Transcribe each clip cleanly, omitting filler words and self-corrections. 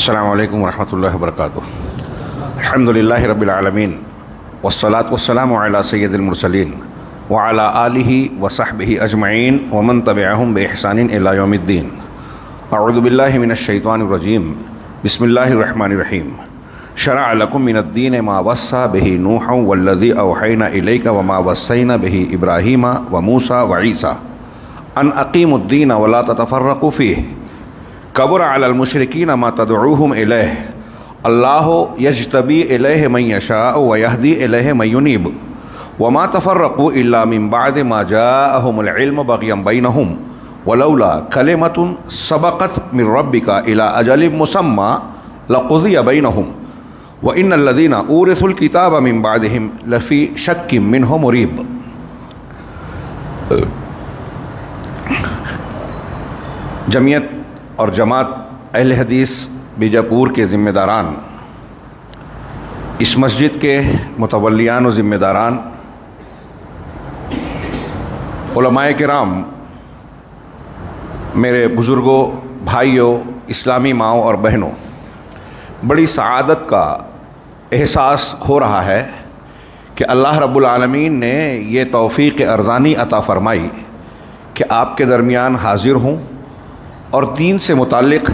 السلام علیکم ورحمۃ اللہ وبرکاتہ۔ الحمدللہ رب العالمین والصلاة والسلام علی سید المرسلین وعلی آلہ وصحبہ اجمعین ومن تبعہم بإحسان الی یوم الدین۔ اعوذ باللہ من الشیطان الرجیم، بسم اللہ الرحمن الرحیم۔ شرع لکم من الدین ما وصى به نوح والذی اوحینا الیک وما وصینا به ابراہیم وموسیٰ وعیسیٰ ان اقیموا الدین ولا تتفرقوا فیہ کبر علی المشرکین ما تدعوہم الیہ اللہ یجتبی الیہ من یشاء ویہدی الیہ من ینیب وما تفرقوا الا من بعد ما جاءہم العلم بغیا بینہم ولولا کلمۃ سبقت من ربک الی اجل مسمی لقضی بینہم وان الذین اورثوا الکتاب من بعدہم لفی شک منہ مریب۔ جمعیت اور جماعت اہل حدیث بیجاپور کے ذمہ داران، اس مسجد کے متولیان و ذمہ داران، علماء کرام، میرے بزرگوں، بھائیوں، اسلامی ماؤں اور بہنوں، بڑی سعادت کا احساس ہو رہا ہے کہ اللہ رب العالمین نے یہ توفیق ارزانی عطا فرمائی کہ آپ کے درمیان حاضر ہوں اور دین سے متعلق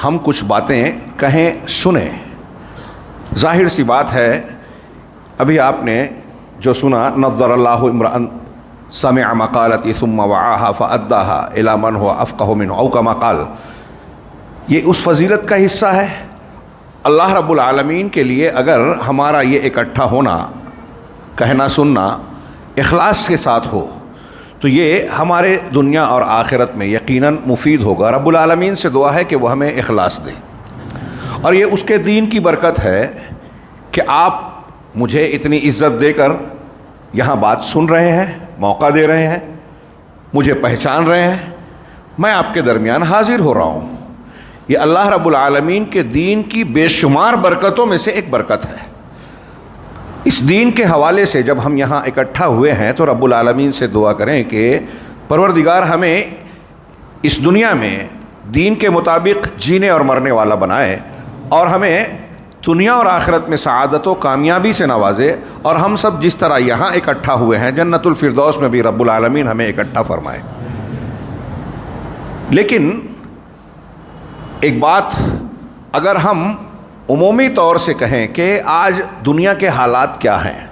ہم کچھ باتیں کہیں سنیں۔ ظاہر سی بات ہے، ابھی آپ نے جو سنا، نظر اللہ امرأ سمع مقالتی ثم وعاها فأداها الى من هو افقہ منہ او کما قال، یہ اس فضیلت کا حصہ ہے۔ اللہ رب العالمین کے لیے اگر ہمارا یہ اکٹھا ہونا، کہنا سننا اخلاص کے ساتھ ہو تو یہ ہمارے دنیا اور آخرت میں یقیناً مفید ہوگا۔ رب العالمین سے دعا ہے کہ وہ ہمیں اخلاص دے، اور یہ اس کے دین کی برکت ہے کہ آپ مجھے اتنی عزت دے کر یہاں بات سن رہے ہیں، موقع دے رہے ہیں، مجھے پہچان رہے ہیں، میں آپ کے درمیان حاضر ہو رہا ہوں۔ یہ اللہ رب العالمین کے دین کی بے شمار برکتوں میں سے ایک برکت ہے۔ اس دین کے حوالے سے جب ہم یہاں اکٹھا ہوئے ہیں تو رب العالمین سے دعا کریں کہ پروردگار ہمیں اس دنیا میں دین کے مطابق جینے اور مرنے والا بنائے، اور ہمیں دنیا اور آخرت میں سعادت و کامیابی سے نوازے، اور ہم سب جس طرح یہاں اکٹھا ہوئے ہیں جنت الفردوس میں بھی رب العالمین ہمیں اکٹھا فرمائے۔ لیکن ایک بات اگر ہم عمومی طور سے کہیں کہ آج دنیا کے حالات کیا ہیں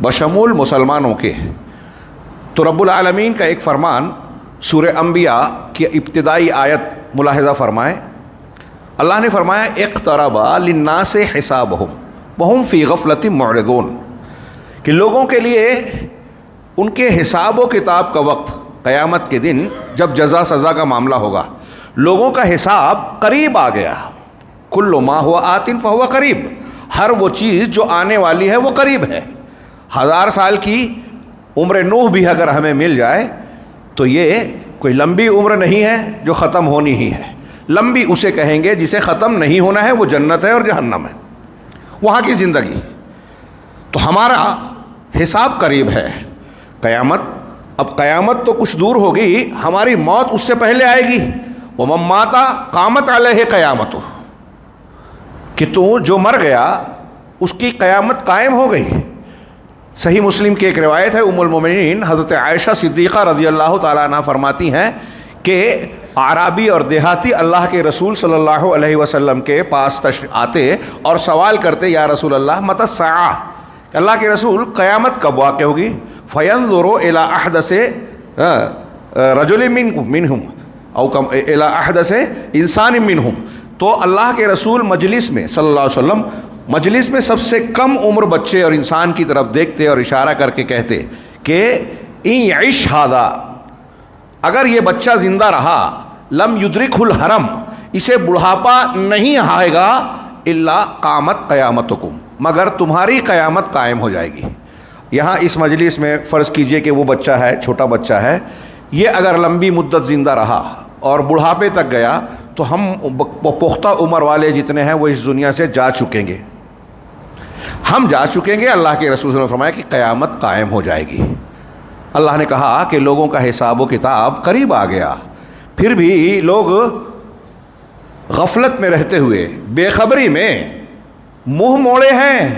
بشمول مسلمانوں کے، تو رب العالمین کا ایک فرمان سورہ انبیاء کی ابتدائی آیت ملاحظہ فرمائیں۔ اللہ نے فرمایا اقترب للناس حسابہم وہم فی غفلۃ معرضون، کہ لوگوں کے لیے ان کے حساب و کتاب کا وقت، قیامت کے دن جب جزا سزا کا معاملہ ہوگا، لوگوں کا حساب قریب آ گیا۔ کل ما ہوا آت فہو قریب، ہر وہ چیز جو آنے والی ہے وہ قریب ہے۔ 1000 سال کی عمر نوح بھی اگر ہمیں مل جائے تو یہ کوئی لمبی عمر نہیں ہے جو ختم ہونی ہی ہے۔ لمبی اسے کہیں گے جسے ختم نہیں ہونا ہے، وہ جنت ہے اور جہنم ہے، وہاں کی زندگی۔ تو ہمارا حساب قریب ہے۔ قیامت، اب قیامت تو کچھ دور ہوگی، ہماری موت اس سے پہلے آئے گی۔ وَمَن مَّاتَ قامت علیہ قیامتہ، کہ تو جو مر گیا اس کی قیامت قائم ہو گئی۔ صحیح مسلم کی ایک روایت ہے، ام المومنین حضرت عائشہ صدیقہ رضی اللہ تعالیٰ عنہ فرماتی ہیں کہ اعرابی اور دیہاتی اللہ کے رسول صلی اللہ علیہ وسلم کے پاس آتے اور سوال کرتے، یا رسول اللہ متی الساعہ، کہ اللہ کے رسول قیامت کب واقع ہوگی؟ فینظر الی احدث رجل منہم او الی احدث انسان منہم، تو اللہ کے رسول مجلس میں صلی اللہ علیہ وسلم مجلس میں سب سے کم عمر بچے اور انسان کی طرف دیکھتے اور اشارہ کر کے کہتے کہ ان یعش ھذا، اگر یہ بچہ زندہ رہا، لم یدرکہ الحرم، اسے بڑھاپا نہیں آئے گا، الا قامت قیامتکم، مگر تمہاری قیامت قائم ہو جائے گی۔ یہاں اس مجلس میں فرض کیجئے کہ وہ بچہ ہے، چھوٹا بچہ ہے، یہ اگر لمبی مدت زندہ رہا اور بڑھاپے تک گیا تو ہم پختہ عمر والے جتنے ہیں وہ اس دنیا سے جا چکیں گے، ہم جا چکیں گے۔ اللہ کے رسول صلی اللہ علیہ وسلم نے فرمایا کہ قیامت قائم ہو جائے گی۔ اللہ نے کہا کہ لوگوں کا حساب و کتاب قریب آ گیا، پھر بھی لوگ غفلت میں رہتے ہوئے، بے خبری میں منہ موڑے ہیں،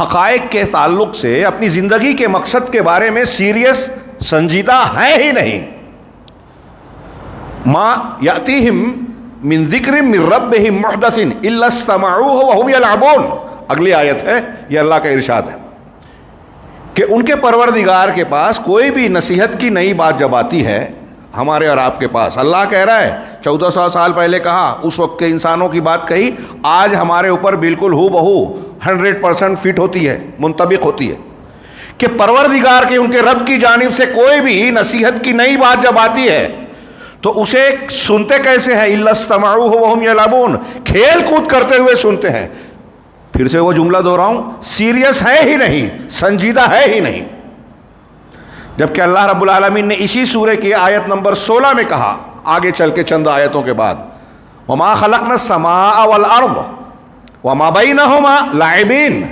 حقائق کے تعلق سے اپنی زندگی کے مقصد کے بارے میں سیریس سنجیدہ ہیں ہی نہیں. ما یاتیہم من ذکر من ربہم محدث الا استمعوہ وہم یلعبون. اگلی آیت ہے، یہ اللہ کا ارشاد ہے کہ ان کے پروردگار کے پاس کوئی بھی نصیحت کی نئی بات جب آتی ہے ہمارے اور آپ کے پاس، اللہ کہہ رہا ہے 1400 سال پہلے کہا، اس وقت کے انسانوں کی بات کہی، آج ہمارے اوپر بالکل ہو بہو 100% فٹ ہوتی ہے، منطبق ہوتی ہے کہ پروردگار کے، ان کے رب کی جانب سے کوئی بھی نصیحت کی نئی بات جب آتی ہے تو اسے سنتے کیسے ہیں؟ الا استمعوہ وہم یلعبون، کھیل کود کرتے ہوئے سنتے ہیں. پھر سے وہ جملہ دہراؤں، سیریس ہے ہی نہیں، سنجیدہ ہے ہی نہیں. جبکہ اللہ رب العالمین نے اسی سورہ کی آیت نمبر 16 میں کہا، آگے چل کے چند آیتوں کے بعد، وما خلقنا السماء والارض وما بینہما لاعبین،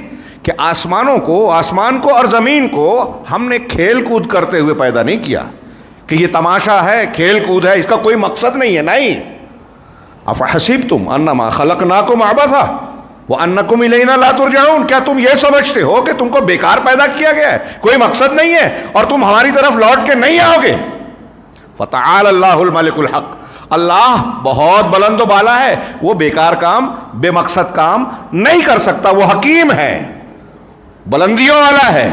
کہ آسمان کو اور زمین کو ہم نے کھیل کود کرتے ہوئے پیدا نہیں کیا کہ یہ تماشا ہے، کھیل کود ہے، اس کا کوئی مقصد نہیں ہے. نہیں. افحسبتم انما خلقناکم عبثا وانکم الینا لا ترجعون، کیا تم یہ سمجھتے ہو کہ تم کو بیکار پیدا کیا گیا ہے، کوئی مقصد نہیں ہے اور تم ہماری طرف لوٹ کے نہیں آؤ گے؟ فتعال اللہ الملک الحق، اللہ بہت بلند و بالا ہے، وہ بیکار کام، بے مقصد کام نہیں کر سکتا، وہ حکیم ہے، بلندیوں والا ہے،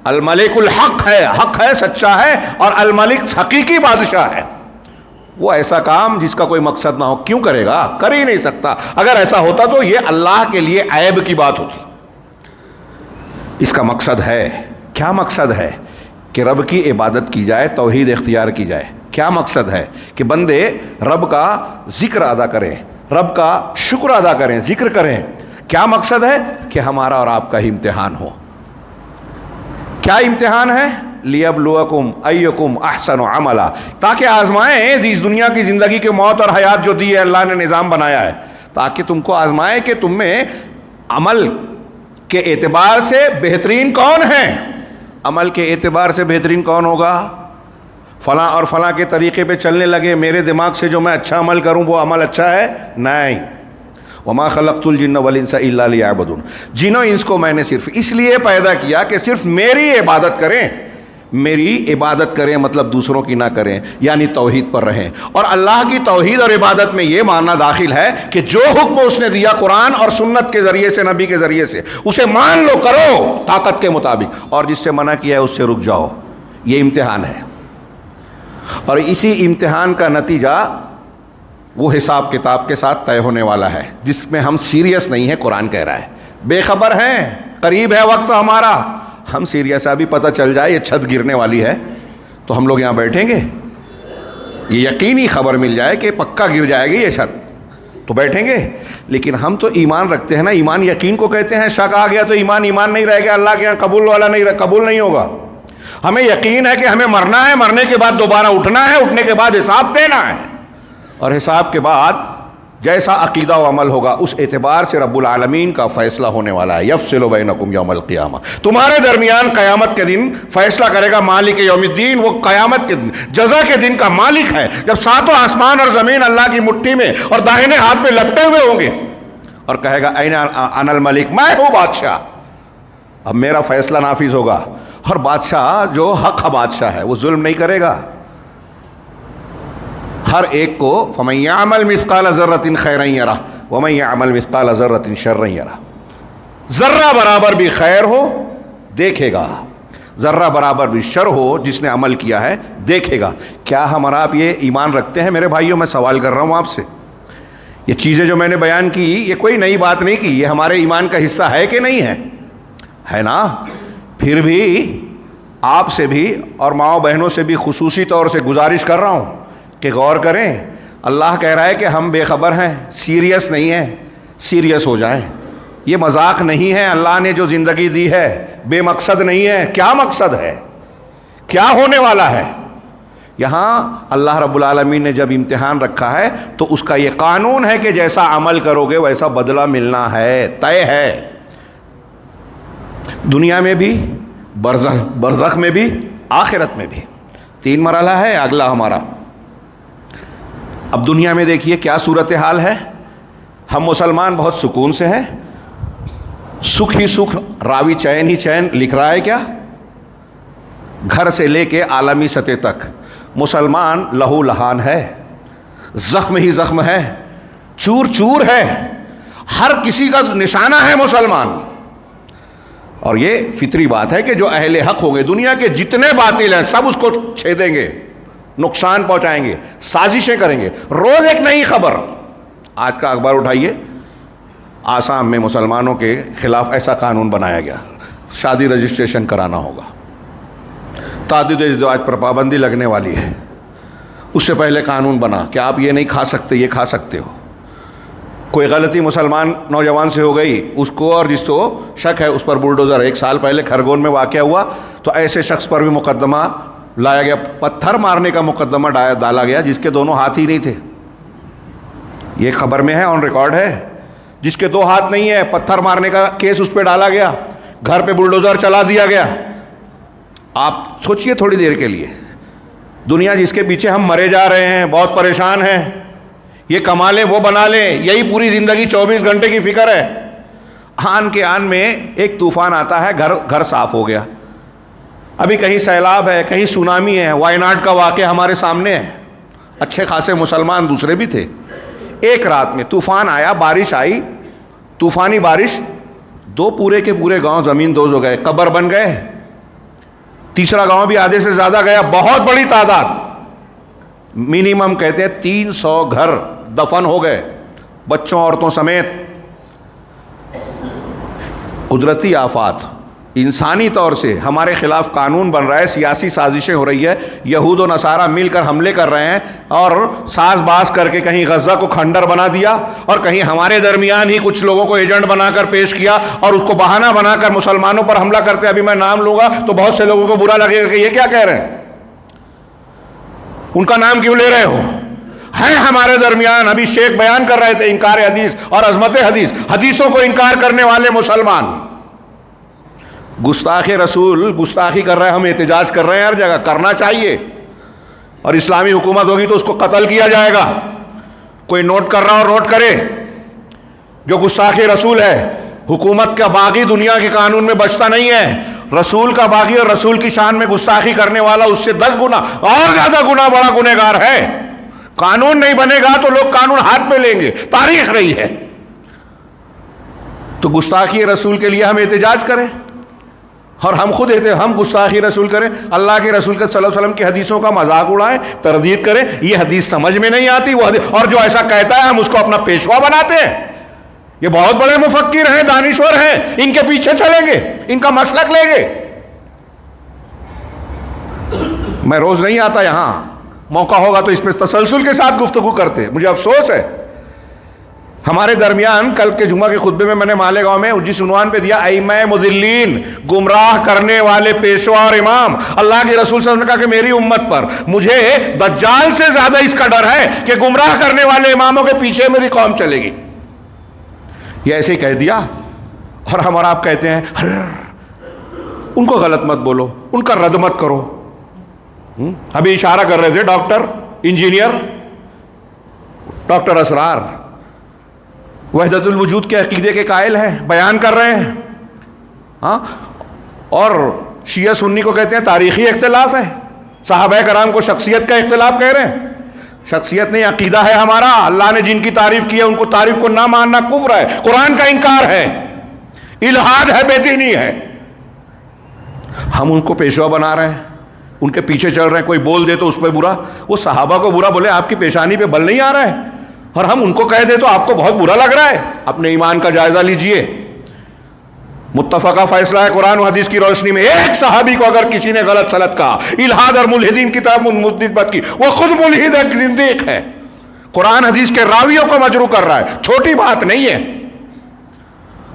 الملک الحق ہے، حق ہے، سچا ہے، اور الملک حقیقی بادشاہ ہے. وہ ایسا کام جس کا کوئی مقصد نہ ہو کیوں کرے گا؟ کر ہی نہیں سکتا. اگر ایسا ہوتا تو یہ اللہ کے لیے عیب کی بات ہوتی. اس کا مقصد ہے، کیا مقصد ہے؟ کہ رب کی عبادت کی جائے، توحید اختیار کی جائے. کیا مقصد ہے؟ کہ بندے رب کا ذکر ادا کریں، رب کا شکر ادا کریں، ذکر کریں. کیا مقصد ہے؟ کہ ہمارا اور آپ کا ہی امتحان ہو. کیا امتحان ہے؟ لیبلوکم ایکم احسن عملا، تاکہ آزمائیں اس دنیا کی زندگی کے موت اور حیات جو دی ہے اللہ نے نظام بنایا ہے، تاکہ تم کو آزمائے کہ تم میں عمل کے اعتبار سے بہترین کون ہے. عمل کے اعتبار سے بہترین کون ہوگا؟ فلاں اور فلاں کے طریقے پہ چلنے لگے، میرے دماغ سے جو میں اچھا عمل کروں وہ عمل اچھا ہے؟ نہیں. وما خلقت الجن والانس الا لیعبدون، جن و انس کو میں نے صرف اس لیے پیدا کیا کہ صرف میری عبادت کریں. میری عبادت کریں مطلب دوسروں کی نہ کریں، یعنی توحید پر رہیں. اور اللہ کی توحید اور عبادت میں یہ ماننا داخل ہے کہ جو حکم اس نے دیا قرآن اور سنت کے ذریعے سے، نبی کے ذریعے سے، اسے مان لو، کرو طاقت کے مطابق، اور جس سے منع کیا ہے اس سے رک جاؤ. یہ امتحان ہے، اور اسی امتحان کا نتیجہ وہ حساب کتاب کے ساتھ طے ہونے والا ہے، جس میں ہم سیریس نہیں ہیں. قرآن کہہ رہا ہے بے خبر ہیں، قریب ہے وقت ہمارا. ہم سیریس، ابھی پتہ چل جائے یہ چھت گرنے والی ہے تو ہم لوگ یہاں بیٹھیں گے؟ یہ یقینی خبر مل جائے کہ پکا گر جائے گی یہ چھت تو بیٹھیں گے. لیکن ہم تو ایمان رکھتے ہیں نا، ایمان یقین کو کہتے ہیں. شک آ گیا تو ایمان نہیں رہے گا، اللہ کے یہاں قبول والا قبول نہیں ہوگا. ہمیں یقین ہے کہ ہمیں مرنا ہے، مرنے کے بعد دوبارہ اٹھنا ہے، اٹھنے کے بعد حساب دینا ہے، اور حساب کے بعد جیسا عقیدہ و عمل ہوگا اس اعتبار سے رب العالمین کا فیصلہ ہونے والا ہے. یفصل بینکم یوم القیامہ، تمہارے درمیان قیامت کے دن فیصلہ کرے گا مالک یوم الدین. وہ قیامت کے دن، جزا کے دن کا مالک ہے، جب ساتوں آسمان اور زمین اللہ کی مٹھی میں اور داہنے ہاتھ میں لپٹے ہوئے ہوں گے، اور کہے گا این انا الملک، میں ہوں بادشاہ. اب میرا فیصلہ نافذ ہوگا. اور بادشاہ جو حق بادشاہ ہے وہ ظلم نہیں کرے گا. ہر ایک کو فمن یعمل مثقال ذرۃ خیرا یرہ ومن یعمل مثقال ذرۃ شرا یرہ، ذرہ برابر بھی خیر ہو دیکھے گا، ذرہ برابر بھی شر ہو جس نے عمل کیا ہے دیکھے گا. کیا ہم اور آپ یہ ایمان رکھتے ہیں میرے بھائیوں؟ میں سوال کر رہا ہوں آپ سے. یہ چیزیں جو میں نے بیان کی یہ کوئی نئی بات نہیں کی، یہ ہمارے ایمان کا حصہ ہے کہ نہیں ہے؟ ہے نا. پھر بھی آپ سے بھی اور ماؤں بہنوں سے بھی خصوصی طور سے گزارش کر رہا ہوں کہ غور کریں. اللہ کہہ رہا ہے کہ ہم بے خبر ہیں، سیریس نہیں ہیں. سیریس ہو جائیں. یہ مذاق نہیں ہے. اللہ نے جو زندگی دی ہے بے مقصد نہیں ہے. کیا مقصد ہے؟ کیا ہونے والا ہے؟ یہاں اللہ رب العالمین نے جب امتحان رکھا ہے تو اس کا یہ قانون ہے کہ جیسا عمل کرو گے ویسا بدلہ ملنا ہے، طے ہے. دنیا میں بھی، برزخ میں بھی، آخرت میں بھی. 3 مرحلہ ہے اگلا ہمارا. اب دنیا میں دیکھیے کیا صورتحال ہے. ہم مسلمان بہت سکون سے ہیں, سکھ ہی سکھ, راوی چین ہی چین. لکھ رہا ہے کیا؟ گھر سے لے کے عالمی سطح تک مسلمان لہو لہان ہے, زخم ہی زخم ہے, چور چور ہے, ہر کسی کا نشانہ ہے مسلمان. اور یہ فطری بات ہے کہ جو اہل حق ہوں گے, دنیا کے جتنے باطل ہیں سب اس کو چھیدیں گے, نقصان پہنچائیں گے, سازشیں کریں گے. روز ایک نئی خبر. آج کا اخبار اٹھائیے, آسام میں مسلمانوں کے خلاف ایسا قانون بنایا گیا, شادی رجسٹریشن کرانا ہوگا, تعدد ازدواج پر پابندی لگنے والی ہے. اس سے پہلے قانون بنا کہ آپ یہ نہیں کھا سکتے, یہ کھا سکتے ہو. کوئی غلطی مسلمان نوجوان سے ہو گئی, اس کو اور جس کو شک ہے اس پر بلڈوزر. 1 سال پہلے کھرگون میں واقعہ ہوا تو ایسے شخص پر بھی مقدمہ لایا گیا, پتھر مارنے کا مقدمہ ڈالا گیا جس کے دونوں ہاتھ ہی نہیں تھے. یہ خبر میں ہے, آن ریکارڈ ہے. جس کے 2 ہاتھ نہیں ہے, پتھر مارنے کا کیس اس پہ ڈالا گیا, گھر پہ بلڈوزر چلا دیا گیا. آپ سوچئے تھوڑی دیر کے لیے, دنیا جس کے پیچھے ہم مرے جا رہے ہیں, بہت پریشان ہیں, یہ کما لیں وہ بنا لیں, یہی پوری زندگی 24 گھنٹے کی فکر ہے. آن کے آن میں ایک طوفان آتا ہے, گھر صاف ہو گیا. ابھی کہیں سیلاب ہے, کہیں سونامی ہے, وائناڈ کا واقعہ ہمارے سامنے ہے. اچھے خاصے مسلمان دوسرے بھی تھے. ایک رات میں طوفان آیا, بارش آئی, طوفانی بارش, 2 پورے کے پورے گاؤں زمین دوز ہو گئے, قبر بن گئے. تیسرا گاؤں بھی آدھے سے زیادہ گیا, بہت بڑی تعداد, منیمم کہتے ہیں 300 گھر دفن ہو گئے, بچوں عورتوں سمیت. قدرتی آفات, انسانی طور سے ہمارے خلاف قانون بن رہا ہے, سیاسی سازشیں ہو رہی ہے, یہود و نصارہ مل کر حملے کر رہے ہیں اور ساز باز کر کے کہیں غزہ کو کھنڈر بنا دیا اور کہیں ہمارے درمیان ہی کچھ لوگوں کو ایجنٹ بنا کر پیش کیا اور اس کو بہانہ بنا کر مسلمانوں پر حملہ کرتے. ابھی میں نام لوں گا تو بہت سے لوگوں کو برا لگے گا کہ یہ کیا کہہ رہے ہیں, ان کا نام کیوں لے رہے ہو. ہیں ہمارے درمیان, ابھی شیخ بیان کر رہے تھے انکار حدیث اور عظمت حدیث, حدیثوں کو انکار کرنے والے مسلمان. گستاخ رسول گستاخی کر رہے ہیں, ہم احتجاج کر رہے ہیں, ہر جگہ کرنا چاہیے, اور اسلامی حکومت ہوگی تو اس کو قتل کیا جائے گا. کوئی نوٹ کر رہا اور نوٹ کرے, جو گستاخ رسول ہے, حکومت کا باغی دنیا کے قانون میں بچتا نہیں ہے. رسول کا باغی اور رسول کی شان میں گستاخی کرنے والا اس سے 10 گنا اور زیادہ گنا بڑا گنہگار ہے. قانون نہیں بنے گا تو لوگ قانون ہاتھ میں لیں گے, تاریخ رہی ہے. تو گستاخی رسول کے لیے ہم احتجاج کریں اور ہم خود ہم گستاخی رسول کریں, اللہ کے رسول کے صلی اللہ علیہ وسلم کی حدیثوں کا مذاق اڑائیں, تردید کریں. یہ حدیث سمجھ میں نہیں آتی, وہ حدیث, اور جو ایسا کہتا ہے ہم اس کو اپنا پیشوا بناتے ہیں. یہ بہت بڑے مفکر ہیں, دانشور ہیں, ان کے پیچھے چلیں گے, ان کا مسلک لیں گے. میں روز نہیں آتا یہاں, موقع ہوگا تو اس پہ تسلسل کے ساتھ گفتگو کرتے. مجھے افسوس ہے ہمارے درمیان کل کے جمعہ کے خطبے میں نے مالیگاؤں میں جس عنوان پہ دیا, ائمہ مضلین, گمراہ کرنے والے پیشوا اور امام. اللہ کے رسول صلی اللہ علیہ وسلم نے کہا کہ میری امت پر مجھے دجال سے زیادہ اس کا ڈر ہے کہ گمراہ کرنے والے اماموں کے پیچھے میری قوم چلے گی. یہ ایسے ہی کہہ دیا, اور ہم اور آپ کہتے ہیں ان کو غلط مت بولو, ان کا رد مت کرو. ابھی اشارہ کر رہے تھے ڈاکٹر انجینئر ڈاکٹر اسرار, وحدت الوجود کے عقیدے کے قائل ہیں, بیان کر رہے ہیں. ہاں, اور شیعہ سنی کو کہتے ہیں تاریخی اختلاف ہے, صحابہ کرام کو شخصیت کا اختلاف کہہ رہے ہیں. شخصیت نہیں, عقیدہ ہے ہمارا. اللہ نے جن کی تعریف کی ہے ان کو تعریف کو نہ ماننا کفر ہے, قرآن کا انکار ہے, الحاد ہے, بے دینی ہے. ہم ان کو پیشوا بنا رہے ہیں, ان کے پیچھے چل رہے ہیں. کوئی بول دے تو اس پہ برا, وہ صحابہ کو برا بولے, آپ کی پیشانی پہ بل نہیں آ رہا ہے, اور ہم ان کو کہہ دیں تو آپ کو بہت برا لگ رہا ہے. اپنے ایمان کا جائزہ لیجئے. متفقہ فیصلہ ہے قرآن و حدیث کی روشنی میں, ایک صحابی کو اگر کسی نے غلط سلط کہا, الحاد اور ملحدین کی طرف مثبت کی, وہ خود ملحد ہے, زندیق ہے. قرآن حدیث کے راویوں کو مجروح کر رہا ہے, چھوٹی بات نہیں ہے.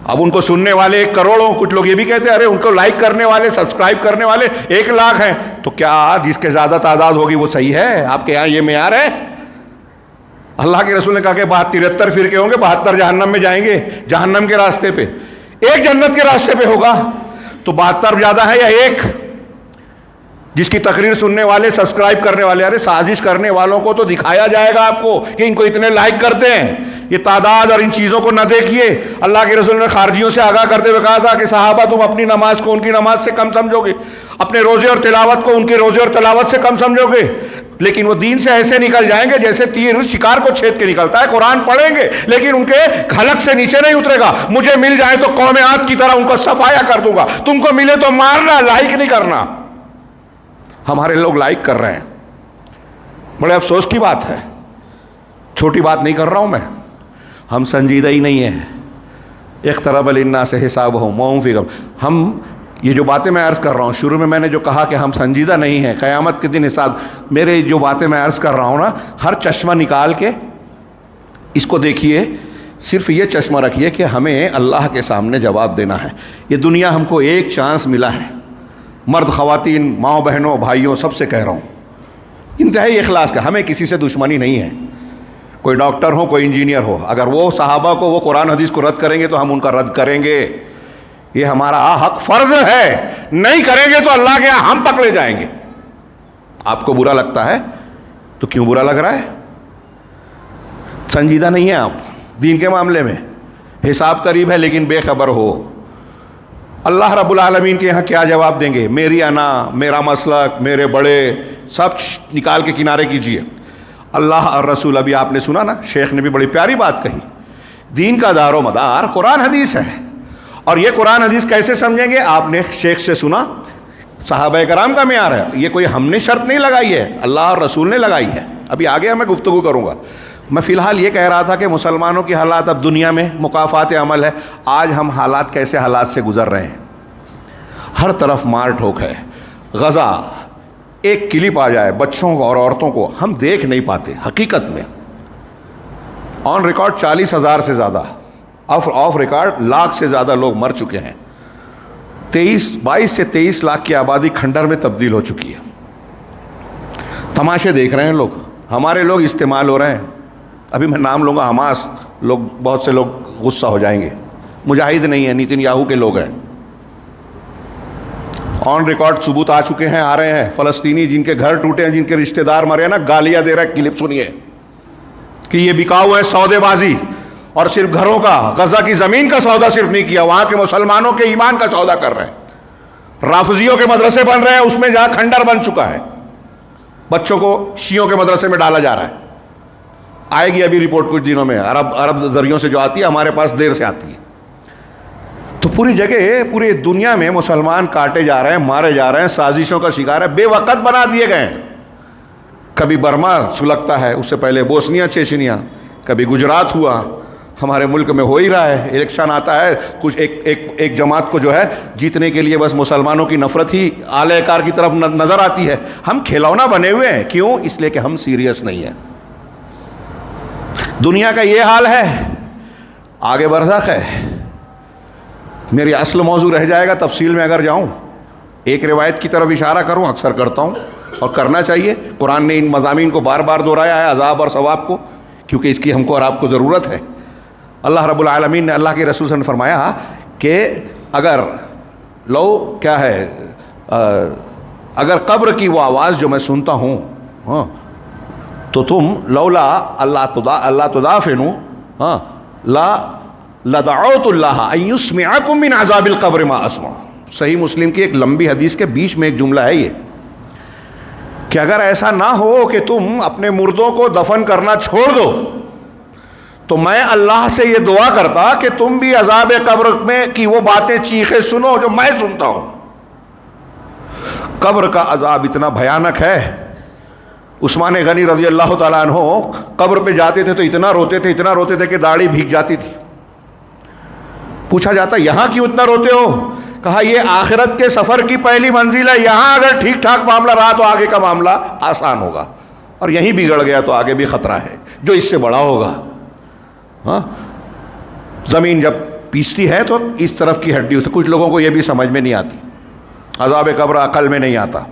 اب ان کو سننے والے 1 کروڑوں, کچھ لوگ یہ بھی کہتے ہیں ارے ان کو لائک کرنے والے, سبسکرائب کرنے والے 1 لاکھ ہیں, تو کیا جس کے زیادہ تعداد ہوگی وہ صحیح ہے؟ آپ کے یہاں یہ معیار ہے؟ اللہ کے رسول نے کہا کہ 73 فرقے ہوں گے, 72 جہنم میں جائیں گے, جہنم کے راستے پہ, 1 جنت کے راستے پہ ہوگا. تو 72 زیادہ ہے یا 1؟ جس کی تقریر سننے والے سبسکرائب کرنے والے، ارے سازش کرنے والوں کو تو دکھایا جائے گا آپ کو کہ ان کو اتنے لائک کرتے ہیں، یہ تعداد اور ان چیزوں کو نہ دیکھیے۔ اللہ کے رسول نے خارجیوں سے آگاہ کرتے ہوئے کہا تھا کہ صحابہ تم اپنی نماز کو ان کی نماز سے کم سمجھو گے، اپنے روزے اور تلاوت کو ان کے روزے اور تلاوت سے کم سمجھو گے، لیکن وہ دین سے ایسے نکل جائیں گے جیسے تیر شکار کو چھید کے نکلتا ہے۔ قرآن پڑھیں گے لیکن ان کے حلق سے نیچے نہیں اترے گا۔ مجھے مل جائے تو قوم عاد کی طرح ان کو صفایا کر دوں گا، تم کو ملے تو مارنا، لائک نہیں کرنا۔ ہمارے لوگ لائک کر رہے ہیں، بڑے افسوس کی بات ہے، چھوٹی بات نہیں کر رہا ہوں میں، ہم سنجیدہ ہی نہیں ہیں۔ اقترب للناس حسابهم وهم فی غفلۃ۔ ہم یہ جو باتیں میں عرض کر رہا ہوں، شروع میں میں نے جو کہا کہ ہم سنجیدہ نہیں ہیں، قیامت کے دن حساب، میرے جو باتیں میں عرض کر رہا ہوں نا، ہر چشمہ نکال کے اس کو دیکھیے، صرف یہ چشمہ رکھیے کہ ہمیں اللہ کے سامنے جواب دینا ہے۔ یہ دنیا ہم کو ایک چانس ملا ہے، مرد خواتین ماؤں بہنوں بھائیوں سب سے کہہ رہا ہوں، انتہائی اخلاص کا، ہمیں کسی سے دشمنی نہیں ہے، کوئی ڈاکٹر ہو کوئی انجینئر ہو، اگر وہ صحابہ کو وہ قرآن حدیث کو رد کریں گے تو ہم ان کا رد کریں گے، یہ ہمارا حق فرض ہے، نہیں کریں گے تو اللہ کے یہاں ہم پکڑے جائیں گے۔ آپ کو برا لگتا ہے تو کیوں برا لگ رہا ہے؟ سنجیدہ نہیں ہیں آپ دین کے معاملے میں، حساب قریب ہے لیکن بے خبر ہو۔ اللہ رب العالمین کے یہاں کیا جواب دیں گے؟ میری انا، میرا مسلک، میرے بڑے، سب نکال کے کنارے کیجئے۔ اللہ اور رسول، ابھی آپ نے سنا نا، شیخ نے بھی بڑی پیاری بات کہی، دین کا دار و مدار قرآن حدیث ہے، اور یہ قرآن حدیث کیسے سمجھیں گے؟ آپ نے شیخ سے سنا، صحابہ کرام کا معیار ہے، یہ کوئی ہم نے شرط نہیں لگائی ہے، اللہ اور رسول نے لگائی ہے۔ ابھی آگے میں گفتگو کروں گا، میں فی الحال یہ کہہ رہا تھا کہ مسلمانوں کی حالات اب دنیا میں مکافات عمل ہے۔ آج ہم حالات کیسے حالات سے گزر رہے ہیں؟ ہر طرف مار ٹھوک ہے، غزہ، ایک کلپ آ جائے بچوں اور عورتوں کو ہم دیکھ نہیں پاتے۔ حقیقت میں آن ریکارڈ 40,000 سے زیادہ، آف ریکارڈ لاکھ سے زیادہ لوگ مر چکے ہیں۔ 22 سے 23 لاکھ کی آبادی کھنڈر میں تبدیل ہو چکی ہے۔ تماشے دیکھ رہے ہیں لوگ، ہمارے لوگ استعمال ہو رہے ہیں۔ ابھی میں نام لوں گا، حماس لوگ، بہت سے لوگ غصہ ہو جائیں گے، مجاہد نہیں ہیں، نیتن یاہو کے لوگ ہیں۔ آن ریکارڈ ثبوت آ چکے ہیں، آ رہے ہیں، فلسطینی جن کے گھر ٹوٹے ہیں، جن کے رشتہ دار مرے ہیں نا، گالیاں دے رہا ہے، کلپ سنیے کہ یہ بکاؤ ہے، سودے بازی، اور صرف گھروں کا، غزہ کی زمین کا سودا صرف نہیں کیا، وہاں کے مسلمانوں کے ایمان کا سودا کر رہے ہیں۔ رافضیوں کے مدرسے بن رہے ہیں، اس میں جہاں کھنڈر بن چکا ہے، بچوں کو شیعوں کے مدرسے میں ڈالا جا رہا ہے۔ آئے گی ابھی رپورٹ کچھ دنوں میں، عرب ذریعوں سے جو آتی ہے، ہمارے پاس دیر سے آتی ہے۔ تو پوری جگہ، پوری دنیا میں مسلمان کاٹے جا رہے ہیں، مارے جا رہے ہیں، سازشوں کا شکار ہے، بے وقت بنا دیے گئے ہیں۔ کبھی برما سلگتا ہے، اس سے پہلے بوسنیا چیچنیا، کبھی گجرات ہوا، ہمارے ملک میں ہو ہی رہا ہے۔ الیکشن آتا ہے، کچھ ایک جماعت کو جو ہے جیتنے کے لیے بس مسلمانوں کی نفرت ہی اعلی کار کی طرف نظر آتی ہے۔ ہم کھلونا بنے ہوئے ہیں، کیوں؟ اس لیے کہ ہم سیریس نہیں ہیں۔ دنیا کا یہ حال ہے، آگے برزخ ہے۔ میری اصل موضوع رہ جائے گا، تفصیل میں اگر جاؤں، ایک روایت کی طرف اشارہ کروں، اکثر کرتا ہوں اور کرنا چاہیے۔ قرآن نے ان مضامین کو بار بار دہرایا ہے، عذاب اور ثواب کو، کیونکہ اس کی ہم کو اور آپ کو ضرورت ہے۔ اللہ رب العالمین نے، اللہ کے رسول صلی اللہ علیہ وسلم نے فرمایا کہ اگر کیا ہے، اگر قبر کی وہ آواز جو میں سنتا ہوں، ہاں، تو تم لولا اللہ تدافنوا لا لدعوت اللہ ان یسمعکم من عذاب القبر ما اسمع۔ صحیح مسلم کی ایک لمبی حدیث کے بیچ میں ایک جملہ ہے یہ، کہ اگر ایسا نہ ہو کہ تم اپنے مردوں کو دفن کرنا چھوڑ دو، تو میں اللہ سے یہ دعا کرتا کہ تم بھی عذاب قبر میں کی وہ باتیں چیخیں سنو جو میں سنتا ہوں۔ قبر کا عذاب اتنا بھیانک ہے۔ عثمان غنی رضی اللہ تعالیٰ عنہ قبر پہ جاتے تھے تو اتنا روتے تھے کہ داڑھی بھیگ جاتی تھی۔ پوچھا جاتا یہاں کیوں اتنا روتے ہو؟ کہا یہ آخرت کے سفر کی پہلی منزل ہے، یہاں اگر ٹھیک ٹھاک معاملہ رہا تو آگے کا معاملہ آسان ہوگا، اور یہیں بگڑ گیا تو آگے بھی خطرہ ہے جو اس سے بڑا ہوگا۔ ہاں، زمین جب پیستی ہے تو اس طرف کی ہڈی، سے کچھ لوگوں کو یہ بھی سمجھ میں نہیں آتی، عذاب قبر عقل میں نہیں آتا،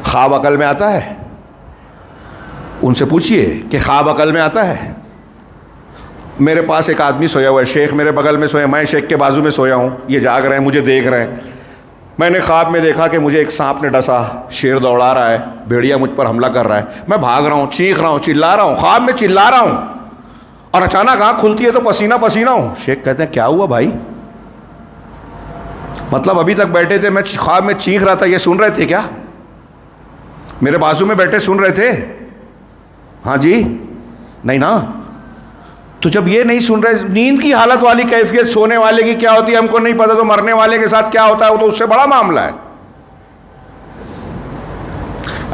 خواب عقل میں آتا ہے۔ ان سے پوچھئے کہ خواب عقل میں آتا ہے؟ میرے پاس ایک آدمی سویا ہوا ہے، شیخ میرے بغل میں سویا، میں شیخ کے بازو میں سویا ہوں، یہ جاگ رہے ہیں، مجھے دیکھ رہے ہیں، میں نے خواب میں دیکھا کہ مجھے ایک سانپ نے ڈسا، شیر دوڑا رہا ہے، بھیڑیا مجھ پر حملہ کر رہا ہے، میں بھاگ رہا ہوں، چیخ رہا ہوں، چلا رہا ہوں، خواب میں چلا رہا ہوں، اور اچانک آنکھ کھلتی ہے تو پسینہ پسینہ ہوں۔ شیخ کہتے ہیں کیا ہوا بھائی؟ مطلب ابھی تک بیٹھے تھے، میں خواب میں چیخ رہا تھا، یہ سن رہے تھے کیا؟ میرے بازو میں بیٹھے سن رہے تھے؟ ہاں جی، نہیں نا؟ تو جب یہ نہیں سن رہے، نیند کی حالت والی کیفیت سونے والے کی کیا ہوتی ہے ہم کو نہیں پتا، تو مرنے والے کے ساتھ کیا ہوتا ہے وہ تو اس سے بڑا معاملہ ہے۔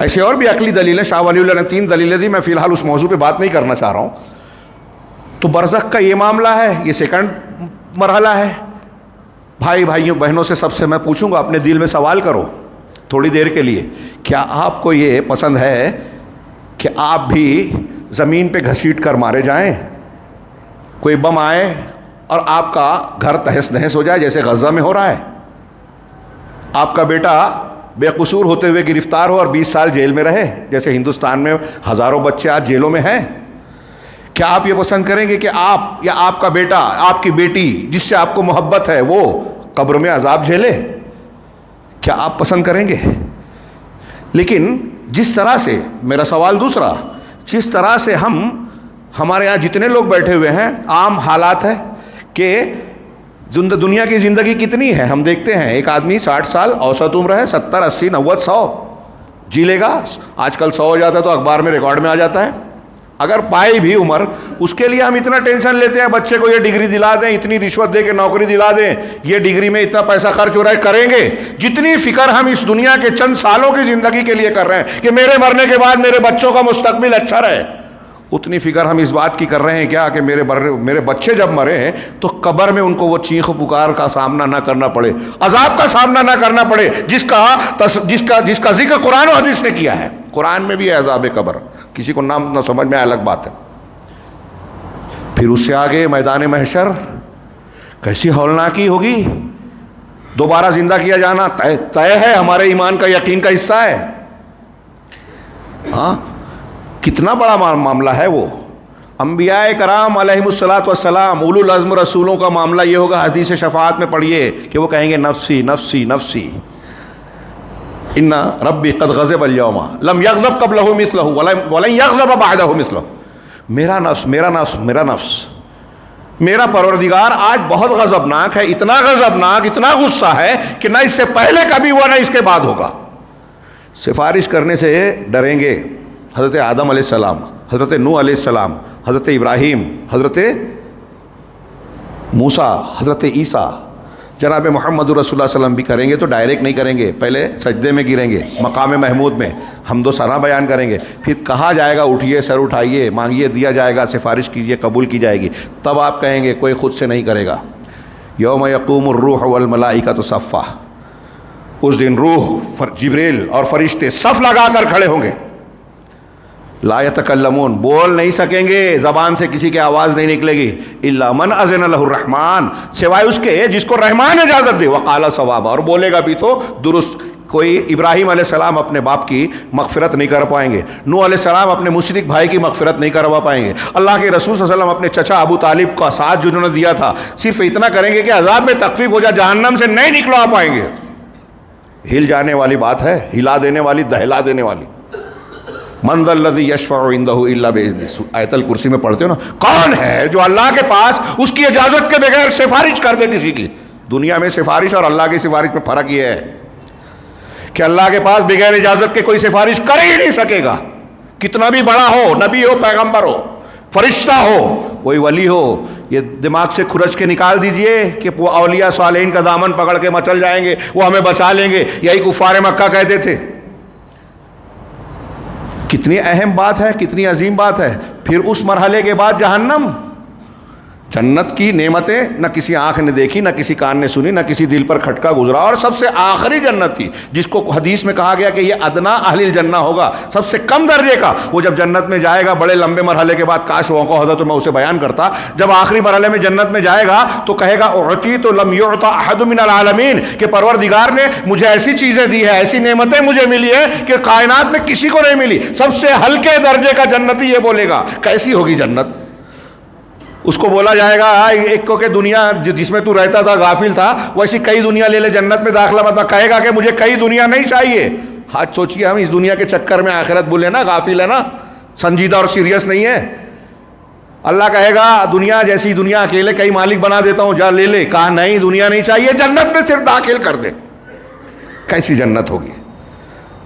ایسے اور بھی عقلی دلیلیں، شاہ ولی اللہ نے 3 دلیلیں دی، میں فی الحال اس موضوع پہ بات نہیں کرنا چاہ رہا ہوں۔ تو برزخ کا یہ معاملہ ہے، یہ سیکنڈ مرحلہ ہے۔ بھائیوں بہنوں سے سب سے میں پوچھوں گا، اپنے دل میں سوال کرو تھوڑی دیر کے لیے، کیا آپ کو یہ پسند ہے کہ آپ بھی زمین پہ گھسیٹ کر مارے جائیں؟ کوئی بم آئے اور آپ کا گھر تہس نہس ہو جائے جیسے غزہ میں ہو رہا ہے، آپ کا بیٹا بے قصور ہوتے ہوئے گرفتار ہو اور 20 سال جیل میں رہے جیسے ہندوستان میں ہزاروں بچے آج جیلوں میں ہیں؟ کیا آپ یہ پسند کریں گے کہ آپ یا آپ کا بیٹا، آپ کی بیٹی جس سے آپ کو محبت ہے وہ قبر میں عذاب جھیلے؟ کیا آپ پسند کریں گے؟ لیکن جس طرح سے، میرا سوال دوسرا، جس طرح سے ہمارے یہاں جتنے لوگ بیٹھے ہوئے ہیں، عام حالات ہے کہ دنیا کی زندگی کتنی ہے، ہم دیکھتے ہیں ایک آدمی 60 سال اوسط عمر ہے، 70 80 90 100 جی لے گا، آج کل 100 ہو جاتا ہے تو اخبار میں ریکارڈ میں آ جاتا ہے۔ اگر پائے بھی عمر، اس کے لیے ہم اتنا ٹینشن لیتے ہیں، بچے کو یہ ڈگری دلا دیں، اتنی رشوت دے کے نوکری دلا دیں، یہ ڈگری میں اتنا پیسہ خرچ ہو رہا ہے، کریں گے۔ جتنی فکر ہم اس دنیا کے چند سالوں کی زندگی کے لیے کر رہے ہیں کہ میرے مرنے کے بعد میرے بچوں کا مستقبل اچھا رہے، اتنی فکر ہم اس بات کی کر رہے ہیں کیا کہ میرے بچے جب مرے ہیں تو قبر میں ان کو وہ چیخ و پکار کا سامنا نہ کرنا پڑے، عذاب کا سامنا نہ کرنا پڑے، جس کا ذکر قرآن و حدیث نے کیا ہے۔ قرآن میں بھی ہے عذاب قبر، کسی کو نام نہ سمجھ میں الگ بات ہے۔ پھر اس سے آگے میدان محشر کیسی ہولناکی ہوگی، دوبارہ زندہ کیا جانا طے ہے، ہمارے ایمان کا یقین کا حصہ ہے۔ ہاں، کتنا بڑا معاملہ ہے وہ۔ انبیاء کرام علیہم الصلاۃ والسلام، اولو العزم رسولوں کا معاملہ یہ ہوگا، حدیث شفاعت میں پڑھیے کہ وہ کہیں گے نفسی نفسی نفسی، ان ربی قد غضب اليوم لم یغضب قبلہ مثلہ ولن یغضب بعدہ مثلہ، میرا نفس میرا نفس میرا نفس، میرا پروردگار آج بہت غضبناک ہے، اتنا غضبناک، اتنا غصہ ہے کہ نہ اس سے پہلے کبھی ہوا نہ اس کے بعد ہوگا۔ سفارش کرنے سے ڈریں گے حضرت آدم علیہ السلام، حضرت نوح علیہ السلام، حضرت ابراہیم، حضرت موسیٰ، حضرت عیسیٰ، جناب محمد رسول اللہ صلی اللہ علیہ وسلم بھی کریں گے تو ڈائریکٹ نہیں کریں گے، پہلے سجدے میں گریں گے، مقام محمود میں حمد و ثنا بیان کریں گے، پھر کہا جائے گا اٹھیے، سر اٹھائیے، مانگیے، دیا جائے گا، سفارش کیجیے، قبول کی جائے گی، تب آپ کہیں گے، کوئی خود سے نہیں کرے گا۔ یوم یقوم الروح والملائکۃ صفا، اس دن روح، جبریل اور فرشتے صف لگا کر کھڑے ہوں گے، لا یتکلمون، بول نہیں سکیں گے، زبان سے کسی کی آواز نہیں نکلے گی، الا من اذن له الرحمن، سوائے اس کے جس کو رحمان اجازت دے، وقال صوابا، اور بولے گا بھی تو درست۔ کوئی ابراہیم علیہ السلام اپنے باپ کی مغفرت نہیں کر پائیں گے، نوح علیہ السلام اپنے مشرک بھائی کی مغفرت نہیں کروا پائیں گے، اللہ کے رسول صلی اللہ علیہ وسلم اپنے چچا ابو طالب کا ساتھ جنہوں نے دیا تھا، صرف اتنا کریں گے کہ عذاب میں تخفیف ہو جائے، جہنم سے نہیں نکلوا پائیں گے۔ ہل جانے والی بات ہے، ہلا دینے والی، دہلا دینے والی۔ من ذا الذی یشفع عنده الا باذنہ، آیت الکرسی میں پڑھتے ہو نا، کون ہے جو اللہ کے پاس اس کی اجازت کے بغیر سفارش کر دے کسی کی؟ دنیا میں سفارش اور اللہ کی سفارش میں فرق یہ ہے کہ اللہ کے پاس بغیر اجازت کے کوئی سفارش کر ہی نہیں سکے گا، کتنا بھی بڑا ہو، نبی ہو، پیغمبر ہو، فرشتہ ہو، کوئی ولی ہو۔ یہ دماغ سے کھرچ کے نکال دیجئے کہ وہ اولیاء صالحین کا دامن پکڑ کے مچل جائیں گے، وہ ہمیں بچا لیں گے، یہی کفار مکہ کہتے تھے۔ کتنی اہم بات ہے، کتنی عظیم بات ہے۔ پھر اس مرحلے کے بعد جہنم، جنت کی نعمتیں نہ کسی آنکھ نے دیکھی، نہ کسی کان نے سنی، نہ کسی دل پر کھٹکا گزرا، اور سب سے آخری جنت تھی جس کو حدیث میں کہا گیا کہ یہ ادنا اہل الجنہ ہوگا، سب سے کم درجے کا۔ وہ جب جنت میں جائے گا، بڑے لمبے مرحلے کے بعد، کاش موقع ہوتا تو میں اسے بیان کرتا، جب آخری مرحلے میں جنت میں جائے گا تو کہے گا اعطیت لم یعط احد من العالمین، کہ پروردگار نے مجھے ایسی چیزیں دی ہے، ایسی نعمتیں مجھے ملی ہیں کہ کائنات میں کسی کو نہیں ملی، سب سے ہلکے درجے کا جنتی یہ بولے گا۔ کیسی ہوگی جنت؟ اس کو بولا جائے گا ایک کو کہ دنیا جس میں تو رہتا تھا غافل تھا ویسی کئی دنیا لے لے, جنت میں داخلہ مت. کہے گا کہ مجھے کئی دنیا نہیں چاہیے. آج سوچیے ہم اس دنیا کے چکر میں آخرت بھولے نا, غافل ہے نا, سنجیدہ اور سیریس نہیں ہے. اللہ کہے گا دنیا جیسی دنیا اکیلے کئی مالک بنا دیتا ہوں, جا لے لے. کہا نہیں دنیا نہیں چاہیے, جنت میں صرف داخل کر دے. کیسی جنت ہوگی؟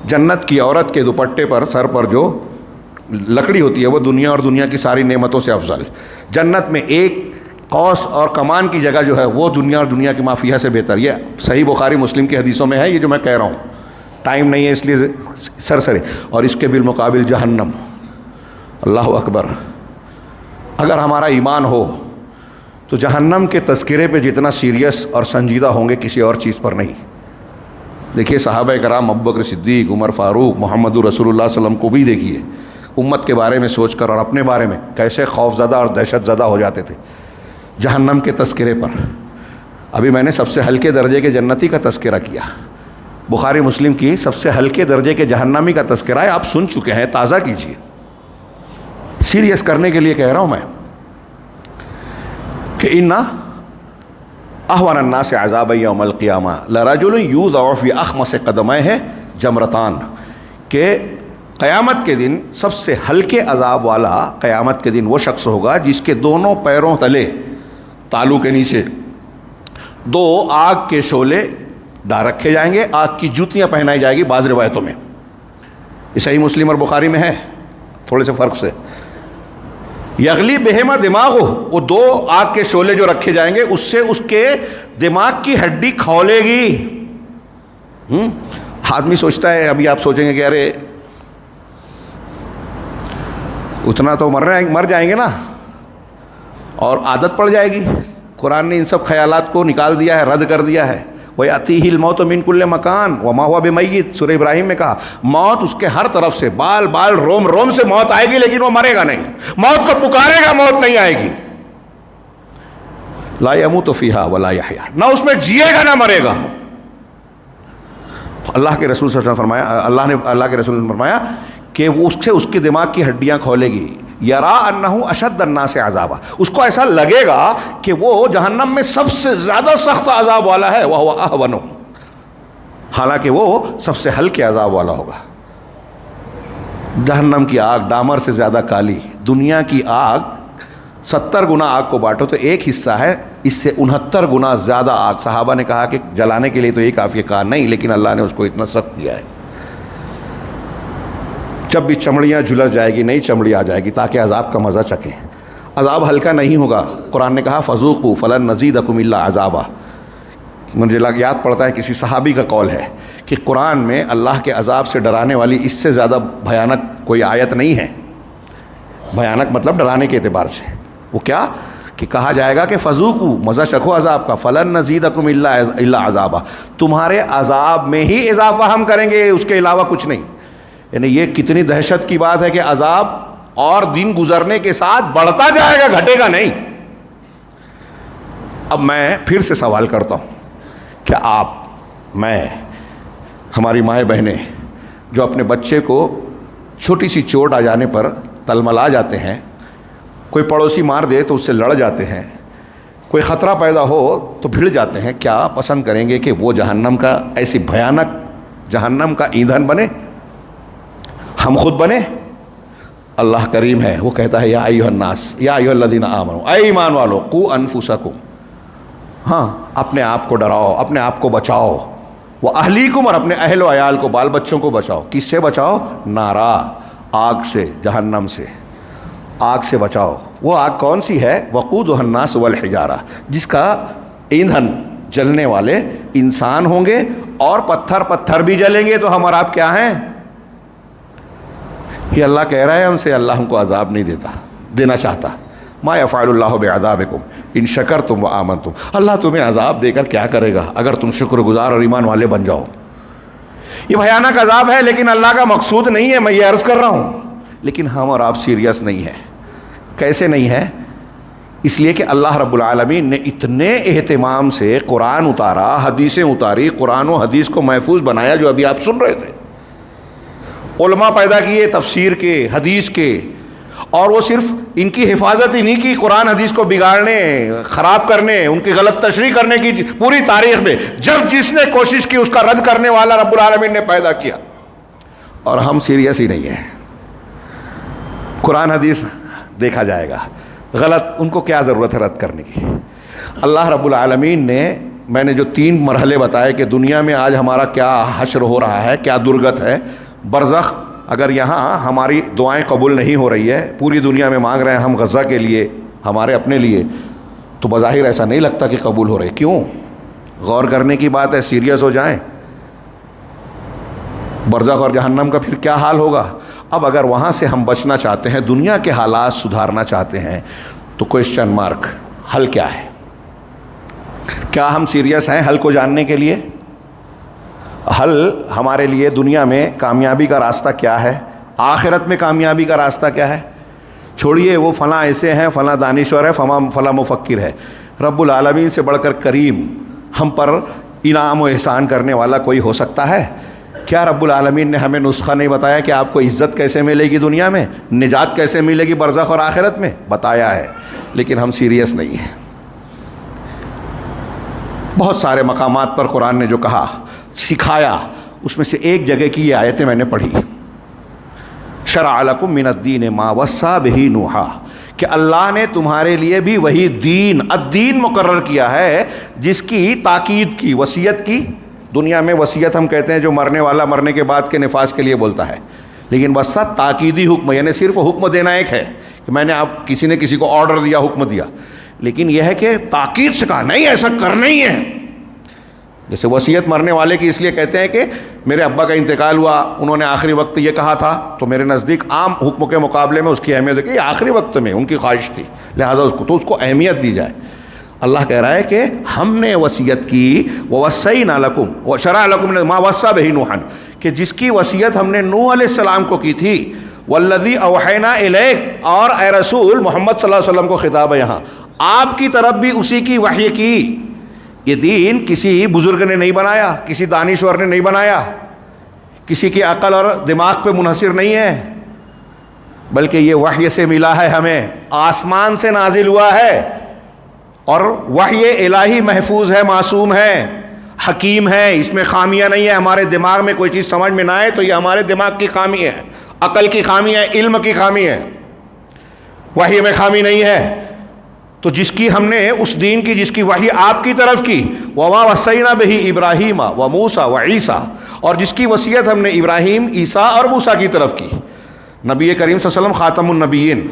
جنت کی عورت کے دوپٹے پر سر پر جو لکڑی ہوتی ہے وہ دنیا اور دنیا کی ساری نعمتوں سے افضل. جنت میں ایک قوس اور کمان کی جگہ جو ہے وہ دنیا اور دنیا کی مافیہ سے بہتر. یہ صحیح بخاری مسلم کی حدیثوں میں ہے یہ جو میں کہہ رہا ہوں, ٹائم نہیں ہے اس لیے سرسرے. اور اس کے بالمقابل جہنم. اللہ اکبر. اگر ہمارا ایمان ہو تو جہنم کے تذکرے پہ جتنا سیریس اور سنجیدہ ہوں گے کسی اور چیز پر نہیں. دیکھیے صحابہ کرام, ابوبکر صدیق, عمر فاروق, محمد رسول اللہ صلی اللہ علیہ وسلم کو بھی دیکھیے, امت کے بارے میں سوچ کر اور اپنے بارے میں کیسے خوف زدہ اور دہشت زدہ ہو جاتے تھے جہنم کے تذکرے پر. ابھی میں نے سب سے ہلکے درجے کے جنتی کا تذکرہ کیا, بخاری مسلم کی سب سے ہلکے درجے کے جہنمی کا تذکرہ ہے, آپ سن چکے ہیں, تازہ کیجیے. سیریس کرنے کے لیے کہہ رہا ہوں میں کہ ان احوان الناس عذابا یوم القیامہ لرجل یوضع فی اخمص قدمیہ جمرتان, کہ قیامت کے دن سب سے ہلکے عذاب والا قیامت کے دن وہ شخص ہوگا جس کے دونوں پیروں تلے, تالو کے نیچے, دو آگ کے شعلے ڈال رکھے جائیں گے, آگ کی جوتیاں پہنائی جائے گی. بعض روایتوں میں یہ صحیح مسلم اور بخاری میں ہے تھوڑے سے فرق سے. یغلی بہما دماغ ہو, وہ دو آگ کے شعلے جو رکھے جائیں گے اس سے اس کے دماغ کی ہڈی کھولے گی. آدمی سوچتا ہے, ابھی آپ سوچیں گے کہ ارے اتنا تو مر جائیں گے نا, اور عادت پڑ جائے گی. قرآن نے ان سب خیالات کو نکال دیا ہے, رد کر دیا ہے. وَيَأْتِيهِ الْمَوْتُ مِنْ كُلِّ مَكَانٍ وَمَا هُوَ بِمَيِّتٍ, سورہ ابراہیم میں کہا موت اس کے ہر طرف سے, بال بال روم روم سے موت آئے گی لیکن وہ مرے گا نہیں. موت کو پکارے گا, موت نہیں آئے گی. لا يموت فيها ولا يحيا, نہ اس میں جیے گا نہ مرے گا. اللہ کے رسول صلی اللہ علیہ وسلم فرمایا, اللہ کے رسول نے فرمایا کہ وہ اس سے اس کے دماغ کی ہڈیاں کھولے گی. یرا انہ اشد الناس عذابا, اس کو ایسا لگے گا کہ وہ جہنم میں سب سے زیادہ سخت عذاب والا ہے. وہ اہون, حالانکہ وہ سب سے ہلکے عذاب والا ہوگا. جہنم کی آگ ڈامر سے زیادہ کالی. دنیا کی آگ 70 گنا آگ کو بانٹو تو ایک حصہ ہے, اس سے 69 گنا زیادہ آگ. صحابہ نے کہا کہ جلانے کے لیے تو یہ کافی, کہا نہیں, لیکن اللہ نے اس کو اتنا سخت کیا ہے. جب بھی چمڑیاں جھلس جائے گی, نئی چمڑی آ جائے گی تاکہ عذاب کا مزہ چکیں. عذاب ہلکا نہیں ہوگا. قرآن نے کہا فذوقوا فلن نزیدکم الا عذابا. مجھے یاد پڑتا ہے کسی صحابی کا قول ہے کہ قرآن میں اللہ کے عذاب سے ڈرانے والی اس سے زیادہ بھیانک کوئی آیت نہیں ہے. بھیانک مطلب ڈرانے کے اعتبار سے. وہ کیا کہ کہا جائے گا کہ فذوقوا, مزہ چکھو عذاب کا, فلن نزیدکم الا عذابا, تمہارے عذاب میں ہی اضافہ ہم کریں گے, اس کے علاوہ کچھ نہیں. یعنی یہ کتنی دہشت کی بات ہے کہ عذاب اور دن گزرنے کے ساتھ بڑھتا جائے گا, گھٹے گا نہیں. اب میں پھر سے سوال کرتا ہوں, کیا آپ, میں, ہماری مائیں بہنیں جو اپنے بچے کو چھوٹی سی چوٹ آ جانے پر تلملا جاتے ہیں, کوئی پڑوسی مار دے تو اس سے لڑ جاتے ہیں, کوئی خطرہ پیدا ہو تو بھیڑ جاتے ہیں, کیا پسند کریں گے کہ وہ جہنم کا, ایسی بھیانک جہنم کا ایندھن بنے, ہم خود بنے؟ اللہ کریم ہے, وہ کہتا ہے یا ایھا الناس یا ایھا الذین آمنوا, اے ایمان والو, قوا انفسکم, ہاں اپنے آپ کو ڈراؤ, اپنے آپ کو بچاؤ, واہلیکم, اور اپنے اہل و عیال کو, بال بچوں کو بچاؤ. کس سے بچاؤ؟ نارا, آگ سے, جہنم سے, آگ سے بچاؤ. وہ آگ کون سی ہے؟ وقودھا الناس والحجارہ, جس کا ایندھن جلنے والے انسان ہوں گے اور پتھر بھی جلیں گے. تو ہم اور آپ کیا ہیں؟ یہ اللہ کہہ رہا ہے ہم سے, اللہ ہم کو عذاب نہیں دینا چاہتا. ما یفعل اللہ بعذابکم ان شکرتم وآمنتم, اللہ تمہیں عذاب دے کر کیا کرے گا اگر تم شکر گزار اور ایمان والے بن جاؤ. یہ بھیانک عذاب ہے لیکن اللہ کا مقصود نہیں ہے, میں یہ عرض کر رہا ہوں. لیکن ہم اور آپ سیریس نہیں ہیں. کیسے نہیں ہے؟ اس لیے کہ اللہ رب العالمین نے اتنے اہتمام سے قرآن اتارا, حدیثیں اتاری, قرآن و حدیث کو محفوظ بنایا, جو ابھی آپ سن رہے تھے. علماء پیدا کیے تفسیر کے, حدیث کے, اور وہ صرف ان کی حفاظت ہی نہیں کی، قرآن حدیث کو بگاڑنے، خراب کرنے، ان کی غلط تشریح کرنے کی پوری تاریخ میں جب جس نے کوشش کی اس کا رد کرنے والا رب العالمین نے پیدا کیا. اور ہم سیریس ہی نہیں ہیں. قرآن حدیث دیکھا جائے گا، غلط، ان کو کیا ضرورت ہے رد کرنے کی. اللہ رب العالمین نے، میں نے جو 3 مرحلے بتائے کہ دنیا میں آج ہمارا کیا حشر ہو رہا ہے، کیا درگت ہے، برزخ. اگر یہاں ہماری دعائیں قبول نہیں ہو رہی ہے، پوری دنیا میں مانگ رہے ہیں ہم غزہ کے لیے، ہمارے اپنے لیے، تو بظاہر ایسا نہیں لگتا کہ قبول ہو رہے. کیوں؟ غور کرنے کی بات ہے، سیریس ہو جائیں. برزخ اور جہنم کا پھر کیا حال ہوگا؟ اب اگر وہاں سے ہم بچنا چاہتے ہیں، دنیا کے حالات سدھارنا چاہتے ہیں، تو کوئسچن مارک، حل کیا ہے؟ کیا ہم سیریس ہیں حل کو جاننے کے لیے؟ حل ہمارے لیے دنیا میں کامیابی کا راستہ کیا ہے، آخرت میں کامیابی کا راستہ کیا ہے؟ چھوڑیے وہ فلاں ایسے ہیں، فلاں دانشور ہے، فلاں مفکر ہے. رب العالمین سے بڑھ کر کریم، ہم پر انعام و احسان کرنے والا کوئی ہو سکتا ہے؟ کیا رب العالمین نے ہمیں نسخہ نہیں بتایا کہ آپ کو عزت کیسے ملے گی دنیا میں، نجات کیسے ملے گی برزخ اور آخرت میں؟ بتایا ہے، لیکن ہم سیریس نہیں ہیں. بہت سارے مقامات پر قرآن نے جو کہا، سکھایا، اس میں سے ایک جگہ کی یہ آیتیں میں نے پڑھی. شرع لکم من الدین ما وصی بہ نوحا، کہ اللہ نے تمہارے لیے بھی وہی دین، الدین مقرر کیا ہے جس کی تاکید کی، وصیت کی. دنیا میں وصیت ہم کہتے ہیں جو مرنے والا مرنے کے بعد کے نفاذ کے لیے بولتا ہے، لیکن وصیت تاکیدی حکم، یعنی صرف حکم دینا ایک ہے کہ میں نے آپ کسی نے کسی کو آرڈر دیا، حکم دیا، لیکن یہ ہے کہ تاکید سے کہا نہیں ایسا کرنا ہی ہے. جیسے وصیت مرنے والے کی اس لیے کہتے ہیں کہ میرے ابا کا انتقال ہوا، انہوں نے آخری وقت یہ کہا تھا، تو میرے نزدیک عام حکم کے مقابلے میں اس کی اہمیت ہے کہ یہ آخری وقت میں ان کی خواہش تھی، لہٰذا اس کو اہمیت دی جائے. اللہ کہہ رہا ہے کہ ہم نے وصیت کی، وَوَصَّيْنَا لَكُمْ وَشَرَعَ لَكُمْ مَا وَصَّىٰ بِهِ نُوحًا، کہ جس کی وصیت ہم نے نوح علیہ السلام کو کی تھی. وَالَّذِي أَوْحَيْنَا إِلَيْكَ، اور اے رسول محمد صلی اللہ علیہ وسلم کو خطاب ہے یہاں، آپ کی طرف بھی اسی کی وحی کی. یہ دین کسی بزرگ نے نہیں بنایا، کسی دانشور نے نہیں بنایا، کسی کی عقل اور دماغ پہ منحصر نہیں ہے، بلکہ یہ وحی سے ملا ہے، ہمیں آسمان سے نازل ہوا ہے. اور وحی الہی محفوظ ہے، معصوم ہے، حکیم ہے، اس میں خامیاں نہیں ہے. ہمارے دماغ میں کوئی چیز سمجھ میں نہ آئے تو یہ ہمارے دماغ کی خامی ہے، عقل کی خامی ہے، علم کی خامی ہے، وحی میں خامی نہیں ہے. تو جس کی ہم نے اس دین کی جس کی وحی آپ کی طرف کی، وَمَا وَصَّيْنَا بِهِ إِبْرَاهِيمَ وَمُوسَىٰ وَعِيسَىٰ، اور جس کی وصیت ہم نے ابراہیم، عیسیٰ اور موسیٰ کی طرف کی. نبی کریم صلی اللہ علیہ وسلم خاتم النبیین،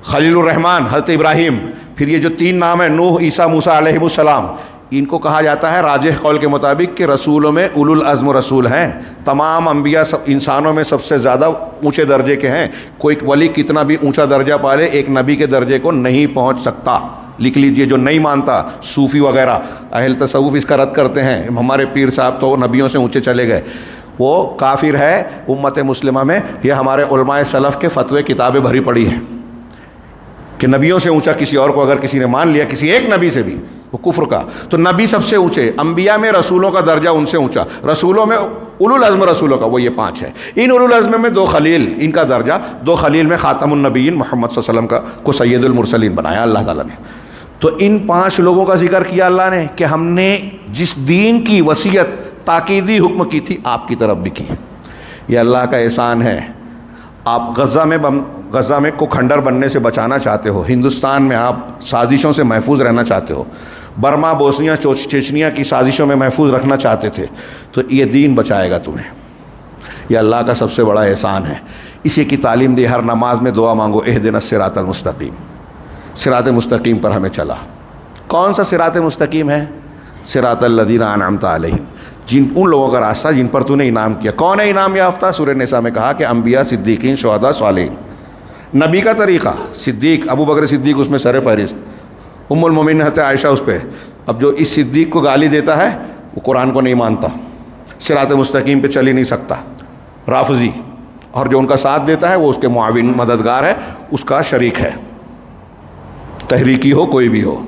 خلیل الرحمن حضرت ابراہیم، پھر یہ جو 3 نام ہیں نوح، عیسیٰ، موسیٰ علیہ السلام، ان کو کہا جاتا ہے راجح قول کے مطابق کہ رسولوں میں اولو العزم رسول ہیں. تمام انبیاء انسانوں میں سب سے زیادہ اونچے درجے کے ہیں. کوئی ولی کتنا بھی اونچا درجہ پالے ایک نبی کے درجے کو نہیں پہنچ سکتا. لکھ لیجئے، جو نہیں مانتا صوفی وغیرہ اہل تصوف اس کا رد کرتے ہیں، ہمارے پیر صاحب تو نبیوں سے اونچے چلے گئے، وہ کافر ہے. امت مسلمہ میں یہ ہمارے علماء سلف کے فتوے کتابیں بھری پڑی ہیں کہ نبیوں سے اونچا کسی اور کو اگر کسی نے مان لیا، کسی ایک نبی سے بھی، وہ کفر کا. تو نبی سب سے اونچے، انبیاء میں رسولوں کا درجہ ان سے اونچا، رسولوں میں اولو العزم رسولوں کا وہ یہ 5 ہے. ان اولو العزم میں 2 خلیل، ان کا درجہ 2 خلیل میں خاتم النبیین محمد صلی اللہ علیہ وسلم کو سید المرسلین بنایا اللہ تعالیٰ نے. تو ان 5 لوگوں کا ذکر کیا اللہ نے کہ ہم نے جس دین کی وصیت تاکیدی حکم کی تھی آپ کی طرف بھی کی. یہ اللہ کا احسان ہے. آپ غزہ میں کو کھنڈر بننے سے بچانا چاہتے ہو، ہندوستان میں آپ سازشوں سے محفوظ رہنا چاہتے ہو، برما، بوسنیا، چیچنیا کی سازشوں میں محفوظ رکھنا چاہتے تھے، تو یہ دین بچائے گا تمہیں. یہ اللہ کا سب سے بڑا احسان ہے. اسی کی تعلیم دی. ہر نماز میں دعا مانگو، اہدنا الصراط المستقیم، صراط مستقیم پر ہمیں چلا. کون سا صراط مستقیم ہے؟ صراط الذین انعمت علیہم، ان لوگوں کا راستہ جن پر تو نے انعام کیا. کون ہے انعام یافتہ؟ سورہ نساء میں کہا کہ انبیاء، صدیقین، شہداء، صالحین. نبی کا طریقہ، صدیق ابو بکر صدیق اس میں سر فہرست، ام المومنین حضرت عائشہ اس پہ. اب جو اس صدیق کو گالی دیتا ہے وہ قرآن کو نہیں مانتا، صراط مستقیم پہ چل ہی نہیں سکتا، رافضی. اور جو ان کا ساتھ دیتا ہے وہ اس کے معاون، مددگار ہے، اس کا شریک ہے، تحریکی ہو کوئی بھی ہو.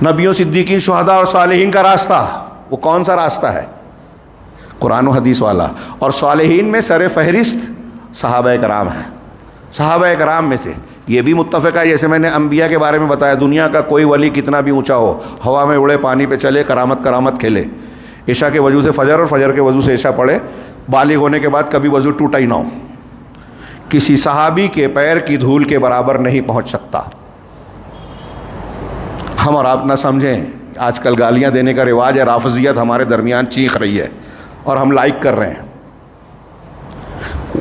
نبیوں، صدیقین، شہداء اور صالحین کا راستہ وہ کون سا راستہ ہے؟ قرآن و حدیث والا. اور صالحین میں سر فہرست صحابہ کرام ہیں. صحابہ کرام میں سے یہ بھی متفق ہے، جیسے میں نے انبیاء کے بارے میں بتایا، دنیا کا کوئی ولی کتنا بھی اونچا ہو، ہوا میں اڑے، پانی پہ چلے، کرامت کھیلے، عشاء کے وضو سے فجر اور فجر کے وضو سے عشاء پڑھے، بالغ ہونے کے بعد کبھی وضو ٹوٹا ہی نہ ہو، کسی صحابی کے پیر کی دھول کے برابر نہیں پہنچ سکتا۔ ہم اور آپ نہ سمجھیں، آج کل گالیاں دینے کا رواج ہے، رافضیت ہمارے درمیان چیخ رہی ہے اور ہم لائک کر رہے ہیں۔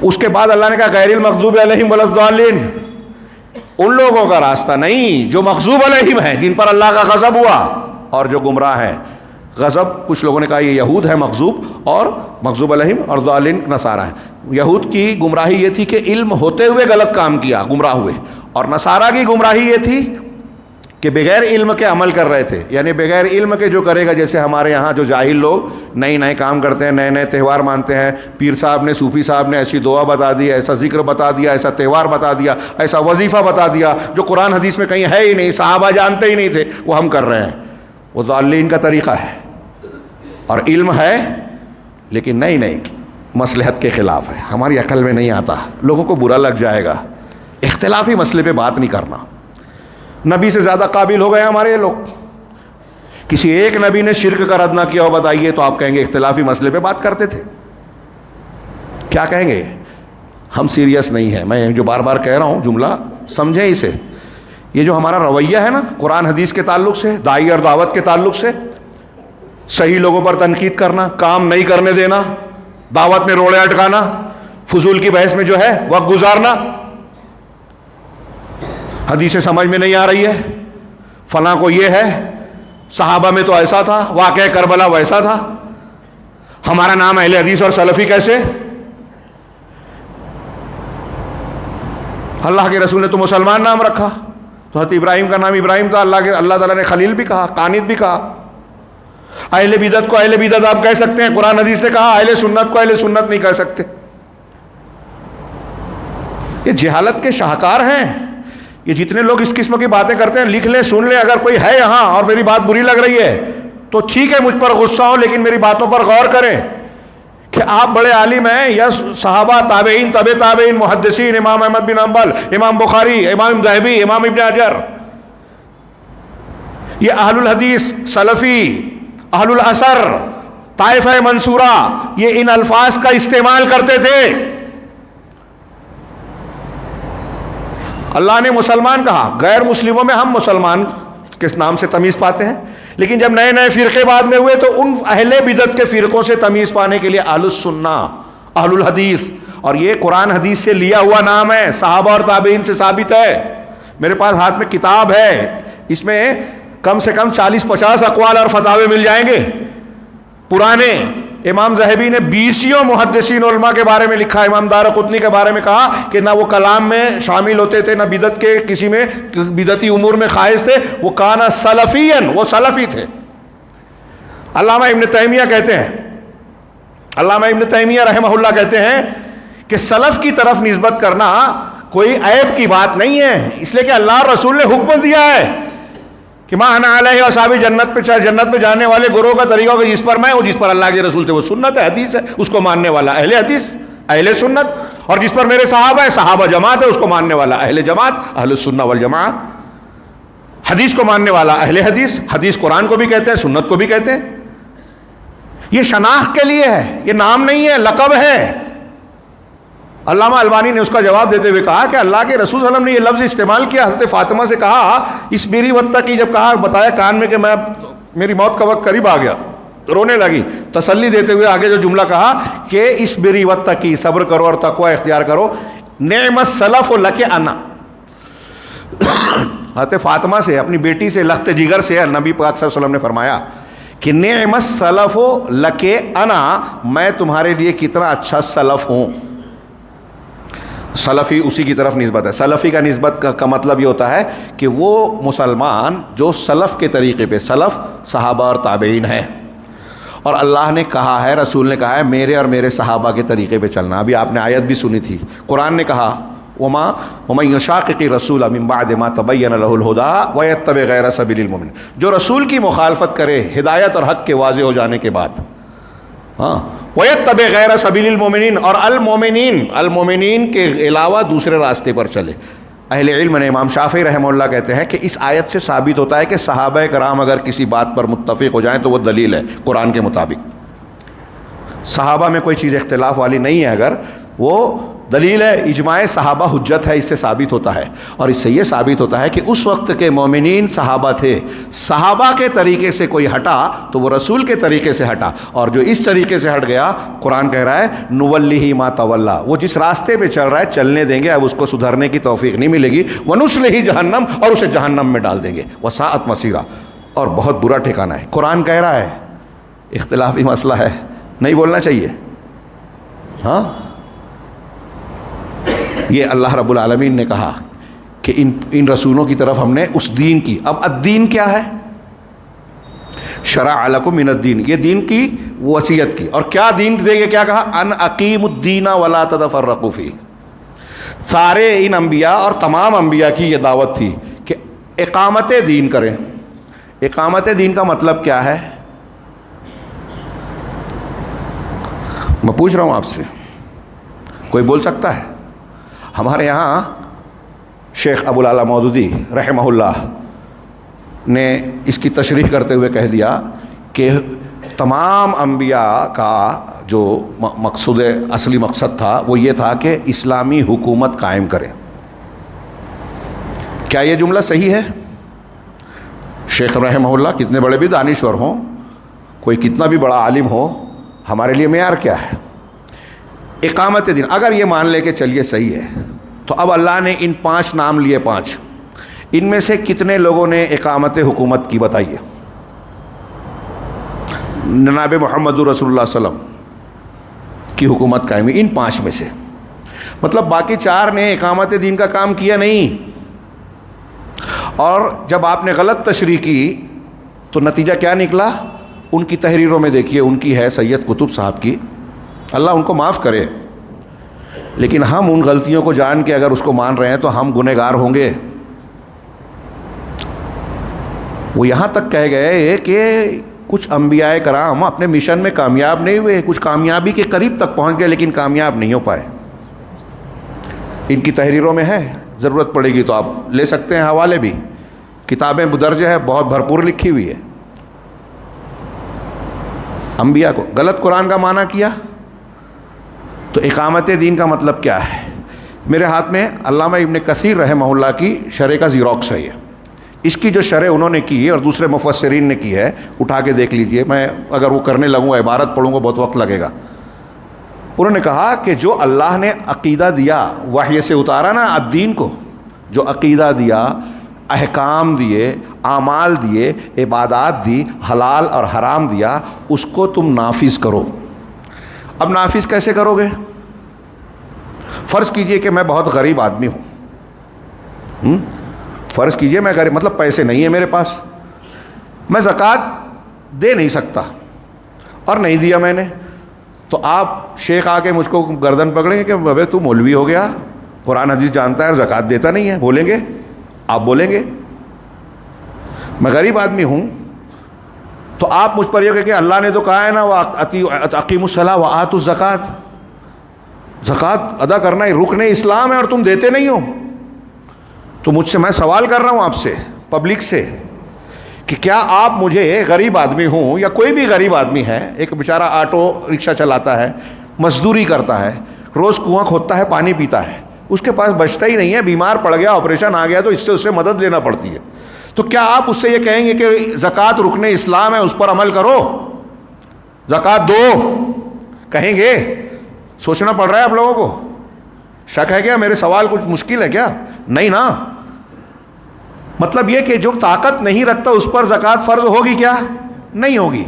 اس کے بعد اللہ نے کہا غیر المغضوب علیہم ولا الضالین، ان لوگوں کا راستہ نہیں جو مغضوب علیہم ہیں، جن پر اللہ کا غضب ہوا اور جو گمراہ ہیں۔ غضب کچھ لوگوں نے کہا یہ یہود ہے مغضوب، اور مغضوب علیہم، اور ضالین نصارہ ہیں۔ یہود کی گمراہی یہ تھی کہ علم ہوتے ہوئے غلط کام کیا، گمراہ ہوئے، اور نصارہ کی گمراہی یہ تھی کہ بغیر علم کے عمل کر رہے تھے، یعنی بغیر علم کے جو کرے گا، جیسے ہمارے یہاں جو جاہل لوگ نئے کام کرتے ہیں، نئے تہوار مانتے ہیں، پیر صاحب نے، صوفی صاحب نے ایسی دعا بتا دی، ایسا ذکر بتا دیا، ایسا تہوار بتا دیا، ایسا وظیفہ بتا دیا جو قرآن حدیث میں کہیں ہے ہی نہیں، صحابہ جانتے ہی نہیں تھے، وہ ہم کر رہے ہیں۔ وہ ضالین کا طریقہ ہے، اور علم ہے لیکن نہیں مصلحت کے خلاف ہے، ہماری عقل میں نہیں آتا، لوگوں کو برا لگ جائے گا، اختلافی مسئلے پہ بات نہیں کرنا۔ نبی سے زیادہ قابل ہو گئے ہمارے یہ لوگ، کسی ایک نبی نے شرک کا رد نہ کیا ہو بتائیے تو آپ کہیں گے اختلافی مسئلے پہ بات کرتے تھے، کیا کہیں گے؟ ہم سیریس نہیں ہیں، میں جو بار بار کہہ رہا ہوں جملہ سمجھیں اسے، یہ جو ہمارا رویہ ہے نا قرآن حدیث کے تعلق سے، داعی اور دعوت کے تعلق سے، صحیح لوگوں پر تنقید کرنا، کام نہیں کرنے دینا، دعوت میں روڑے اٹکانا، فضول کی بحث میں جو ہے وقت گزارنا، حدیثیں سمجھ میں نہیں آ رہی ہے، فلاں کو یہ ہے، صحابہ میں تو ایسا تھا، واقعہ کربلا ویسا تھا، ہمارا نام اہل حدیث اور سلفی کیسے؟ اللہ کے رسول نے تو مسلمان نام رکھا، تو حضرت ابراہیم کا نام ابراہیم تھا، اللہ تعالیٰ نے خلیل بھی کہا، قانت بھی کہا۔ اہل بدعت کو اہل بدعت آپ کہہ سکتے ہیں، قرآن حدیث نے کہا، اہل سنت کو اہل سنت نہیں کہہ سکتے۔ یہ جہالت کے شاہکار ہیں، یہ جتنے لوگ اس قسم کی باتیں کرتے ہیں، لکھ لیں، سن لیں، اگر کوئی ہے یہاں اور میری بات بری لگ رہی ہے تو ٹھیک ہے، مجھ پر غصہ ہو، لیکن میری باتوں پر غور کریں کہ آپ بڑے عالم ہیں، یا صحابہ، تابعین، تابع تابعین، محدثین، امام احمد بن حنبل، امام بخاری، امام ذہبی، امام ابن حجر، یہ اہل الحدیث، سلفی، اہل الاثر، طائفہ منصورہ، یہ ان الفاظ کا استعمال کرتے تھے۔ اللہ نے مسلمان کہا، غیر مسلموں میں ہم مسلمان کس نام سے تمیز پاتے ہیں، لیکن جب نئے فرقے بعد میں ہوئے تو ان اہل بدعت کے فرقوں سے تمیز پانے کے لیے اہل السنہ، اہل الحدیث، اور یہ قرآن حدیث سے لیا ہوا نام ہے، صحابہ اور تابعین سے ثابت ہے۔ میرے پاس ہاتھ میں کتاب ہے، اس میں کم سے کم 40-50 اقوال اور فتاوے مل جائیں گے پرانے۔ امام ذہبی نے 20 محدثین علماء کے بارے میں لکھا، امام دارقطنی کے بارے میں کہا کہ نہ وہ کلام میں شامل ہوتے تھے، نہ بدعت کے کسی میں بدعتی امور میں خائض تھے، وہ کانا سلفین، وہ سلفی تھے۔ علامہ ابن تیمیہ کہتے ہیں، علامہ ابن تیمیہ رحمہ اللہ کہتے ہیں کہ سلف کی طرف نسبت کرنا کوئی عیب کی بات نہیں ہے، اس لیے کہ اللہ رسول نے حکم دیا ہے کہ ما انا علیہ اصحابی، جنت پہ جانے والے گروہ کا طریقہ کہ جس پر میں ہوں، جس پر اللہ کے رسول تھے، وہ سنت ہے، حدیث ہے، اس کو ماننے والا اہل حدیث، اہل سنت، اور جس پر میرے صحابہ ہیں، صحابہ جماعت ہے، اس کو ماننے والا اہل جماعت، اہل السنہ والجماعہ۔ حدیث کو ماننے والا اہل حدیث، حدیث قرآن کو بھی کہتے ہیں، سنت کو بھی کہتے ہیں۔ یہ شناخت کے لیے ہے، یہ نام نہیں ہے، لقب ہے۔ علامہ البانی نے اس کا جواب دیتے ہوئے کہا کہ اللہ کے رسول صلی اللہ علیہ وسلم نے یہ لفظ استعمال کیا، حضرت فاطمہ سے کہا اس میری وقت کی، جب کہا بتایا کان میں کہ میری موت کا وقت قریب آ گیا، رونے لگی، تسلی دیتے ہوئے آگے جو جملہ کہا کہ اس میری وقت کی، صبر کرو اور تقوی اختیار کرو، نعم السلف لک انا۔ حضرت فاطمہ سے، اپنی بیٹی سے، لخت جگر سے نبی پاک صلی اللہ علیہ وسلم نے فرمایا کہ نعم السلف لک انا، میں تمہارے لیے کتنا اچھا سلف ہوں۔ سلفی اسی کی طرف نسبت ہے۔ سلفی کا نسبت کا مطلب یہ ہوتا ہے کہ وہ مسلمان جو سلف کے طریقے پہ، سلف صحابہ اور تابعین ہیں، اور اللہ نے کہا ہے، رسول نے کہا ہے میرے اور میرے صحابہ کے طریقے پہ چلنا۔ ابھی آپ نے آیت بھی سنی تھی، قرآن نے کہا وَمَن يُشَاقِقِ الرَّسُولَ مِن بَعْدِ مَا تَبَيَّنَ لَهُ الْهُدَىٰ وَيَتَّبِعْ غَيْرَ سَبِيلِ الْمُؤْمِنِينَ، جو رسول کی مخالفت کرے ہدایت اور حق کے واضح ہو جانے کے بعد، ہاں، وَيَتَّبِعْ غَيْرَ سَبِيلِ الْمُؤْمِنِينَ، اور المومنین کے علاوہ دوسرے راستے پر چلے۔ اہل علم نے، امام شافعی رحمہ اللہ کہتے ہیں کہ اس آیت سے ثابت ہوتا ہے کہ صحابہ کرام اگر کسی بات پر متفق ہو جائیں تو وہ دلیل ہے قرآن کے مطابق۔ صحابہ میں کوئی چیز اختلاف والی نہیں ہے، اگر وہ دلیل ہے، اجماع صحابہ حجت ہے، اس سے ثابت ہوتا ہے۔ اور اس سے یہ ثابت ہوتا ہے کہ اس وقت کے مومنین صحابہ تھے، صحابہ کے طریقے سے کوئی ہٹا تو وہ رسول کے طریقے سے ہٹا، اور جو اس طریقے سے ہٹ گیا، قرآن کہہ رہا ہے نُوَلِّهِ مَا تَوَلَّى، وہ جس راستے پہ چل رہا ہے چلنے دیں گے، اب اس کو سدھرنے کی توفیق نہیں ملے گی، وَنُصْلِهِ جہنم، اور اسے جہنم میں ڈال دیں گے، وَسَاءَتْ مَصِيرًا، اور بہت برا ٹھکانہ ہے۔ قرآن کہہ رہا ہے، اختلافی مسئلہ ہے، نہیں بولنا چاہیے، ہاں۔ یہ اللہ رب العالمین نے کہا کہ ان رسولوں کی طرف ہم نے اس دین کی، اب الدین کیا ہے؟ شرع لکم من الدین، یہ دین کی وصیت کی، اور کیا دین دے گے؟ کیا کہا؟ ان اقیموا الدین ولا تتفرقوا فیہ۔ سارے ان انبیاء اور تمام انبیاء کی یہ دعوت تھی کہ اقامت دین کریں۔ اقامت دین کا مطلب کیا ہے؟ میں پوچھ رہا ہوں آپ سے، کوئی بول سکتا ہے؟ ہمارے یہاں شیخ ابو العلا مودودی رحمہ اللہ نے اس کی تشریح کرتے ہوئے کہہ دیا کہ تمام انبیاء کا جو مقصود اصلی مقصد تھا وہ یہ تھا کہ اسلامی حکومت قائم کریں۔ کیا یہ جملہ صحیح ہے؟ شیخ رحمہ اللہ کتنے بڑے بھی دانشور ہوں، کوئی کتنا بھی بڑا عالم ہو، ہمارے لیے معیار کیا ہے؟ اقامت دین۔ اگر یہ مان لے کہ چلیے صحیح ہے، تو اب اللہ نے ان 5 نام لیے، 5، ان میں سے کتنے لوگوں نے اقامت حکومت کی بتائیے؟ جناب محمد رسول اللہ صلی اللہ علیہ وسلم کی حکومت قائم ہوئی ان 5 میں سے، مطلب باقی 4 نے اقامت دین کا کام کیا نہیں۔ اور جب آپ نے غلط تشریح کی تو نتیجہ کیا نکلا؟ ان کی تحریروں میں دیکھیے، ان کی ہے سید قطب صاحب کی، اللہ ان کو معاف کرے، لیکن ہم ان غلطیوں کو جان کے اگر اس کو مان رہے ہیں تو ہم گنہگار ہوں گے۔ وہ یہاں تک کہہ گئے کہ کچھ انبیاء کرام اپنے مشن میں کامیاب نہیں ہوئے، کچھ کامیابی کے قریب تک پہنچ گئے لیکن کامیاب نہیں ہو پائے۔ ان کی تحریروں میں ہے، ضرورت پڑے گی تو آپ لے سکتے ہیں، حوالے بھی، کتابیں بدرج ہے، بہت بھرپور لکھی ہوئی ہے۔ انبیاء کو غلط قرآن کا معنی کیا، تو اقامت دین کا مطلب کیا ہے؟ میرے ہاتھ میں علامہ ابن کثیر رحمہ اللہ کی شرح کا زیروکس ہے، اس کی جو شرح انہوں نے کی اور دوسرے مفسرین نے کی ہے، اٹھا کے دیکھ لیجئے، میں اگر وہ کرنے لگوں گا، عبارت پڑھوں گا، بہت وقت لگے گا۔ انہوں نے کہا کہ جو اللہ نے عقیدہ دیا، وحی سے اتارا نا الدین کو، جو عقیدہ دیا، احکام دیے، اعمال دیے، عبادات دی، حلال اور حرام دیا، اس کو تم نافذ کرو۔ اب نافذ کیسے کرو گے؟ فرض کیجئے کہ میں بہت غریب آدمی ہوں، فرض کیجئے میں غریب، مطلب پیسے نہیں ہیں میرے پاس، میں زکوٰۃ دے نہیں سکتا اور نہیں دیا میں نے، تو آپ شیخ آ کے مجھ کو گردن پکڑیں گے کہ بھائی تو مولوی ہو گیا، قرآن حدیث جانتا ہے اور زکوٰۃ دیتا نہیں ہے، بولیں گے؟ آپ بولیں گے؟ میں غریب آدمی ہوں تو آپ مجھ پر یہ کہ اللہ نے تو کہا ہے نا اقیموا الصلاۃ وآتوا الزکوٰۃ، زکوٰۃ ادا کرنا رکن اسلام ہے اور تم دیتے نہیں ہو۔ تو مجھ سے، میں سوال کر رہا ہوں آپ سے، پبلک سے، کہ کیا آپ مجھے، غریب آدمی ہوں یا کوئی بھی غریب آدمی ہے، ایک بیچارہ آٹو رکشہ چلاتا ہے، مزدوری کرتا ہے، روز کنواں کھودتا ہے، پانی پیتا ہے، اس کے پاس بچتا ہی نہیں ہے، بیمار پڑ گیا، آپریشن آ گیا تو اس سے مدد لینا پڑتی ہے، تو کیا آپ اس سے یہ کہیں گے کہ زکوٰۃ رکن اسلام ہے، اس پر عمل کرو، زکوٰۃ دو؟ کہیں گے؟ سوچنا پڑ رہا ہے آپ لوگوں کو؟ شک ہے کیا؟ میرے سوال کچھ مشکل ہے کیا؟ نہیں نا۔ مطلب یہ کہ جو طاقت نہیں رکھتا اس پر زکوٰۃ فرض ہوگی کیا؟ نہیں ہوگی۔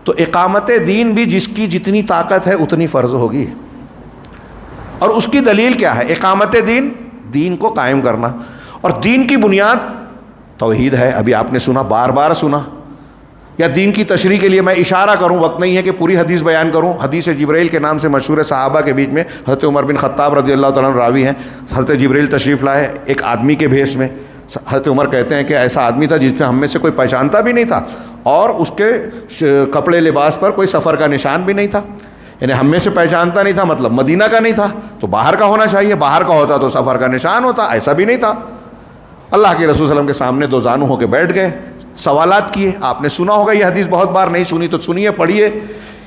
تو اقامت دین بھی جس کی جتنی طاقت ہے اتنی فرض ہوگی، اور اس کی دلیل کیا ہے؟ اقامت دین، دین کو قائم کرنا، اور دین کی بنیاد توحید ہے۔ ابھی آپ نے سنا، بار بار سنا۔ یا دین کی تشریح کے لیے میں اشارہ کروں، وقت نہیں ہے کہ پوری حدیث بیان کروں، حدیث جبرائیل کے نام سے مشہور ہے، صحابہ کے بیچ میں حضرت عمر بن خطاب رضی اللہ تعالیٰ عنہ راوی ہیں، حضرت جبرائیل تشریف لائے ایک آدمی کے بھیس میں، حضرت عمر کہتے ہیں کہ ایسا آدمی تھا جس پہ ہم میں سے کوئی پہچانتا بھی نہیں تھا، اور اس کے کپڑے لباس پر کوئی سفر کا نشان بھی نہیں تھا۔ یعنی ہم میں سے پہچانتا نہیں تھا، مطلب مدینہ کا نہیں تھا تو باہر کا ہونا چاہیے، باہر کا ہوتا تو سفر کا نشان ہوتا، ایسا بھی نہیں تھا۔ اللہ کے رسول صلی اللہ علیہ وسلم کے سامنے دو زانو ہو کے بیٹھ گئے، سوالات کیے۔ آپ نے سنا ہوگا یہ حدیث بہت بار، نہیں سنی تو سنیے، پڑھیے۔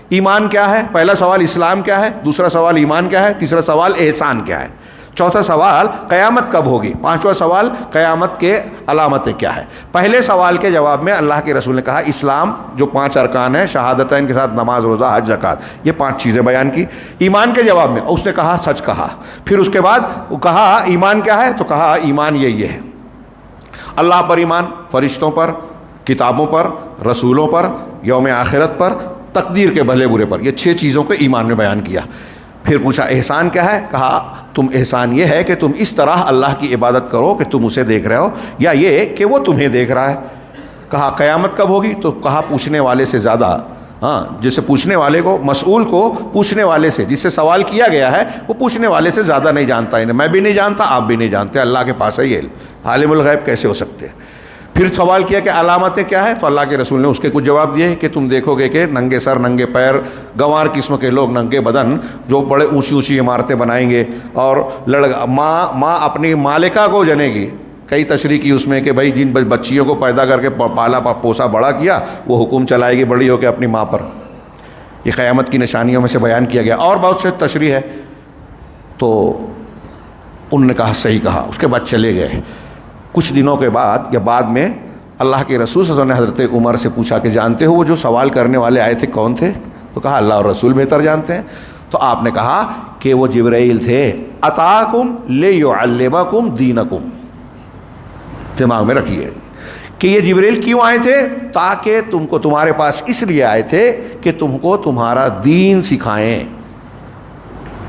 ایمان کیا ہے؟ پہلا سوال اسلام کیا ہے، دوسرا سوال ایمان کیا ہے، تیسرا سوال احسان کیا ہے، چوتھا سوال قیامت کب ہوگی، پانچواں سوال قیامت کے علامتیں کیا ہے۔ پہلے سوال کے جواب میں اللہ کے رسول نے کہا اسلام جو 5 ارکان ہیں، شہادتین کے ساتھ نماز، روزہ، حج، زکوٰۃ، یہ 5 چیزیں بیان کی۔ ایمان کے جواب میں اس نے کہا سچ کہا، پھر اس کے بعد وہ کہا ایمان کیا ہے، تو کہا ایمان یہ ہے، اللہ پر ایمان، فرشتوں پر، کتابوں پر، رسولوں پر، یوم آخرت پر، تقدیر کے بھلے برے پر، یہ 6 چیزوں کو ایمان میں بیان کیا۔ پھر پوچھا احسان کیا ہے، کہا تم احسان یہ ہے کہ تم اس طرح اللہ کی عبادت کرو کہ تم اسے دیکھ رہے ہو، یا یہ کہ وہ تمہیں دیکھ رہا ہے۔ کہا قیامت کب ہوگی، تو کہا پوچھنے والے سے زیادہ، جسے پوچھنے والے کو، مسئول کو پوچھنے والے سے، جس سے سوال کیا گیا ہے وہ پوچھنے والے سے زیادہ نہیں جانتا، انہیں میں بھی نہیں جانتا، آپ بھی نہیں جانتے، اللہ کے پاس ہے یہ علم، عالم الغیب کیسے ہو سکتے ہیں۔ پھر سوال کیا کہ علامتیں کیا ہے، تو اللہ کے رسول نے اس کے کچھ جواب دیے کہ تم دیکھو گے کہ ننگے سر، ننگے پیر، گنوار قسم کے لوگ، ننگے بدن، جو بڑے اونچی اونچی عمارتیں بنائیں گے، اور ماں اپنی مالکہ کو جنے گی۔ کئی تشریح کی اس میں کہ بھائی جن بچیوں کو پیدا کر کے پالا پوسا بڑا کیا، وہ حکم چلائے گی بڑی ہو کے اپنی ماں پر۔ یہ قیامت کی نشانیوں میں سے بیان کیا گیا، اور بہت سے تشریح ہے۔ تو انہوں نے کہا صحیح کہا، اس کے بعد چلے گئے۔ کچھ دنوں کے بعد یا بعد میں اللہ کے رسول صلی اللہ علیہ وسلم نے حضرت عمر سے پوچھا کہ جانتے ہو وہ جو سوال کرنے والے آئے تھے کون تھے؟ تو کہا اللہ اور رسول بہتر جانتے ہیں۔ تو آپ نے کہا کہ وہ جبرائیل تھے، اتاکم لیعلمکم دینکم۔ دماغ میں رکھیے کہ یہ جبرائیل کیوں آئے تھے، تاکہ تم کو، تمہارے پاس اس لیے آئے تھے کہ تم کو تمہارا دین سکھائیں۔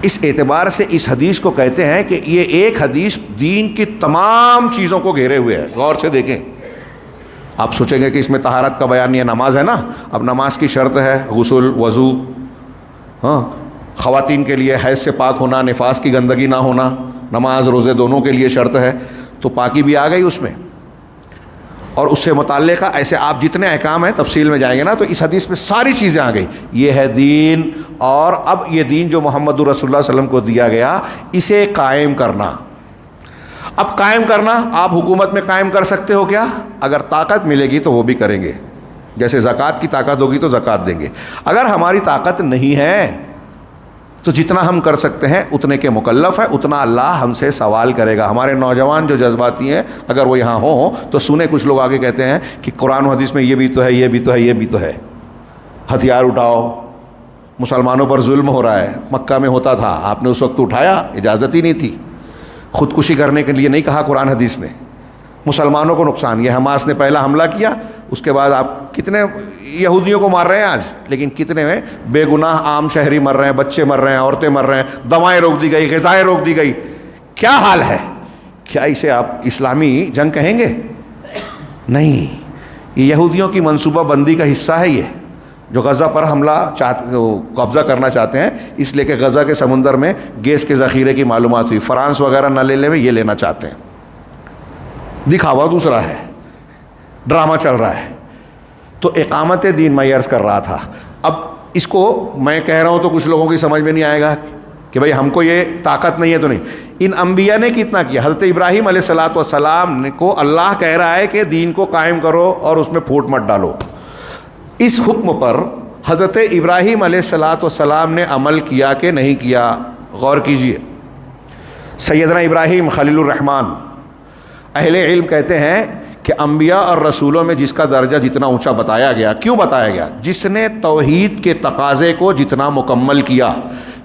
اس اعتبار سے اس حدیث کو کہتے ہیں کہ یہ ایک حدیث دین کی تمام چیزوں کو گھیرے ہوئے ہے۔ غور سے دیکھیں، آپ سوچیں گے کہ اس میں طہارت کا بیان، یہ نماز ہے نا، اب نماز کی شرط ہے غسل، وضو، خواتین کے لیے حیض سے پاک ہونا، نفاس کی گندگی نہ ہونا، نماز روزے دونوں کے لیے شرط ہے، تو پاکی بھی آ گئی اس میں، اور اس سے متعلقہ ایسے آپ جتنے احکام ہیں تفصیل میں جائیں گے نا تو اس حدیث میں ساری چیزیں آ گئی۔ یہ ہے دین، اور اب یہ دین جو محمد رسول اللہ صلی اللہ علیہ وسلم کو دیا گیا، اسے قائم کرنا۔ اب قائم کرنا، آپ حکومت میں قائم کر سکتے ہو کیا؟ اگر طاقت ملے گی تو وہ بھی کریں گے، جیسے زکوٰۃ کی طاقت ہوگی تو زکوٰۃ دیں گے۔ اگر ہماری طاقت نہیں ہے تو جتنا ہم کر سکتے ہیں اتنے کے مکلف ہے، اتنا اللہ ہم سے سوال کرے گا۔ ہمارے نوجوان جو جذباتی ہیں اگر وہ یہاں ہوں تو سنیں، کچھ لوگ آگے کہتے ہیں کہ قرآن و حدیث میں یہ بھی تو ہے، یہ بھی تو ہے، یہ بھی تو ہے، ہتھیار اٹھاؤ، مسلمانوں پر ظلم ہو رہا ہے۔ مکہ میں ہوتا تھا، آپ نے اس وقت اٹھایا، اجازت ہی نہیں تھی، خودکشی کرنے کے لیے نہیں کہا قرآن حدیث نے، مسلمانوں کو نقصان۔ یہ حماس نے پہلا حملہ کیا، اس کے بعد آپ کتنے یہودیوں کو مار رہے ہیں آج، لیکن کتنے میں بے گناہ عام شہری مر رہے ہیں، بچے مر رہے ہیں، عورتیں مر رہے ہیں، دوائیں روک دی گئی، غذائیں روک دی گئی۔ کیا حال ہے؟ کیا اسے آپ اسلامی جنگ کہیں گے؟ نہیں، یہ یہودیوں کی منصوبہ بندی کا حصہ ہے، یہ جو غزہ پر حملہ قبضہ کرنا چاہتے ہیں، اس لیے کہ غزہ کے سمندر میں گیس کے ذخیرے کی معلومات ہوئی، فرانس وغیرہ نہ لے لے میں یہ لینا چاہتے ہیں۔ دکھاوا دوسرا ہے، ڈرامہ چل رہا ہے۔ تو اقامت دین میں عرض کر رہا تھا، اب اس کو میں کہہ رہا ہوں تو کچھ لوگوں کی سمجھ میں نہیں آئے گا کہ بھئی ہم کو یہ طاقت نہیں ہے تو نہیں۔ ان انبیاء نے کتنا کیا؟ حضرت ابراہیم علیہ السلام کو اللہ کہہ رہا ہے کہ دین کو قائم کرو اور اس میں پھوٹ مت ڈالو۔ اس حکم پر حضرت ابراہیم علیہ السلام نے عمل کیا کہ نہیں کیا؟ غور کیجئے۔ سیدنا ابراہیم خلیل الرحمن، اہل علم کہتے ہیں کہ انبیاء اور رسولوں میں جس کا درجہ جتنا اونچا بتایا گیا، کیوں بتایا گیا؟ جس نے توحید کے تقاضے کو جتنا مکمل کیا،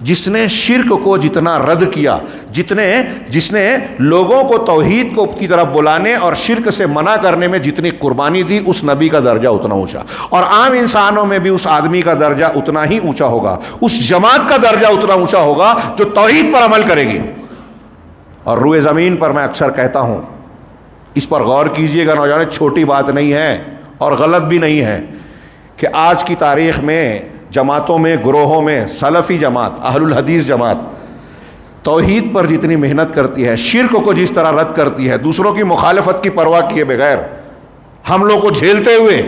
جس نے شرک کو جتنا رد کیا، جس نے لوگوں کو توحید کو کی طرف بلانے اور شرک سے منع کرنے میں جتنی قربانی دی، اس نبی کا درجہ اتنا اونچا، اور عام انسانوں میں بھی اس آدمی کا درجہ اتنا ہی اونچا ہوگا، اس جماعت کا درجہ اتنا اونچا ہوگا جو توحید پر عمل کرے گی۔ اور روئے زمین پر میں اکثر کہتا ہوں، اس پر غور کیجئے گا نوجوان، چھوٹی بات نہیں ہے اور غلط بھی نہیں ہے کہ آج کی تاریخ میں جماعتوں میں، گروہوں میں، سلفی جماعت، اہل الحدیث جماعت توحید پر جتنی محنت کرتی ہے، شرک کو جس طرح رد کرتی ہے، دوسروں کی مخالفت کی پرواہ کیے بغیر، حملوں کو جھیلتے ہوئے،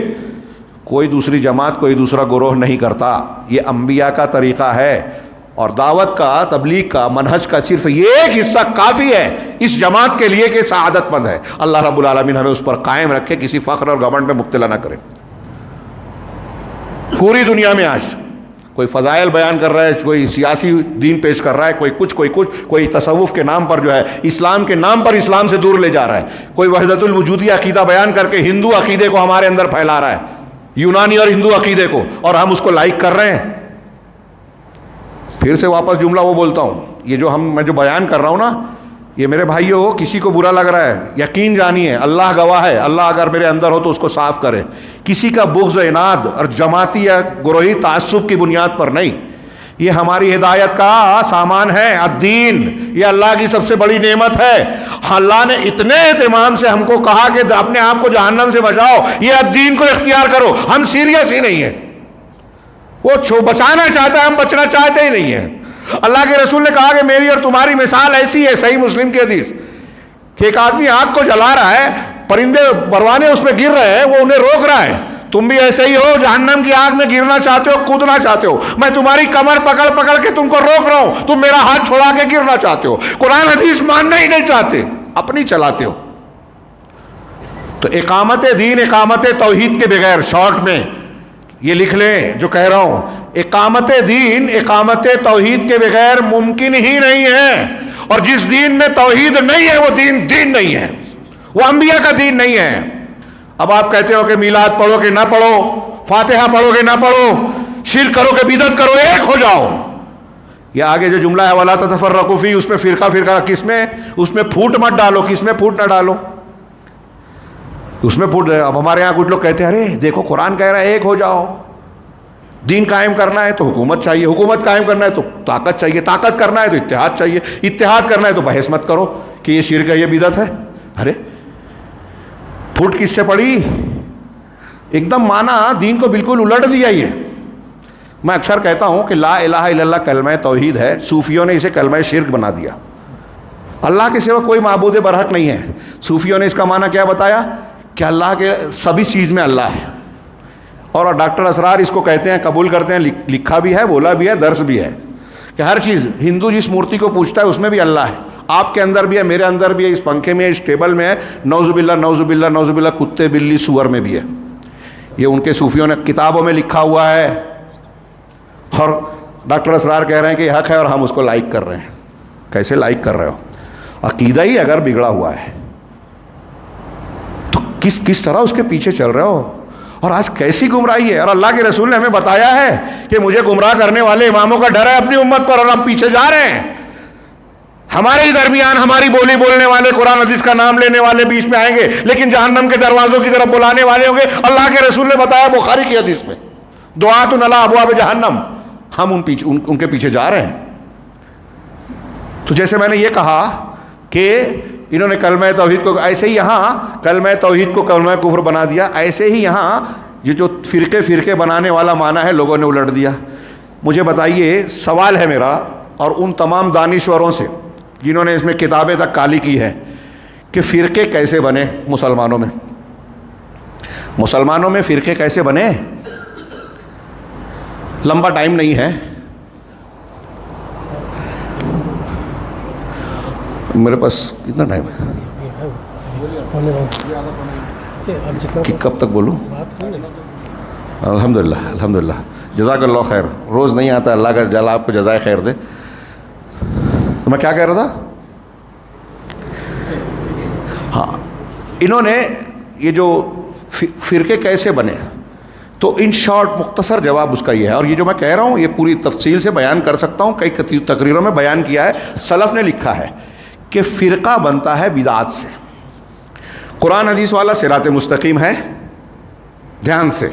کوئی دوسری جماعت کوئی دوسرا گروہ نہیں کرتا. یہ انبیاء کا طریقہ ہے اور دعوت کا تبلیغ کا منہج کا صرف یہ ایک حصہ کافی ہے اس جماعت کے لیے کہ سعادت مند ہے. اللہ رب العالمین ہمیں اس پر قائم رکھے, کسی فخر اور گھمنڈ میں مبتلا نہ کرے. پوری دنیا میں آج کوئی فضائل بیان کر رہا ہے, کوئی سیاسی دین پیش کر رہا ہے, کوئی تصوف کے نام پر جو ہے اسلام کے نام پر اسلام سے دور لے جا رہا ہے, کوئی وحدت الوجودی عقیدہ بیان کر کے ہندو عقیدے کو ہمارے اندر پھیلا رہا ہے, یونانی اور ہندو عقیدے کو, اور ہم اس کو لائک کر رہے ہیں. پھر سے واپس جملہ وہ بولتا ہوں, یہ جو میں جو بیان کر رہا ہوں نا, یہ میرے بھائیوں کسی کو برا لگ رہا ہے, یقین جانیے اللہ گواہ ہے, اللہ اگر میرے اندر ہو تو اس کو صاف کرے. کسی کا بغض اناد اور جماعتی یا گروہی تعصب کی بنیاد پر نہیں, یہ ہماری ہدایت کا سامان ہے. الدین یہ اللہ کی سب سے بڑی نعمت ہے. اللہ نے اتنے اہتمام سے ہم کو کہا کہ اپنے آپ کو جہنم سے بچاؤ, یہ الدین کو اختیار کرو. ہم سیریس ہی نہیں ہیں, وہ بچانا چاہتا ہے, ہم بچنا چاہتے ہی نہیں ہیں. اللہ کے رسول نے کہا کہ میری اور تمہاری مثال ایسی ہے, صحیح مسلم کی حدیث, کہ ایک آدمی آگ کو جلا رہا ہے, پرندے پروانے اس میں گر رہے ہیں, وہ انہیں روک رہا ہے. تم بھی ایسے ہی ہو, جہنم کی آگ میں گرنا چاہتے ہو, کودنا چاہتے ہو, میں تمہاری کمر پکڑ کے تم کو روک رہا ہوں, تم میرا ہاتھ چھوڑا کے گرنا چاہتے ہو. قرآن حدیث ماننا ہی نہیں چاہتے, اپنی چلاتے ہو. تو اقامت دین, اقامت توحید کے بغیر, شارٹ میں یہ لکھ لیں جو کہہ رہا ہوں, اقامت دین اقامت توحید کے بغیر ممکن ہی نہیں ہے. اور جس دین میں توحید نہیں ہے وہ دین نہیں ہے, وہ انبیاء کا دین نہیں ہے. اب آپ کہتے ہو کہ میلاد پڑھو کہ نہ پڑھو, فاتحہ پڑھو کہ نہ پڑھو, شرک کرو کہ بدعت کرو, ایک ہو جاؤ. یہ آگے جو جملہ ہے وَلَا تَتَفَرَّقُوا فِيهِ, اس میں فرقہ کس میں, اس میں پھوٹ مت ڈالو, کس میں پھوٹ نہ ڈالو, اس میں پھوٹ. اب ہمارے یہاں کچھ لوگ کہتے ہیں ارے دیکھو قرآن کہہ رہا ہے ایک ہو جاؤ, دین قائم کرنا ہے تو حکومت چاہیے, حکومت قائم کرنا ہے تو طاقت چاہیے, طاقت کرنا ہے تو اتحاد چاہیے, اتحاد کرنا ہے تو بحث مت کرو کہ یہ شرک ہے یہ بدعت ہے. ارے پھوٹ کس سے پڑی, ایک دم مانا دین کو بالکل الٹ دیا. یہ میں اکثر کہتا ہوں کہ لا الہ الا اللہ کلمہ توحید ہے, صوفیوں نے اسے کلمہ شرک بنا دیا. اللہ کے سوا کوئی معبود برحق نہیں ہے. صوفیوں نے اس کا معنی کیا بتایا کہ اللہ کے سبھی چیز میں اللہ ہے, اور ڈاکٹر اسرار اس کو کہتے ہیں, قبول کرتے ہیں, لکھا بھی ہے, بولا بھی ہے, درس بھی ہے کہ ہر چیز, ہندو جس مورتی کو پوجتا ہے اس میں بھی اللہ ہے, آپ کے اندر بھی ہے, میرے اندر بھی ہے, اس پنکھے میں, اس ٹیبل میں ہے, نعوذ باللہ نعوذ باللہ نعوذ باللہ, کتے بلی سور میں بھی ہے. یہ ان کے صوفیوں نے کتابوں میں لکھا ہوا ہے, اور ڈاکٹر اسرار کہہ رہے ہیں کہ یہ حق ہے اور ہم اس کو لائک کر رہے ہیں. کیسے لائک کر رہے ہو, عقیدہ ہی اگر بگڑا ہوا ہے تو کس طرح اس کے پیچھے چل رہے ہو. اور آج کیسی گمراہی ہے, اور اللہ کے رسول نے ہمیں بتایا ہے کہ مجھے گمراہ کرنے والے اماموں کا ڈر ہے اپنی امت پر, اور ہم پیچھے جا رہے ہیں. ہمارے ہی درمیان ہماری بولی بولنے والے, قرآن حدیث کا نام لینے والے بیچ میں آئیں گے, لیکن جہنم کے دروازوں کی طرف بلانے والے ہوں گے. اللہ کے رسول نے بتایا بخاری کی حدیث میں, دعات علی ابواب جہنم, ہم ان کے پیچھے جا رہے ہیں. تو جیسے میں نے یہ کہا کہ انہوں نے کلمہ توحید کو ایسے ہی یہاں کلمہ توحید کو کلمہ کفر بنا دیا, ایسے ہی یہاں یہ جو فرقے بنانے والا معنی ہے لوگوں نے الٹ دیا. مجھے بتائیے, سوال ہے میرا اور ان تمام دانشوروں سے جنہوں نے اس میں کتابیں تک کالی کی ہے, کہ فرقے کیسے بنے مسلمانوں میں, مسلمانوں میں فرقے کیسے بنے. لمبا ٹائم نہیں ہے, میرے پاس کتنا ٹائم ہے کہ کب تک بولوں. الحمدللہ الحمدللہ, جزاک اللہ خیر. روز نہیں آتا, اللہ کا جل آپ کو جزائے خیر دے. تو میں کیا کہہ رہا تھا, ہاں انہوں نے یہ جو فرقے کیسے بنے, تو ان شارٹ مختصر جواب اس کا یہ ہے. اور یہ جو میں کہہ رہا ہوں یہ پوری تفصیل سے بیان کر سکتا ہوں, کئی تقریروں میں بیان کیا ہے. سلف نے لکھا ہے کہ فرقہ بنتا ہے بدعات سے. قرآن حدیث والا صراط مستقیم ہے, دھیان سے,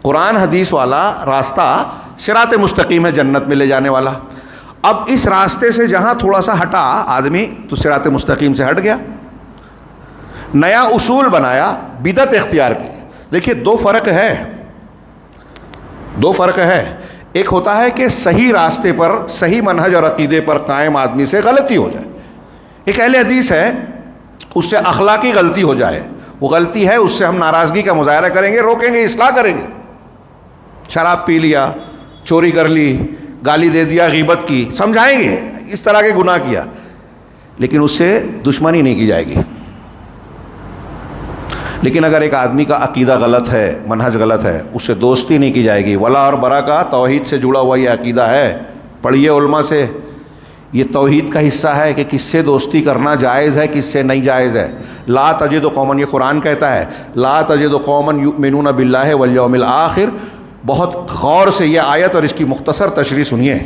قرآن حدیث والا راستہ صراط مستقیم ہے, جنت میں لے جانے والا. اب اس راستے سے جہاں تھوڑا سا ہٹا آدمی تو صراط مستقیم سے ہٹ گیا, نیا اصول بنایا, بدعت اختیار کی. دیکھیے دو فرق ہے. ایک ہوتا ہے کہ صحیح راستے پر, صحیح منہج اور عقیدے پر قائم آدمی سے غلطی ہو جائے. ایک اہل حدیث ہے, اس سے اخلاقی غلطی ہو جائے, وہ غلطی ہے، اس سے ہم ناراضگی کا مظاہرہ کریں گے، روکیں گے، اصلاح کریں گے. شراب پی لیا، چوری کر لی، گالی دے دیا، غیبت کی، سمجھائیں گے اس طرح کے گناہ کیا، لیکن اس سے دشمنی نہیں کی جائے گی. لیکن اگر ایک آدمی کا عقیدہ غلط ہے، منہج غلط ہے، اس سے دوستی نہیں کی جائے گی. ولا اور برا کا توحید سے جڑا ہوا یہ عقیدہ ہے. پڑھیے علماء سے، یہ توحید کا حصہ ہے کہ کس سے دوستی کرنا جائز ہے، کس سے نہیں جائز ہے. لا تجد قوما، یہ قرآن کہتا ہے، لا تجد قوما یؤمنون باللہ والیوم الآخر. بہت غور سے یہ آیت اور اس کی مختصر تشریح سنیے،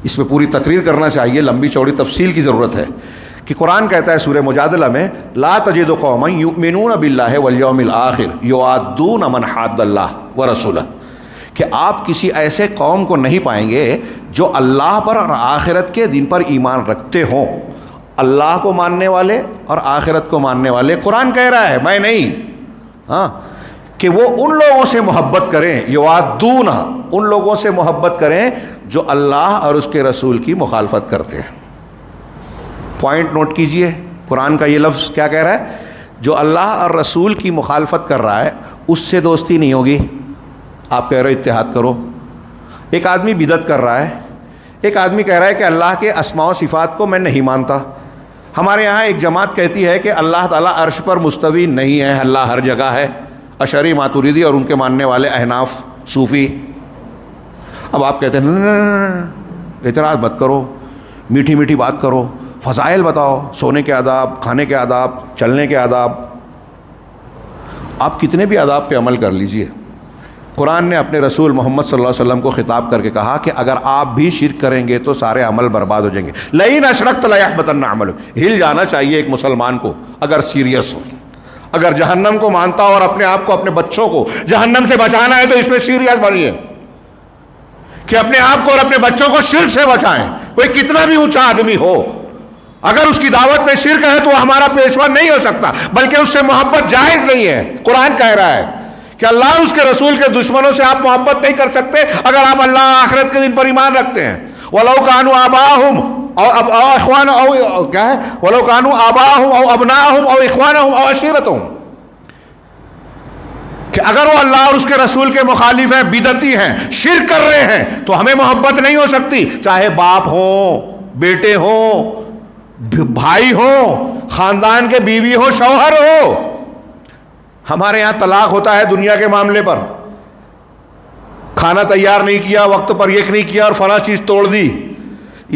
اس میں پوری تقریر کرنا چاہیے، لمبی چوڑی تفصیل کی ضرورت ہے. کہ قرآن کہتا ہے سورہ مجادلہ میں، لا تجد قوما یؤمنون باللہ والیوم الآخر یوادون من حاد اللہ ورسولہ، کہ آپ کسی ایسے قوم کو نہیں پائیں گے جو اللہ پر اور آخرت کے دن پر ایمان رکھتے ہوں. اللہ کو ماننے والے اور آخرت کو ماننے والے، قرآن کہہ رہا ہے، میں نہیں، ہاں، کہ وہ ان لوگوں سے محبت کریں، یوادون، ان لوگوں سے محبت کریں جو اللہ اور اس کے رسول کی مخالفت کرتے ہیں. پوائنٹ نوٹ کیجئے، قرآن کا یہ لفظ کیا کہہ رہا ہے؟ جو اللہ اور رسول کی مخالفت کر رہا ہے اس سے دوستی نہیں ہوگی. آپ کہہ رہے ہو اتحاد کرو. ایک آدمی بدعت کر رہا ہے، ایک آدمی کہہ رہا ہے کہ اللہ کے اسماء و صفات کو میں نہیں مانتا. ہمارے یہاں ایک جماعت کہتی ہے کہ اللہ تعالیٰ عرش پر مستوی نہیں ہے، اللہ ہر جگہ ہے. اشعری، ماتوریدی اور ان کے ماننے والے احناف، صوفی. اب آپ کہتے ہیں اعتراض مت کرو، میٹھی میٹھی بات کرو، فضائل بتاؤ، سونے کے آداب، کھانے کے آداب، چلنے کے آداب. آپ کتنے بھی آداب پہ عمل کر لیجئے. قرآن نے اپنے رسول محمد صلی اللہ علیہ وسلم کو خطاب کر کے کہا کہ اگر آپ بھی شرک کریں گے تو سارے عمل برباد ہو جائیں گے. لئن اشرکت لیحبطن عملک. ہل جانا چاہیے ایک مسلمان کو اگر سیریس ہو. اگر جہنم کو مانتا ہو اور اپنے آپ کو، اپنے بچوں کو جہنم سے بچانا ہے تو اس میں سیریس بنیے کہ اپنے آپ کو اور اپنے بچوں کو شرک سے بچائیں. کوئی کتنا بھی اونچا آدمی ہو، اگر اس کی دعوت میں شرک ہے تو وہ ہمارا پیشوا نہیں ہو سکتا، بلکہ اس سے محبت جائز نہیں ہے. قرآن کہہ رہا ہے کہ اللہ اور اس کے رسول کے دشمنوں سے آپ محبت نہیں کر سکتے اگر آپ اللہ آخرت کے دن پر ایمان رکھتے ہیں. وَلَوْ كَانُوا آبَاءَهُمْ أَوْ إِخْوَانَهُمْ أَوْ کیا ہے، وَلَوْ كَانُوا آبَاءَهُمْ أَوْ أَبْنَاءَهُمْ أَوْ إِخْوَانَهُمْ أَوْ عَشِيرَتَهُمْ، کہ اگر وہ اللہ اور اس کے رسول کے مخالف ہیں، بدعتی ہیں، شرک کر رہے ہیں، تو ہمیں محبت نہیں ہو سکتی، چاہے باپ ہوں، بیٹے ہوں، بھائی ہوں، خاندان کے بیوی ہو، شوہر ہو. ہمارے یہاں طلاق ہوتا ہے دنیا کے معاملے پر. کھانا تیار نہیں کیا، وقت پر یہ نہیں کیا اور فلاں چیز توڑ دی،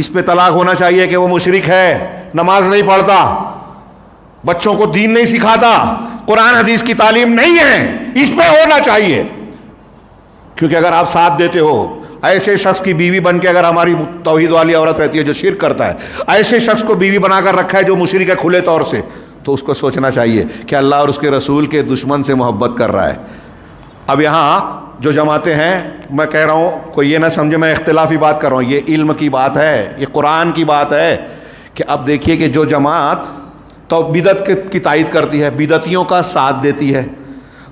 اس پہ طلاق ہونا چاہیے کہ وہ مشرک ہے، نماز نہیں پڑھتا، بچوں کو دین نہیں سکھاتا، قرآن حدیث کی تعلیم نہیں ہے. اس پہ ہونا چاہیے، کیونکہ اگر آپ ساتھ دیتے ہو ایسے شخص کی بیوی بن کے، اگر ہماری توحید والی عورت رہتی ہے جو شرک کرتا ہے، ایسے شخص کو بیوی بنا کر رکھا ہے جو مشرک ہے کھلے طور سے، تو اس کو سوچنا چاہیے کہ اللہ اور اس کے رسول کے دشمن سے محبت کر رہا ہے. اب یہاں جو جماعتیں ہیں، میں کہہ رہا ہوں کوئی یہ نہ سمجھے میں اختلافی بات کر رہا ہوں، یہ علم کی بات ہے، یہ قرآن کی بات ہے. کہ اب دیکھیے کہ جو جماعت تو بدعت کی تائید کرتی ہے، بدعتیوں کا ساتھ دیتی ہے،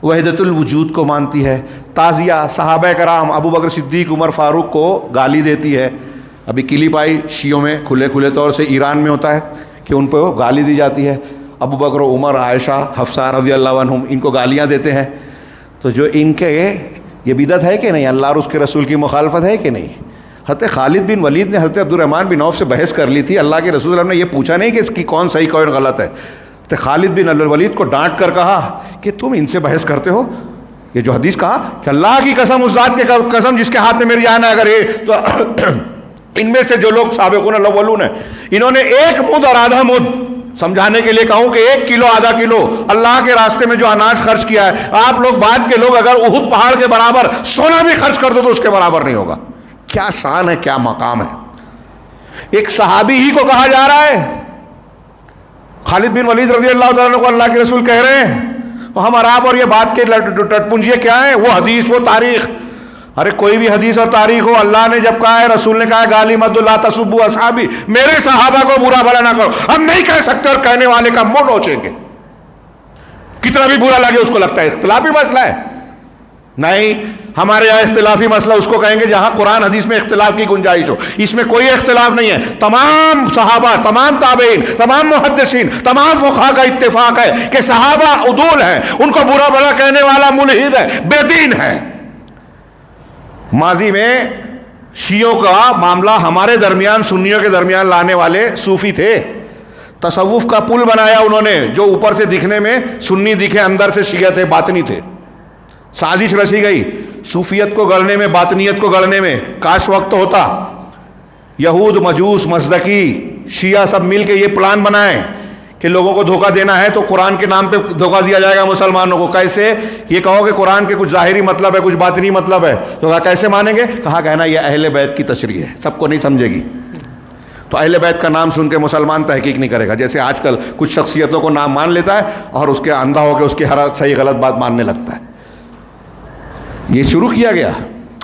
وحدت الوجود کو مانتی ہے، تعزیہ صحابہ کرام ابو بکر صدیق، عمر فاروق کو گالی دیتی ہے. ابھی کلپ آئی شیعوں میں کھلے طور سے، ایران میں ہوتا ہے کہ ان پہ گالی دی جاتی ہے. ابو بکر، عمر، عائشہ، حفصہ رضی اللہ عنہم ان کو گالیاں دیتے ہیں. تو جو ان کے یہ بدعت ہے کہ نہیں، اللہ اور اس کے رسول کی مخالفت ہے کہ نہیں. حضرت خالد بن ولید نے حضرت عبد الرحمن بن عوف سے بحث کر لی تھی. اللہ کے رسول اللہ نے یہ پوچھا نہیں کہ اس کی کون صحیح کون غلط ہے. حضرت خالد بن ولید کو ڈانٹ کر کہا کہ تم ان سے بحث کرتے ہو. یہ جو حدیث کہا کہ اللہ کی قسم، اس ذات کی قسم جس کے ہاتھ میں میری جان ہے، اگر یہ تو ان میں سے جو لوگ سابقون الاولون ہیں، انہوں نے ایک مد اور آدھا مد، سمجھانے کے لیے کہوں کہ 1 کلو آدھا کلو اللہ کے راستے میں جو اناج خرچ کیا ہے، آپ لوگ بعد کے لوگ اگر احد پہاڑ کے برابر سونا بھی خرچ کر دو تو اس کے برابر نہیں ہوگا. کیا شان ہے، کیا مقام ہے. ایک صحابی ہی کو کہا جا رہا ہے، خالد بن ولید رضی اللہ تعالیٰ عنہ کو اللہ کے رسول کہہ رہے ہیں، ہم عرب اور یہ بات کے ٹٹ پنجیے کیا ہیں، وہ حدیث، وہ تاریخ. ارے کوئی بھی حدیث اور تاریخ ہو، اللہ نے جب کہا ہے، رسول نے کہا ہے، گالی مت دو، لا تسبوا اصحابی، میرے صحابہ کو برا بھلا نہ کرو. ہم نہیں کہہ سکتے اور کہنے والے کا منہ نوچیں گے، کتنا بھی برا لگے اس کو لگتا ہے اختلافی مسئلہ ہے. نہیں، ہمارے یہاں اختلافی مسئلہ اس کو کہیں گے جہاں قرآن حدیث میں اختلاف کی گنجائش ہو. اس میں کوئی اختلاف نہیں ہے. تمام صحابہ، تمام تابعین، تمام محدثین، تمام فقہا کا اتفاق ہے کہ صحابہ عدول ہیں. ان کو برا بھلا کہنے والا ملحد ہے، بے دین ہے. ماضی میں شیعوں کا معاملہ ہمارے درمیان، سنیوں کے درمیان لانے والے صوفی تھے. تصوف کا پل بنایا انہوں نے، جو اوپر سے دکھنے میں سنی دکھے، اندر سے شیعہ تھے، باطنی تھے. سازش رچی گئی صوفیت کو گڑنے میں، باطنیت کو گڑنے میں. کاش وقت ہوتا یہود، مجوس، مزدکی، شیعہ سب مل کے یہ پلان بنائیں کہ لوگوں کو دھوکہ دینا ہے تو قرآن کے نام پہ دھوکہ دیا جائے گا مسلمانوں کو. کیسے؟ یہ کہو کہ قرآن کے کچھ ظاہری مطلب ہے، کچھ باطنی مطلب ہے، تو کہا کیسے مانیں گے؟ کہا کہنا یہ اہل بیت کی تشریح ہے، سب کو نہیں سمجھے گی. تو اہل بیت کا نام سن کے مسلمان تحقیق نہیں کرے گا. جیسے آج کل کچھ شخصیتوں کو نام مان لیتا ہے اور اس کے اندھا ہو کے اس کی ہر صحیح غلط بات ماننے لگتا ہے. یہ شروع کیا گیا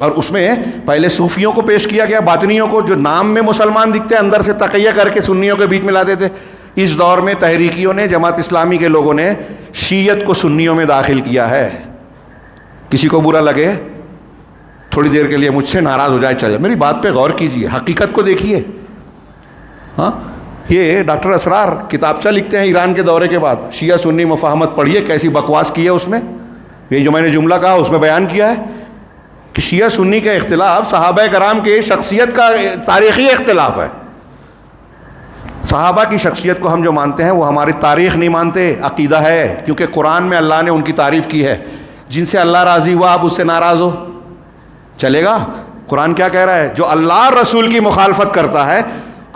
اور اس میں پہلے صوفیوں کو پیش کیا گیا، باطنیوں کو جو نام میں مسلمان دکھتے ہیں، اندر سے تقیہ کر کے سنیوں کے بیچ میں لاتے تھے. اس دور میں تحریکیوں نے، جماعت اسلامی کے لوگوں نے شیعت کو سنیوں میں داخل کیا ہے. کسی کو برا لگے تھوڑی دیر کے لیے مجھ سے ناراض ہو جائے، چلے، میری بات پہ غور کیجئے، حقیقت کو دیکھیے. ہاں، یہ ڈاکٹر اسرار کتابچہ لکھتے ہیں ایران کے دورے کے بعد، شیعہ سنی مفاہمت پڑھیے، کیسی بکواس کی ہے اس میں. یہ جو میں نے جملہ کہا اس میں بیان کیا ہے کہ شیعہ سنی کا اختلاف صحابہ کرام کے شخصیت کا تاریخی اختلاف ہے. صحابہ کی شخصیت کو ہم جو مانتے ہیں وہ ہماری تاریخ نہیں مانتے، عقیدہ ہے. کیونکہ قرآن میں اللہ نے ان کی تعریف کی ہے. جن سے اللہ راضی ہوا آپ اس سے ناراض ہو، چلے گا؟ قرآن کیا کہہ رہا ہے؟ جو اللہ اور رسول کی مخالفت کرتا ہے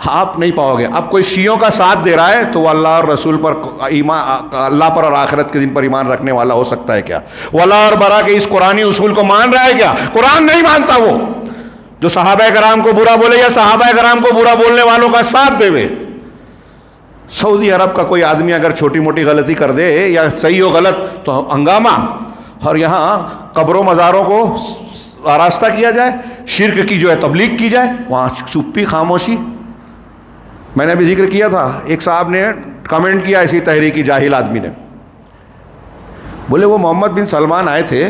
آپ نہیں پاؤ گے. اب کوئی شیعوں کا ساتھ دے رہا ہے تو وہ اللہ اور رسول پر ایمان، اللہ پر اور آخرت کے دن پر ایمان رکھنے والا ہو سکتا ہے کیا؟ ولا اور برا کے اس قرآنی اصول کو مان رہا ہے کیا؟ قرآن نہیں مانتا. وہ جو صحابہ کرام کو برا بولے یا صحابہ کرام کو برا بولنے والوں کا ساتھ دے وے. سعودی عرب کا کوئی آدمی اگر چھوٹی موٹی غلطی کر دے یا صحیح ہو غلط تو ہنگامہ، اور یہاں قبروں مزاروں کو آراستہ کیا جائے، شرک کی جو ہے تبلیغ کی جائے، وہاں چپی، خاموشی. میں نے ابھی ذکر کیا تھا، ایک صاحب نے کمنٹ کیا اسی تحریکی جاہل آدمی نے، بولے وہ محمد بن سلمان آئے تھے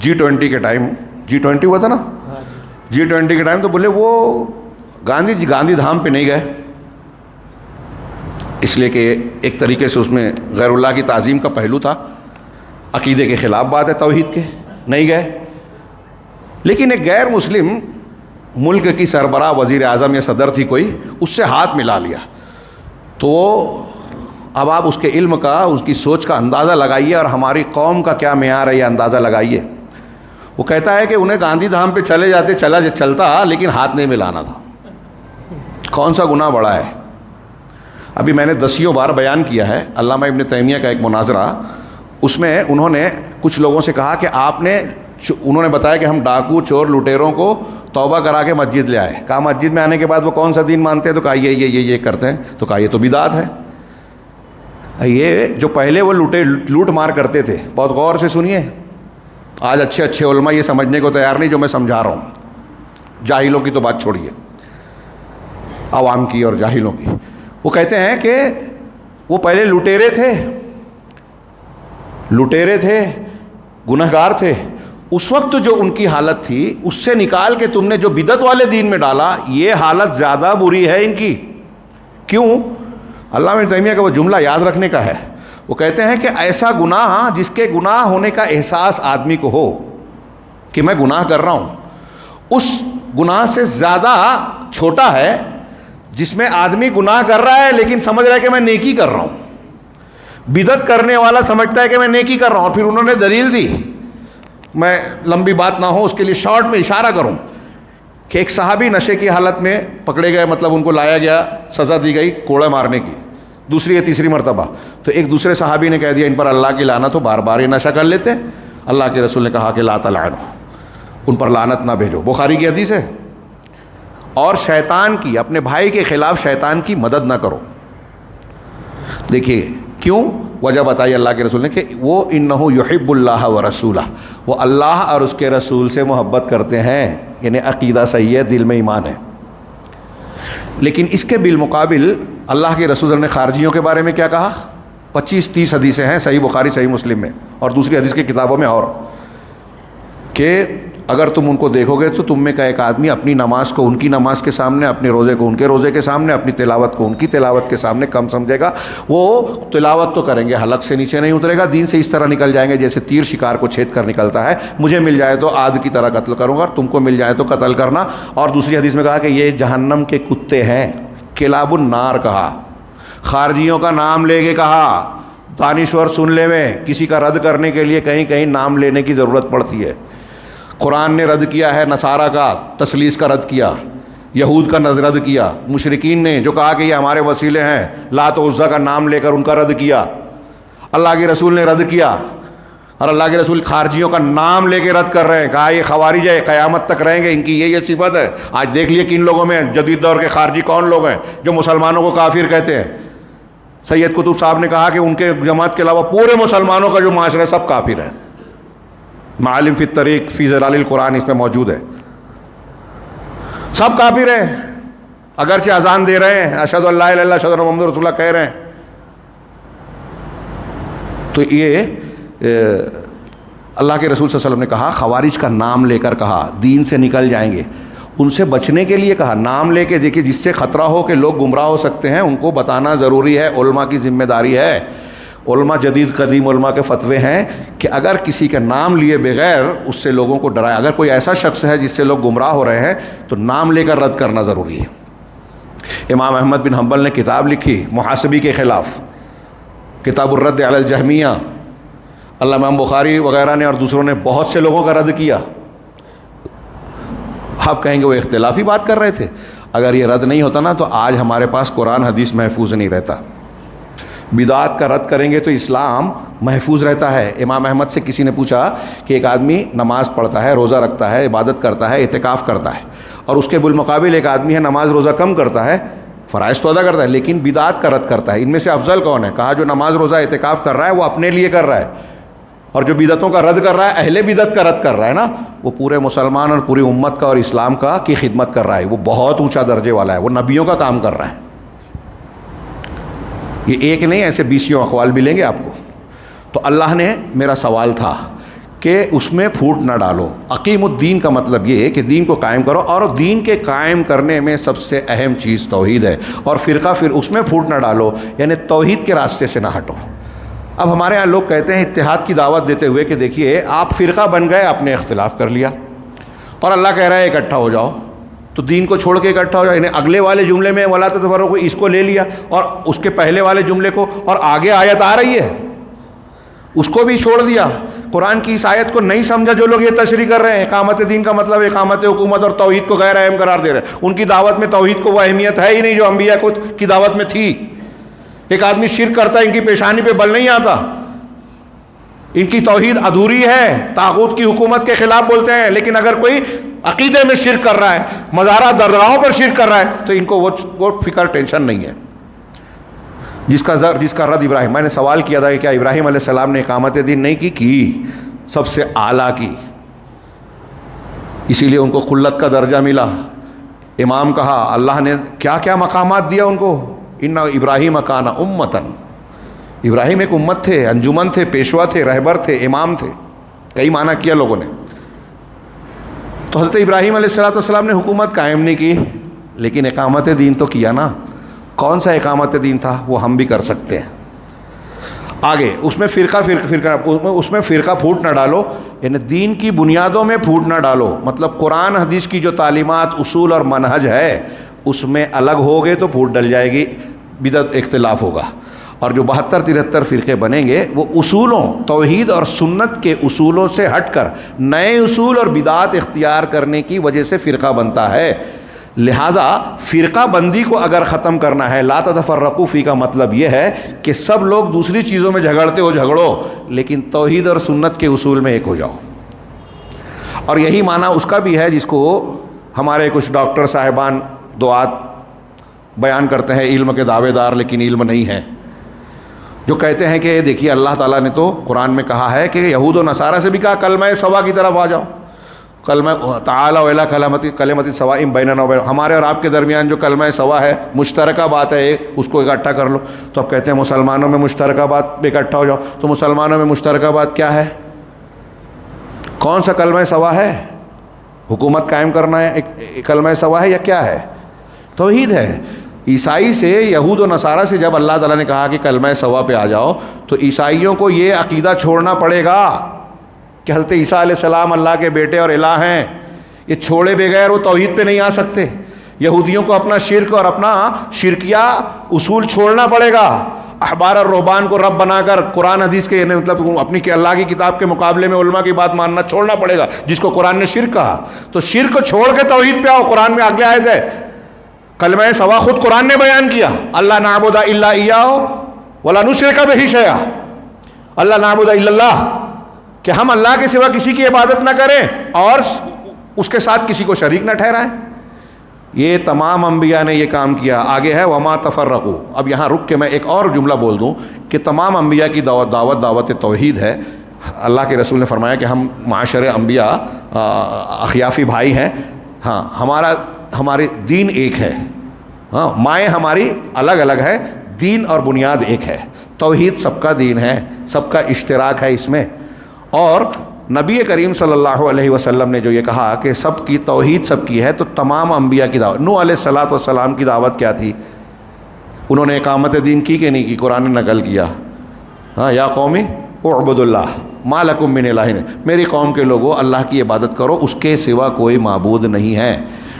G20 کے ٹائم، G20 ہوا تھا نا، G20 کے ٹائم، تو بولے وہ گاندھی دھام پہ نہیں گئے، اس لیے کہ ایک طریقے سے اس میں غیر اللہ کی تعظیم کا پہلو تھا، عقیدے کے خلاف بات ہے توحید کے، نہیں گئے. لیکن ایک غیر مسلم ملک کی سربراہ، وزیر اعظم یا صدر تھی کوئی، اس سے ہاتھ ملا لیا. تو اب آپ اس کے علم کا، اس کی سوچ کا اندازہ لگائیے اور ہماری قوم کا کیا معیار ہے یہ اندازہ لگائیے. وہ کہتا ہے کہ انہیں گاندھی دھام پہ چلے جاتے چلتا لیکن ہاتھ نہیں ملانا تھا. کون سا گناہ بڑا ہے؟ ابھی میں نے دسیوں بار بیان کیا ہے علامہ ابن تیمیہ کا ایک مناظرہ، اس میں انہوں نے کچھ لوگوں سے کہا کہ انہوں نے بتایا کہ ہم ڈاکو، چور، لٹیروں کو توبہ کرا کے مسجد لے آئے. کہا مسجد میں آنے کے بعد وہ کون سا دین مانتے ہیں؟ تو کہا یہ کرتے ہیں. تو کہا یہ تو بدعت ہے. یہ جو پہلے وہ لوٹ مار کرتے تھے، بہت غور سے سنیے، آج اچھے علماء یہ سمجھنے کو تیار نہیں جو میں سمجھا رہا ہوں. جاہلوں کی تو بات چھوڑیے، عوام کی اور جاہلوں کی. وہ کہتے ہیں کہ وہ پہلے لٹیرے تھے، گنہگار تھے. اس وقت جو ان کی حالت تھی اس سے نکال کے تم نے جو بدعت والے دین میں ڈالا، یہ حالت زیادہ بری ہے ان کی. کیوں؟ علامہ ابن تیمیہ کا وہ جملہ یاد رکھنے کا ہے. وہ کہتے ہیں کہ ایسا گناہ جس کے گناہ ہونے کا احساس آدمی کو ہو کہ میں گناہ کر رہا ہوں، اس گناہ سے زیادہ چھوٹا ہے جس میں آدمی گناہ کر رہا ہے لیکن سمجھ رہا ہے کہ میں نیکی کر رہا ہوں. بدعت کرنے والا سمجھتا ہے کہ میں نیکی کر رہا ہوں. اور پھر انہوں نے دلیل دی، میں لمبی بات نہ ہو اس کے لیے شارٹ میں اشارہ کروں کہ ایک صحابی نشے کی حالت میں پکڑے گئے، مطلب ان کو لایا گیا، سزا دی گئی کوڑے مارنے کی، دوسری یا تیسری مرتبہ. تو ایک دوسرے صحابی نے کہہ دیا ان پر اللہ کی لعنت ہو، بار بار یہ نشہ کر لیتے. اللہ کے رسول نے کہا کہ لا تلعنوا، ان پر لعنت نہ بھیجو. بخاری کی حدیث ہے. اور شیطان کی، اپنے بھائی کے خلاف شیطان کی مدد نہ کرو. دیکھیے کیوں؟ وجہ بتائی اللہ کے رسول نے کہ وہ انہ یحب اللہ ورسولہ، وہ اللہ اور اس کے رسول سے محبت کرتے ہیں، یعنی عقیدہ صحیح ہے، دل میں ایمان ہے. لیکن اس کے بالمقابل اللہ کے رسول نے خارجیوں کے بارے میں کیا کہا؟ 25-30 حدیثیں ہیں صحیح بخاری صحیح مسلم میں اور دوسری حدیث کی کتابوں میں. اور کہ اگر تم ان کو دیکھو گے تو تم میں کا ایک آدمی اپنی نماز کو ان کی نماز کے سامنے، اپنے روزے کو ان کے روزے کے سامنے، اپنی تلاوت کو ان کی تلاوت کے سامنے کم سمجھے گا. وہ تلاوت تو کریں گے، حلق سے نیچے نہیں اترے گا، دین سے اس طرح نکل جائیں گے جیسے تیر شکار کو چھید کر نکلتا ہے. مجھے مل جائے تو آد کی طرح قتل کروں گا، تم کو مل جائے تو قتل کرنا. اور دوسری حدیث میں کہا کہ یہ جہنم کے کتے ہیں، کلاب النار کہا. خارجیوں کا نام لے کے کہا. دانشور سن لے میں، کسی کا رد کرنے کے لیے کہیں کہیں نام لینے کی ضرورت پڑتی ہے. قرآن نے رد کیا ہے نصارہ کا تثلیث کا رد کیا، یہود کا رد کیا، مشرکین نے جو کہا کہ یہ ہمارے وسیلے ہیں لات و عزیٰ کا نام لے کر ان کا رد کیا. اللہ کے رسول نے رد کیا، اور اللہ کے رسول خارجیوں کا نام لے کے رد کر رہے ہیں. کہا یہ خوارج ہے، قیامت تک رہیں گے، ان کی یہ صفت ہے. آج دیکھ لیے کن لوگوں میں جدید دور کے خارجی کون لوگ ہیں جو مسلمانوں کو کافر کہتے ہیں. سید قطب صاحب نے کہا کہ ان کے جماعت کے علاوہ پورے مسلمانوں کا جو معاشرہ ہے سب کافر ہے. معالم فی الطریق فی ظلال القرآن اس میں موجود ہے. سب کافر ہیں، اگرچہ اذان دے رہے ہیں، اشہد ان لا الہ الا اللہ اشہد ان محمد رسول اللہ کہہ رہے ہیں. تو یہ اللہ کے رسول صلی اللہ علیہ وسلم نے کہا، خوارج کا نام لے کر کہا، دین سے نکل جائیں گے. ان سے بچنے کے لیے کہا، نام لے کے دیکھیے جس سے خطرہ ہو کہ لوگ گمراہ ہو سکتے ہیں ان کو بتانا ضروری ہے، علماء کی ذمہ داری ہے. علماء جدید قدیم علماء کے فتوے ہیں کہ اگر کسی کا نام لیے بغیر اس سے لوگوں کو ڈرائے، اگر کوئی ایسا شخص ہے جس سے لوگ گمراہ ہو رہے ہیں تو نام لے کر رد کرنا ضروری ہے. امام احمد بن حنبل نے کتاب لکھی محاسبی کے خلاف، کتاب الرد علی الجہمیہ. علامہ امام بخاری وغیرہ نے اور دوسروں نے بہت سے لوگوں کا رد کیا. آپ کہیں گے وہ اختلافی بات کر رہے تھے. اگر یہ رد نہیں ہوتا نا تو آج ہمارے پاس قرآن حدیث محفوظ نہیں رہتا. بدعات کا رد کریں گے تو اسلام محفوظ رہتا ہے. امام احمد سے کسی نے پوچھا کہ ایک آدمی نماز پڑھتا ہے، روزہ رکھتا ہے، عبادت کرتا ہے، اعتکاف کرتا ہے، اور اس کے بالمقابل ایک آدمی ہے نماز روزہ کم کرتا ہے، فرائض تو ادا کرتا ہے لیکن بدعات کا رد کرتا ہے، ان میں سے افضل کون ہے؟ کہا جو نماز روزہ اعتکاف کر رہا ہے وہ اپنے لیے کر رہا ہے، اور جو بدعتوں کا رد کر رہا ہے، اہل بدعت کا رد کر رہا ہے نا، وہ پورے مسلمان اور پوری امت کا اور اسلام کا کی خدمت کر رہا ہے. وہ بہت اونچا درجے والا ہے، وہ نبیوں کا کام کر رہا ہے. یہ ایک نہیں، ایسے بیسیوں اقوال ملیں گے آپ کو. تو اللہ نے، میرا سوال تھا کہ اس میں پھوٹ نہ ڈالو. اقیم الدین کا مطلب یہ ہے کہ دین کو قائم کرو، اور دین کے قائم کرنے میں سب سے اہم چیز توحید ہے. اور فرقہ پھر اس میں پھوٹ نہ ڈالو، یعنی توحید کے راستے سے نہ ہٹو. اب ہمارے یہاں لوگ کہتے ہیں اتحاد کی دعوت دیتے ہوئے کہ دیکھیے آپ فرقہ بن گئے، آپ نے اختلاف کر لیا، اور اللہ کہہ رہا ہے اکٹھا ہو جاؤ، تو دین کو چھوڑ کے اکٹھا ہو جاؤ. یعنی اگلے والے جملے میں ولا تتفرقوا اس کو لے لیا، اور اس کے پہلے والے جملے کو، اور آگے آیت آ رہی ہے اس کو بھی چھوڑ دیا. قرآن کی اس آیت کو نہیں سمجھا جو لوگ یہ تشریح کر رہے ہیں. اقامت دین کا مطلب اقامت حکومت اور توحید کو غیر اہم قرار دے رہے ہیں. ان کی دعوت میں توحید کو وہ اہمیت ہے ہی نہیں جو انبیاء کی دعوت میں تھی. ایک آدمی شرک کرتا ہے، ان کی پیشانی پہ بل نہیں آتا، ان کی توحید ادھوری ہے، طاغوت کی حکومت کے خلاف بولتے ہیں. لیکن اگر کوئی عقیدے میں شرک کر رہا ہے، مزارات درگاہوں پر شرک کر رہا ہے، تو ان کو وہ فکر ٹینشن نہیں ہے. جس کا رد ابراہیم، میں نے سوال کیا تھا کہ کیا ابراہیم علیہ السلام نے اقامت دین نہیں کی سب سے اعلیٰ کی، اسی لیے ان کو خلت کا درجہ ملا. امام کہا اللہ نے کیا کیا مقامات دیا ان کو. ان ابراہیم کان امتن، ابراہیم ایک امت تھے، انجمن تھے، پیشوا تھے، رہبر تھے، امام تھے. کئی معنی کیا لوگوں نے. تو حضرت ابراہیم علیہ السلام نے حکومت قائم نہیں کی لیکن اقامت دین تو کیا نا. کون سا اقامت دین تھا وہ ہم بھی کر سکتے ہیں. آگے اس میں فرقہ پھوٹ نہ ڈالو، یعنی دین کی بنیادوں میں پھوٹ نہ ڈالو. مطلب قرآن حدیث کی جو تعلیمات، اصول اور منہج ہے اس میں الگ ہوگے تو پھوٹ ڈل جائے گی، بدعت اختلاف ہوگا. اور جو 72-73 فرقے بنیں گے وہ اصولوں، توحید اور سنت کے اصولوں سے ہٹ کر نئے اصول اور بدعات اختیار کرنے کی وجہ سے فرقہ بنتا ہے. لہٰذا فرقہ بندی کو اگر ختم کرنا ہے، لا تتفرقوا فی کا مطلب یہ ہے کہ سب لوگ دوسری چیزوں میں جھگڑتے ہو جھگڑو، لیکن توحید اور سنت کے اصول میں ایک ہو جاؤ. اور یہی معنی اس کا بھی ہے جس کو ہمارے کچھ ڈاکٹر صاحبان دعات بیان کرتے ہیں، علم کے دعوے دار لیکن علم نہیں ہے، جو کہتے ہیں کہ دیکھیے اللہ تعالیٰ نے تو قرآن میں کہا ہے کہ یہود و نصارہ سے بھی کہا کلمہ سوا کی طرف آ جاؤ، کلمہ تعالیٰ الی کلمۃ سواء بیننا و بین، ہمارے اور آپ کے درمیان جو کلمہ سوا ہے، مشترکہ بات ہے، اس کو اکٹھا کر لو. تو اب کہتے ہیں مسلمانوں میں مشترکہ بات اکٹھا ہو جاؤ. تو مسلمانوں میں مشترکہ بات کیا ہے؟ کون سا کلمہ سوا ہے؟ حکومت قائم کرنا ہے ایک کلمہ سوا ہے یا کیا ہے؟ توحید ہے۔ عیسائی سے، یہود و نصارہ سے جب اللہ تعالیٰ نے کہا کہ کلمہ سوا پہ آ جاؤ، تو عیسائیوں کو یہ عقیدہ چھوڑنا پڑے گا کہ حضرت عیسیٰ علیہ السلام اللہ کے بیٹے اور الہ ہیں، یہ چھوڑے بغیر وہ توحید پہ نہیں آ سکتے۔ یہودیوں کو اپنا شرک اور اپنا شرکیہ اصول چھوڑنا پڑے گا۔ احبار اور رہبان کو رب بنا کر قرآن حدیث کے مطلب اپنی اللہ کی کتاب کے مقابلے میں علماء کی بات ماننا چھوڑنا پڑے گا، جس کو قرآن نے شرک کہا۔ تو شرک کو چھوڑ کے توحید پہ آؤ۔ قرآن میں اگلے آیت ہے، کلمہ سوا خود قرآن نے بیان کیا، اللہ نعبد الا ایاہ ولا نشرک بہ شیئا، اللہ نعبد الا اللہ، کہ ہم اللہ کے سوا کسی کی عبادت نہ کریں اور اس کے ساتھ کسی کو شریک نہ ٹھہرائیں۔ یہ تمام انبیاء نے یہ کام کیا۔ آگے ہے وما تفرقوا۔ اب یہاں رک کے میں ایک اور جملہ بول دوں کہ تمام انبیاء کی دعوت توحید ہے۔ اللہ کے رسول نے فرمایا کہ ہم معاشر انبیاء اخیافی بھائی ہیں، ہاں ہمارے دین ایک ہے، ہاں مائیں ہماری الگ الگ ہے، دین اور بنیاد ایک ہے۔ توحید سب کا دین ہے، سب کا اشتراک ہے اس میں۔ اور نبی کریم صلی اللہ علیہ وسلم نے جو یہ کہا کہ سب کی توحید سب کی ہے، تو تمام انبیاء کی دعوت، نوح علیہ السلام کی دعوت کیا تھی؟ انہوں نے اقامت دین کی کہ نہیں کی؟ قرآن نے نقل کیا، ہاں یا قومی اعبدوا اللہ ما لکم من الہ، میری قوم کے لوگوں اللہ کی عبادت کرو، اس کے سوا کوئی معبود نہیں ہے۔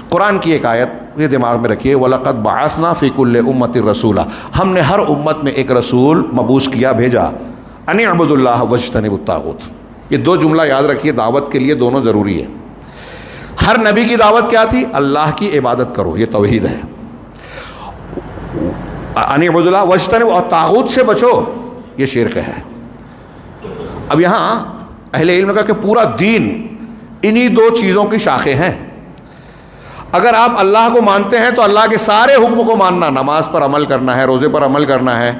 قرآن کی ایک آیت یہ دماغ میں رکھیے، وَلَقَدْ بَعَثْنَا فِي كُلِّ أُمَّةٍ رَسُولًا، ہم نے ہر امت میں ایک رسول مبعوث کیا، بھیجا، أَنِ اعْبُدُوا اللَّهَ وَاجْتَنِبُوا الطَّاغُوتَ۔ یہ دو جملہ یاد رکھیے، دعوت کے لیے دونوں ضروری ہے۔ ہر نبی کی دعوت کیا تھی؟ اللہ کی عبادت کرو، یہ توحید ہے۔ أَنِ اعْبُدُوا اللَّهَ وَاجْتَنِبُوا، اور طاغوت سے بچو، یہ شرک ہے۔ اب یہاں اہل علم نے کہا کہ پورا دین انہی دو چیزوں کی شاخیں ہیں۔ اگر آپ اللہ کو مانتے ہیں تو اللہ کے سارے حکم کو ماننا، نماز پر عمل کرنا ہے، روزے پر عمل کرنا ہے،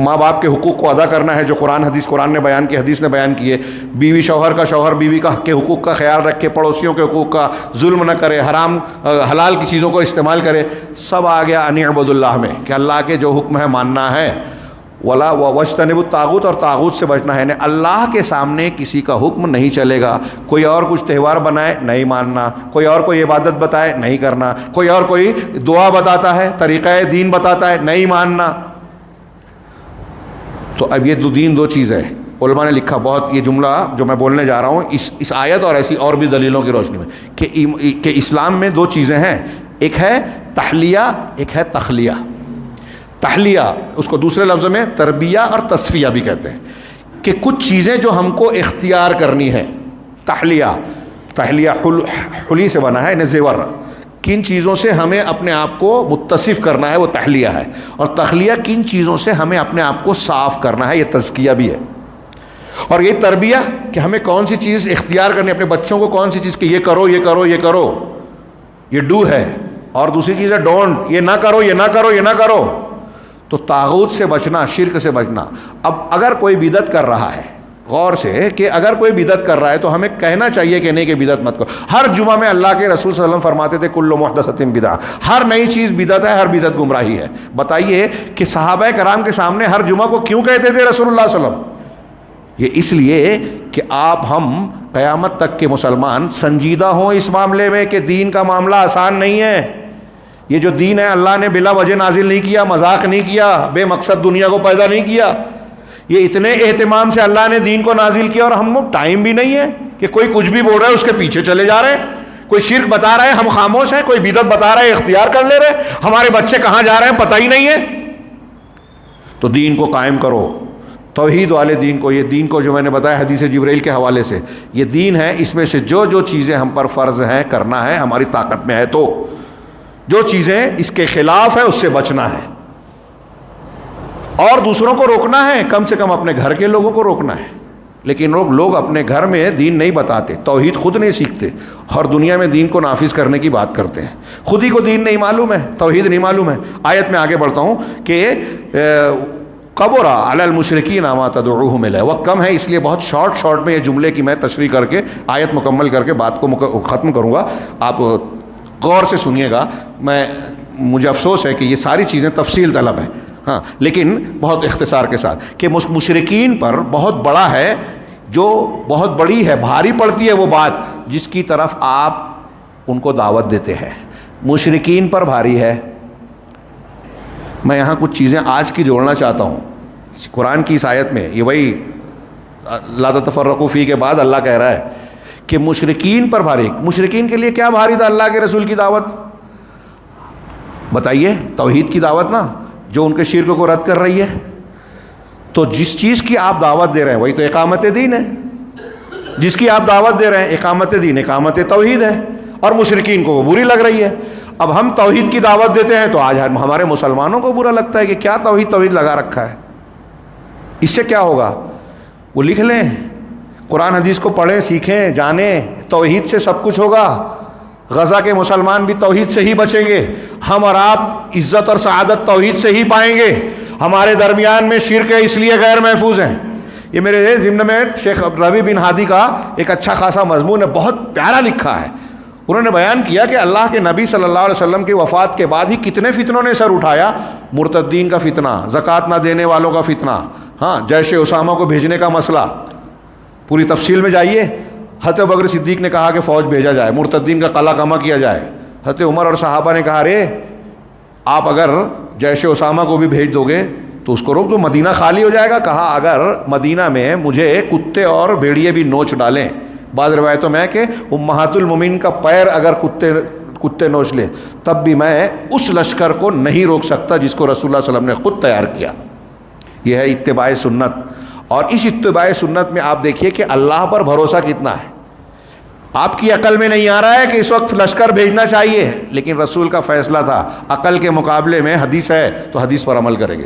ماں باپ کے حقوق کو ادا کرنا ہے جو قرآن نے بیان کیے، حدیث نے بیان کیے، بیوی شوہر کا، شوہر بیوی کا کے حقوق کا خیال رکھے، پڑوسیوں کے حقوق کا، ظلم نہ کرے، حرام حلال کی چیزوں کو استعمال کرے، سب آ گیا ان اعبدوا اللہ میں، کہ اللہ کے جو حکم ہے ماننا ہے۔ ولا واجتنبوا الطاغوت، اور طاغوت سے بچنا ہے، یعنی اللہ کے سامنے کسی کا حکم نہیں چلے گا۔ کوئی اور کچھ تہوار بنائے نہیں ماننا، کوئی اور کوئی عبادت بتائے نہیں کرنا، کوئی اور کوئی دعا بتاتا ہے، طریقہ دین بتاتا ہے، نہیں ماننا۔ تو اب یہ دو چیز ہے۔ علماء نے لکھا بہت، یہ جملہ جو میں بولنے جا رہا ہوں اس آیت اور ایسی اور بھی دلیلوں کی روشنی میں، کہ اسلام میں دو چیزیں ہیں، ایک ہے تحلیہ، ایک ہے تخلیہ۔ تحلیہ اس کو دوسرے لفظ میں تربیہ اور تصفیہ بھی کہتے ہیں، کہ کچھ چیزیں جو ہم کو اختیار کرنی ہے۔ تحلیہ حلی سے بنا ہے، زیور، کن چیزوں سے ہمیں اپنے آپ کو متصف کرنا ہے، وہ تحلیہ ہے۔ اور تخلیہ کن چیزوں سے ہمیں اپنے آپ کو صاف کرنا ہے، یہ تزکیہ بھی ہے۔ اور یہ تربیہ کہ ہمیں کون سی چیز اختیار کرنی ہے، اپنے بچوں کو کون سی چیز کہ یہ کرو یہ کرو یہ کرو، یہ ڈو ہے، اور دوسری چیز ہے ڈونٹ، یہ نہ کرو یہ نہ کرو یہ نہ کرو۔ تو طاغوت سے بچنا، شرک سے بچنا۔ اب اگر کوئی بدعت کر رہا ہے، غور سے کہ اگر کوئی بدعت کر رہا ہے تو ہمیں کہنا چاہیے کہ نہیں کہ بدعت مت کرو۔ ہر جمعہ میں اللہ کے رسول صلی اللہ علیہ وسلم فرماتے تھے کل محدثۃ بدعہ، ہر نئی چیز بدعت ہے، ہر بدعت گمراہی ہے۔ بتائیے کہ صحابہ کرام کے سامنے ہر جمعہ کو کیوں کہتے تھے رسول اللہ صلی اللہ علیہ وسلم؟ یہ اس لیے کہ ہم قیامت تک کے مسلمان سنجیدہ ہوں اس معاملے میں کہ دین کا معاملہ آسان نہیں ہے۔ یہ جو دین ہے اللہ نے بلا وجہ نازل نہیں کیا، مذاق نہیں کیا، بے مقصد دنیا کو پیدا نہیں کیا۔ یہ اتنے اہتمام سے اللہ نے دین کو نازل کیا، اور ہم لوگ ٹائم بھی نہیں ہے کہ کوئی کچھ بھی بول رہا ہے اس کے پیچھے چلے جا رہے ہیں، کوئی شرک بتا رہا ہے ہم خاموش ہیں، کوئی بدعت بتا رہا ہے اختیار کر لے رہے، ہمارے بچے کہاں جا رہے ہیں پتہ ہی نہیں ہے۔ تو دین کو قائم کرو، توحید والے دین کو، یہ دین کو جو میں نے بتایا حدیث جبرائیل کے حوالے سے، یہ دین ہے، اس میں سے جو چیزیں ہم پر فرض ہیں کرنا ہے، ہماری طاقت میں ہے، تو جو چیزیں اس کے خلاف ہیں اس سے بچنا ہے، اور دوسروں کو روکنا ہے، کم سے کم اپنے گھر کے لوگوں کو روکنا ہے۔ لیکن لوگ اپنے گھر میں دین نہیں بتاتے، توحید خود نہیں سیکھتے، اور دنیا میں دین کو نافذ کرنے کی بات کرتے ہیں۔ خود ہی کو دین نہیں معلوم ہے، توحید نہیں معلوم ہے۔ آیت میں آگے بڑھتا ہوں کہ قبر علی المشرکین ما تدعوہم الیہ، وقت کم ہے اس لیے بہت شارٹ میں یہ جملے کی میں تشریح کر کے آیت مکمل کر کے بات کو ختم کروں گا۔ آپ غور سے سنیے گا، مجھے افسوس ہے کہ یہ ساری چیزیں تفصیل طلب ہے، ہاں، لیکن بہت اختصار کے ساتھ، کہ مشرکین پر بہت بڑا ہے جو بہت بڑی ہے، بھاری پڑتی ہے وہ بات جس کی طرف آپ ان کو دعوت دیتے ہیں، مشرکین پر بھاری ہے۔ میں یہاں کچھ چیزیں آج کی جوڑنا چاہتا ہوں۔ قرآن کی اس آیت میں یہ وہی لا تتفرقوا فی کے بعد اللہ کہہ رہا ہے کہ مشرکین پر بھاری۔ مشرکین کے لیے کیا بھاری تھا اللہ کے رسول کی دعوت؟ بتائیے، توحید کی دعوت نا، جو ان کے شرک کو رد کر رہی ہے۔ تو جس چیز کی آپ دعوت دے رہے ہیں وہی تو اقامت دین ہے، جس کی آپ دعوت دے رہے ہیں اقامت دین، اقامت توحید ہے، اور مشرکین کو وہ بری لگ رہی ہے۔ اب ہم توحید کی دعوت دیتے ہیں تو آج ہمارے مسلمانوں کو برا لگتا ہے کہ کیا توحید لگا رکھا ہے۔ اس سے کیا ہوگا؟ وہ لکھ لیں، قرآن حدیث کو پڑھیں، سیکھیں، جانیں، توحید سے سب کچھ ہوگا۔ غزہ کے مسلمان بھی توحید سے ہی بچیں گے، ہم اور آپ عزت اور سعادت توحید سے ہی پائیں گے۔ ہمارے درمیان میں شرک ہے اس لیے غیر محفوظ ہیں۔ یہ میرے ضمن میں شیخ ربیع بن ہادی کا ایک اچھا خاصا مضمون ہے، بہت پیارا لکھا ہے۔ انہوں نے بیان کیا کہ اللہ کے نبی صلی اللہ علیہ وسلم کی وفات کے بعد ہی کتنے فتنوں نے سر اٹھایا۔ مرتدین کا فتنہ، زکوٰۃ نہ دینے والوں کا فتنہ، ہاں جیش اسامہ کو بھیجنے کا مسئلہ، پوری تفصیل میں جائیے۔ حضرت ابوبکر صدیق نے کہا کہ فوج بھیجا جائے، مرتدین کا قلع کما کیا جائے۔ حضرت عمر اور صحابہ نے کہا رے آپ اگر جیش اسامہ کو بھی بھیج دو گے تو اس کو روک دو، مدینہ خالی ہو جائے گا۔ کہا اگر مدینہ میں مجھے کتے اور بھیڑیے بھی نوچ ڈالیں، بعض روایتوں میں کہ امہات المومنین کا پیر اگر کتے نوچ لے، تب بھی میں اس لشکر کو نہیں روک سکتا جس کو رسول اللہ صلی اللہ علیہ وسلم نے خود تیار کیا۔ یہ ہے اتباع سنت۔ اور اس اتباع سنت میں آپ دیکھیے کہ اللہ پر بھروسہ کتنا ہے۔ آپ کی عقل میں نہیں آ رہا ہے کہ اس وقت لشکر بھیجنا چاہیے، لیکن رسول کا فیصلہ تھا، عقل کے مقابلے میں حدیث ہے تو حدیث پر عمل کریں گے۔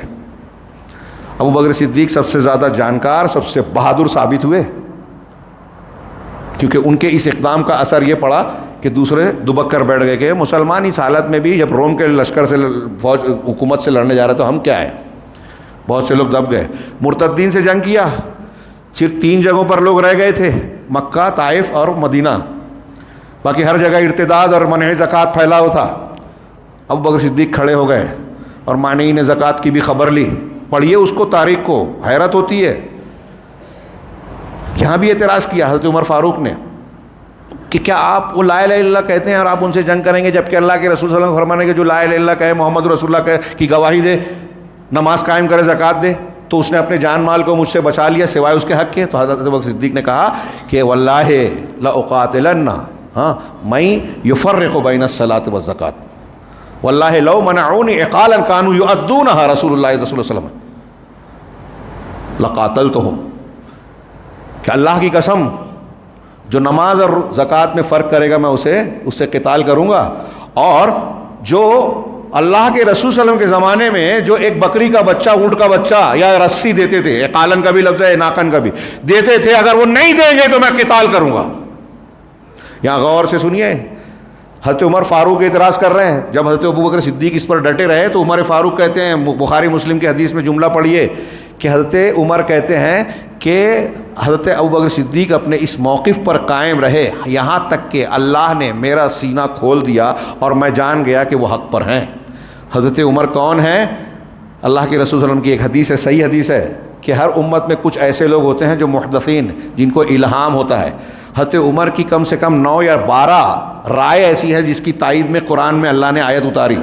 ابوبکر صدیق سب سے زیادہ جانکار، سب سے بہادر ثابت ہوئے، کیونکہ ان کے اس اقدام کا اثر یہ پڑا کہ دوسرے دبک کر بیٹھ گئے کہ مسلمان اس حالت میں بھی، جب روم کے لشکر سے فوج حکومت سے لڑنے جا رہے تو ہم کیا ہیں۔ بہت سے لوگ دب گئے، مرتدین سے جنگ کیا۔ صرف 3 جگہوں پر لوگ رہ گئے تھے، مکہ، طائف اور مدینہ، باقی ہر جگہ ارتداد اور منع زکوٰۃ پھیلا ہوا تھا۔ ابوبکر صدیق کھڑے ہو گئے اور مانعین زکوٰۃ کی بھی خبر لی۔ پڑھیے اس کو، تاریخ کو، حیرت ہوتی ہے۔ یہاں بھی اعتراض کیا حضرت عمر فاروق نے کہ کیا آپ وہ لا الہ الا اللہ کہتے ہیں اور آپ ان سے جنگ کریں گے، جبکہ اللہ کے رسول صلی اللہ علیہ وسلم فرمانے کے جو لا الہ الا اللہ کہے، محمد رسول اللہ کی گواہی دے، نماز قائم کرے، زکوٰۃ دے، تو اس نے اپنے جان مال کو مجھ سے بچا لیا سوائے اس کے حق کے۔ تو حضرت ابوبکر صدیق نے کہا کہ واللہ لاقاتلن من یفرق بین الصلاۃ والزکوٰۃ واللہ لو منعونی عقالا کانوا یؤدونها رسول اللہ صلی اللہ علیہ وسلم لقاتلتہم، کہ اللہ کی قسم جو نماز اور زکوٰۃ میں فرق کرے گا میں اس سے قتال کروں گا، اور جو اللہ کے رسول صلی اللہ علیہ وسلم کے زمانے میں جو ایک بکری کا بچہ، اونٹ کا بچہ یا رسی دیتے تھے، اقالن کا بھی لفظ ہے، ناقن کا بھی دیتے تھے، اگر وہ نہیں دیں گے تو میں قتال کروں گا۔ یہاں غور سے سنیے، حضرت عمر فاروق اعتراض کر رہے ہیں۔ جب حضرت ابوبکر صدیق اس پر ڈٹے رہے تو عمر فاروق کہتے ہیں، بخاری مسلم کی حدیث میں جملہ پڑھیے کہ حضرت عمر کہتے ہیں کہ حضرت ابوبکر صدیق اپنے اس موقف پر قائم رہے یہاں تک کہ اللہ نے میرا سینہ کھول دیا اور میں جان گیا کہ وہ حق پر ہیں۔ حضرت عمر کون ہیں؟ اللہ کے رسول صلی اللہ علیہ وسلم کی ایک حدیث ہے، صحیح حدیث ہے، کہ ہر امت میں کچھ ایسے لوگ ہوتے ہیں جو محدثین، جن کو الہام ہوتا ہے۔ حضرت عمر کی کم سے کم 9 یا 12 رائے ایسی ہے جس کی تائید میں قرآن میں اللہ نے آیت اتاری،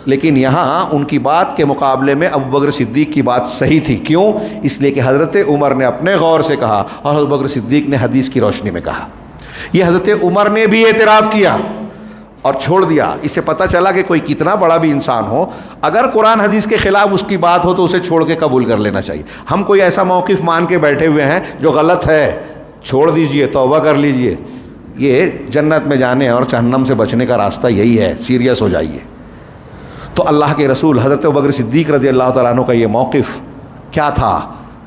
لیکن یہاں ان کی بات کے مقابلے میں ابوبکر صدیق کی بات صحیح تھی۔ کیوں؟ اس لیے کہ حضرت عمر نے اپنے غور سے کہا اور حضرت ابوبکر صدیق نے حدیث کی روشنی میں کہا۔ یہ حضرت عمر نے بھی اعتراف کیا اور چھوڑ دیا۔ اس سے پتہ چلا کہ کوئی کتنا بڑا بھی انسان ہو، اگر قرآن حدیث کے خلاف اس کی بات ہو تو اسے چھوڑ کے قبول کر لینا چاہیے۔ ہم کوئی ایسا موقف مان کے بیٹھے ہوئے ہیں جو غلط ہے، چھوڑ دیجئے، توبہ کر لیجئے۔ یہ جنت میں جانے اور جہنم سے بچنے کا راستہ یہی ہے، سیریس ہو جائیے۔ تو اللہ کے رسول حضرت ابوبکر صدیق رضی اللہ تعالیٰ عنہ کا یہ موقف کیا تھا؟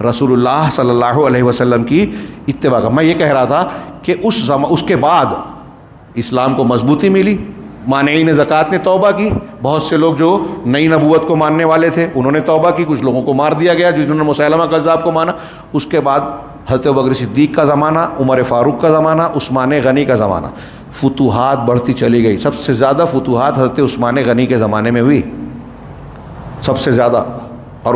رسول اللہ صلی اللہ علیہ وسلم کی اتباع کا۔ میں یہ کہہ رہا تھا کہ اس کے بعد اسلام کو مضبوطی ملی، مانعین زکوٰۃ نے توبہ کی، بہت سے لوگ جو نئی نبوت کو ماننے والے تھے انہوں نے توبہ کی، کچھ لوگوں کو مار دیا گیا جنہوں نے مسیلمہ کذاب کو مانا۔ اس کے بعد حضرت ابوبکر صدیق کا زمانہ، عمر فاروق کا زمانہ، عثمان غنی کا زمانہ، فتوحات بڑھتی چلی گئی۔ سب سے زیادہ فتوحات حضرت عثمان غنی کے زمانے میں ہوئی، سب سے زیادہ، اور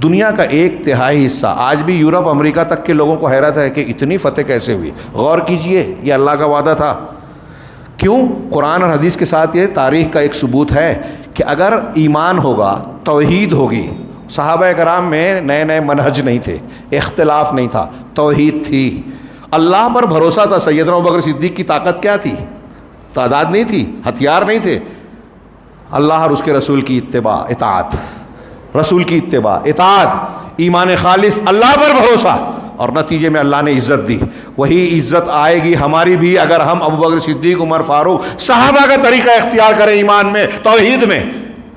دنیا کا 1/3 حصہ، آج بھی یورپ امریکہ تک کے لوگوں کو حیرت ہے کہ اتنی فتح کیسے ہوئی. غور کیجئے، یہ اللہ کا وعدہ تھا. کیوں؟ قرآن اور حدیث کے ساتھ یہ تاریخ کا ایک ثبوت ہے کہ اگر ایمان ہوگا، توحید ہوگی. صحابہ کرام میں نئے نئے منہج نہیں تھے، اختلاف نہیں تھا، توحید تھی. اللہ پر بھروسہ تھا. سیدنا ابوبکر صدیق کی طاقت کیا تھی؟ تعداد نہیں تھی، ہتھیار نہیں تھے. اللہ اور اس کے رسول کی اتباع، اطاعت، رسول کی اتباع، اطاعت، ایمان خالص، اللہ پر بھروسہ، اور نتیجے میں اللہ نے عزت دی. وہی عزت آئے گی ہماری بھی اگر ہم ابوبکر صدیق، عمر فاروق، صحابہ کا طریقہ اختیار کریں ایمان میں، توحید میں،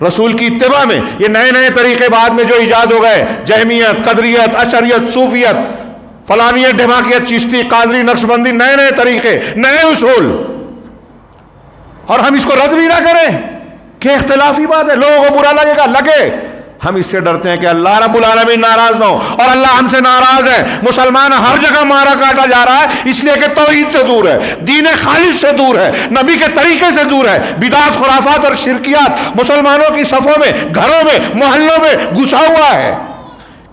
رسول کی اتباع میں. یہ نئے نئے طریقے بعد میں جو ایجاد ہو گئے، جہمیت، قدریت، اشریت، صوفیت، فلانیت، ڈھماکیت، چشتی، قادری، نقشبندی، نئے نئے طریقے، نئے اصول، اور ہم اس کو رد بھی نہ کریں کہ اختلافی بات ہے، لوگوں کو برا لگے گا، لگے. ہم اس سے ڈرتے ہیں کہ اللہ رب العالمین ناراض نہ ہو، اور اللہ ہم سے ناراض ہے. مسلمان ہر جگہ مارا کاٹا جا رہا ہے اس لیے کہ توحید سے دور ہے، دین خالص سے دور ہے، نبی کے طریقے سے دور ہے. بدعت، خرافات اور شرکیات مسلمانوں کی صفوں میں، گھروں میں، محلوں میں گھسا ہوا ہے.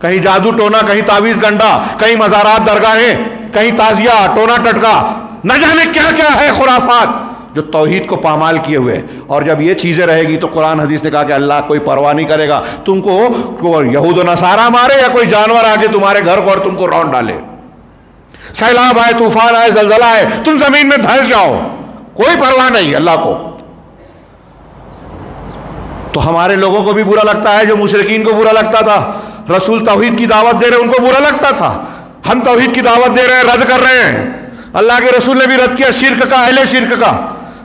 کہیں جادو ٹونا، کہیں تعویذ گنڈا، کہیں مزارات، درگاہیں، کہیں تعزیہ، ٹونا ٹٹکا، نہ جانے کیا کیا ہے خرافات جو توحید کو پامال کیے ہوئے. اور جب یہ چیزیں رہے گی تو قرآن حدیث نے کہا کہ اللہ کوئی پرواہ نہیں کرے گا تم کو یہود و نصارہ مارے یا کوئی جانور آ کے تمہارے گھر کو اور تم کو رون ڈالے، سیلاب آئے، طوفان آئے، زلزلہ آئے، تم زمین میں دھنس جاؤ، کوئی پرواہ نہیں اللہ کو. تو ہمارے لوگوں کو بھی برا لگتا ہے، جو مشرکین کو برا لگتا تھا. رسول توحید کی دعوت دے رہے ان کو برا لگتا تھا. ہم توحید کی دعوت دے رہے ہیں، رد کر رہے ہیں. اللہ کے رسول نے بھی رد کیا شرک کا، اہل شرک کا.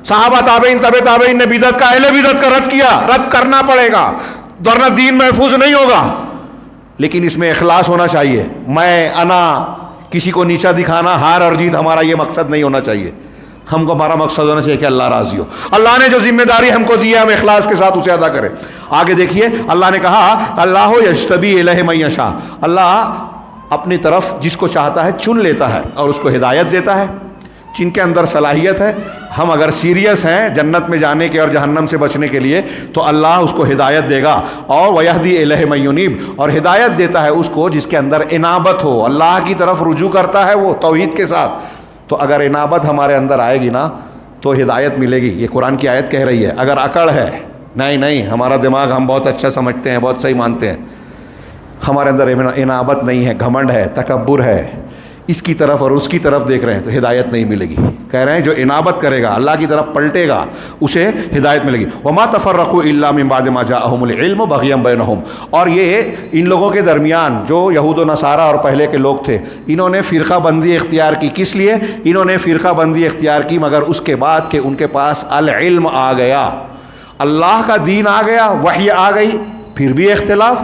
صحابہ، تابعین، تبع تابعین نے بدعت کا، اہل بدعت کا رد کیا. رد کرنا پڑے گا ورنہ دین محفوظ نہیں ہوگا. لیکن اس میں اخلاص ہونا چاہیے. میں، انا، کسی کو نیچا دکھانا، ہار اور جیت ہمارا یہ مقصد نہیں ہونا چاہیے. ہم کو ہمارا مقصد ہونا چاہیے کہ اللہ راضی ہو. اللہ نے جو ذمہ داری ہم کو دی ہے ہم اخلاص کے ساتھ اسے ادا کریں. آگے دیکھیے اللہ نے کہا اللہ یجتبی الیہ من یشاء، اللہ اپنی طرف جس کو چاہتا ہے چن لیتا ہے اور اس کو ہدایت دیتا ہے. جن کے اندر صلاحیت ہے، ہم اگر سیریس ہیں جنت میں جانے کے اور جہنم سے بچنے کے لیے تو اللہ اس کو ہدایت دے گا. اور وَيَهْدِي إِلَيْهِ مَن يُنِيبُ، اور ہدایت دیتا ہے اس کو جس کے اندر انابت ہو، اللہ کی طرف رجوع کرتا ہے وہ توحید کے ساتھ. تو اگر انابت ہمارے اندر آئے گی نا تو ہدایت ملے گی. یہ قرآن کی آیت کہہ رہی ہے. اگر اکڑ ہے، نہیں ہمارا دماغ ہم بہت اچھا سمجھتے ہیں، بہت صحیح مانتے ہیں، ہمارے اندر انابت نہیں ہے، گھمنڈ ہے، تکبر ہے، اس کی طرف اور اس کی طرف دیکھ رہے ہیں تو ہدایت نہیں ملے گی. کہہ رہے ہیں جو انابت کرے گا، اللہ کی طرف پلٹے گا، اسے ہدایت ملے گی. وما تفرقوا الا من بعد ما جاءهم العلم بغيا بينهم. اور یہ ان لوگوں کے درمیان جو یہود و نصارہ اور پہلے کے لوگ تھے، انہوں نے فرقہ بندی اختیار کی. کس لیے انہوں نے فرقہ بندی اختیار کی؟ مگر اس کے بعد کہ ان کے پاس العلم آ گیا، اللہ کا دین آ گیا، وحی آ گئی، پھر بھی اختلاف.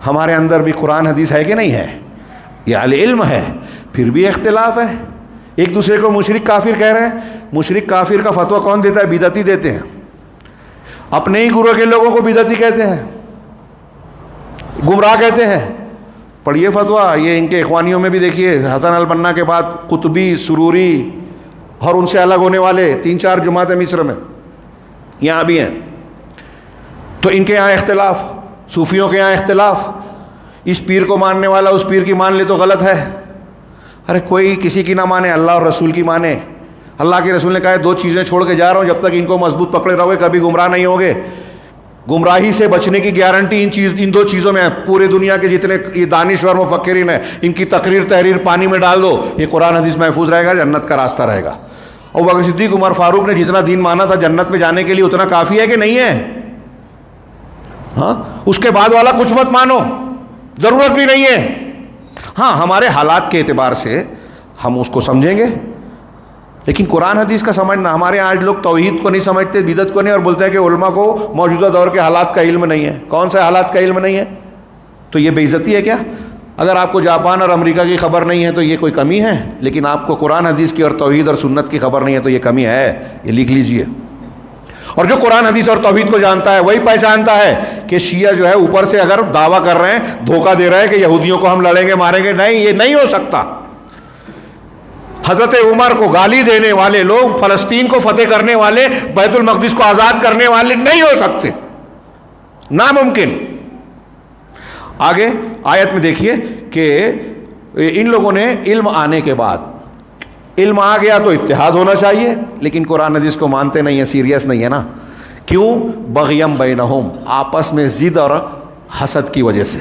ہمارے اندر بھی قرآن حدیث ہے کہ نہیں ہے؟ یہ العلم ہے، پھر بھی اختلاف ہے. ایک دوسرے کو مشرک کافر کہہ رہے ہیں. مشرک کافر کا فتویٰ کون دیتا ہے؟ بدعتی دیتے ہیں. اپنے ہی گروہ کے لوگوں کو بدعتی کہتے ہیں، گمراہ کہتے ہیں. پڑھیے فتویٰ، یہ ان کے اخوانیوں میں بھی دیکھیے، حسن البنا کے بعد قطبی، سروری اور ان سے الگ ہونے والے 3-4 جماعتیں مصر میں یہاں بھی ہیں. تو ان کے یہاں اختلاف، صوفیوں کے یہاں اختلاف. اس پیر کو ماننے والا اس پیر کی مان لے تو غلط ہے. ارے کوئی کسی کی نہ مانے، اللہ اور رسول کی مانے. اللہ کے رسول نے کہا ہے 2 چیزیں چھوڑ کے جا رہا ہوں، جب تک ان کو مضبوط پکڑے رہو گے کبھی گمراہ نہیں ہوگے. گمراہی سے بچنے کی گارنٹی ان 2 چیزوں میں ہے. پورے دنیا کے جتنے یہ دانشور مفکرین ہیں، ان کی تقریر تحریر پانی میں ڈال دو، یہ قرآن حدیث محفوظ رہے گا، جنت کا راستہ رہے گا. اور ابوبکر صدیق، عمر فاروق نے جتنا دین مانا تھا جنت میں جانے کے لیے اتنا کافی ہے کہ نہیں ہے؟ ہاں، اس کے بعد والا کچھ مت مانو، ضرورت بھی نہیں ہے. ہاں، ہمارے حالات کے اعتبار سے ہم اس کو سمجھیں گے، لیکن قرآن حدیث کا سمجھنا. ہمارے یہاں آج لوگ توحید کو نہیں سمجھتے، بدعت کو نہیں، اور بولتے ہیں کہ علماء کو موجودہ دور کے حالات کا علم نہیں ہے. کون سے حالات کا علم نہیں ہے؟ تو یہ بے عزتی ہے کیا؟ اگر آپ کو جاپان اور امریکہ کی خبر نہیں ہے تو یہ کوئی کمی ہے، لیکن آپ کو قرآن حدیث کی اور توحید اور سنت کی خبر نہیں ہے تو یہ کمی ہے. یہ لکھ لیجئے. اور جو قرآن حدیث اور توحید کو جانتا ہے وہی پہچانتا ہے کہ شیعہ جو ہے اوپر سے اگر دعویٰ کر رہے ہیں، دھوکہ دے رہے ہیں کہ یہودیوں کو ہم لڑیں گے ماریں گے، نہیں، یہ نہیں ہو سکتا. حضرت عمر کو گالی دینے والے لوگ فلسطین کو فتح کرنے والے، بیت المقدس کو آزاد کرنے والے نہیں ہو سکتے، ناممکن. آگے آیت میں دیکھیے کہ ان لوگوں نے علم آنے کے بعد، علم آ گیا تو اتحاد ہونا چاہیے، لیکن قرآن حدیث کو مانتے نہیں ہیں، سیریس نہیں ہے نا. کیوں؟ بغیم بینہم، آپس میں ضد اور حسد کی وجہ سے.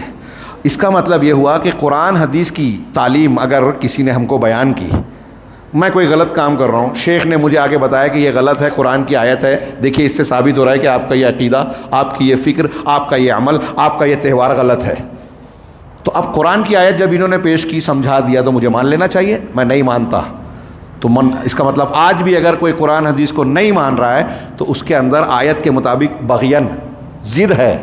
اس کا مطلب یہ ہوا کہ قرآن حدیث کی تعلیم اگر کسی نے ہم کو بیان کی، میں کوئی غلط کام کر رہا ہوں، شیخ نے مجھے آگے بتایا کہ یہ غلط ہے، قرآن کی آیت ہے، دیکھیے اس سے ثابت ہو رہا ہے کہ آپ کا یہ عقیدہ، آپ کی یہ فکر، آپ کا یہ عمل، آپ کا یہ تہوار غلط ہے. تو اب قرآن کی آیت جب انہوں نے پیش کی، سمجھا دیا، تو مجھے مان لینا چاہیے. میں نہیں مانتا تو اس کا مطلب آج بھی اگر کوئی قرآن حدیث کو نہیں مان رہا ہے تو اس کے اندر آیت کے مطابق بغین، ضد ہے،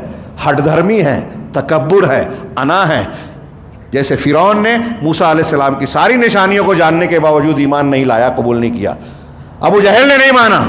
ہٹ دھرمی ہے، تکبر ہے، انا ہے. جیسے فرعون نے موسیٰ علیہ السلام کی ساری نشانیوں کو جاننے کے باوجود ایمان نہیں لایا، قبول نہیں کیا. ابو جہل نے نہیں مانا.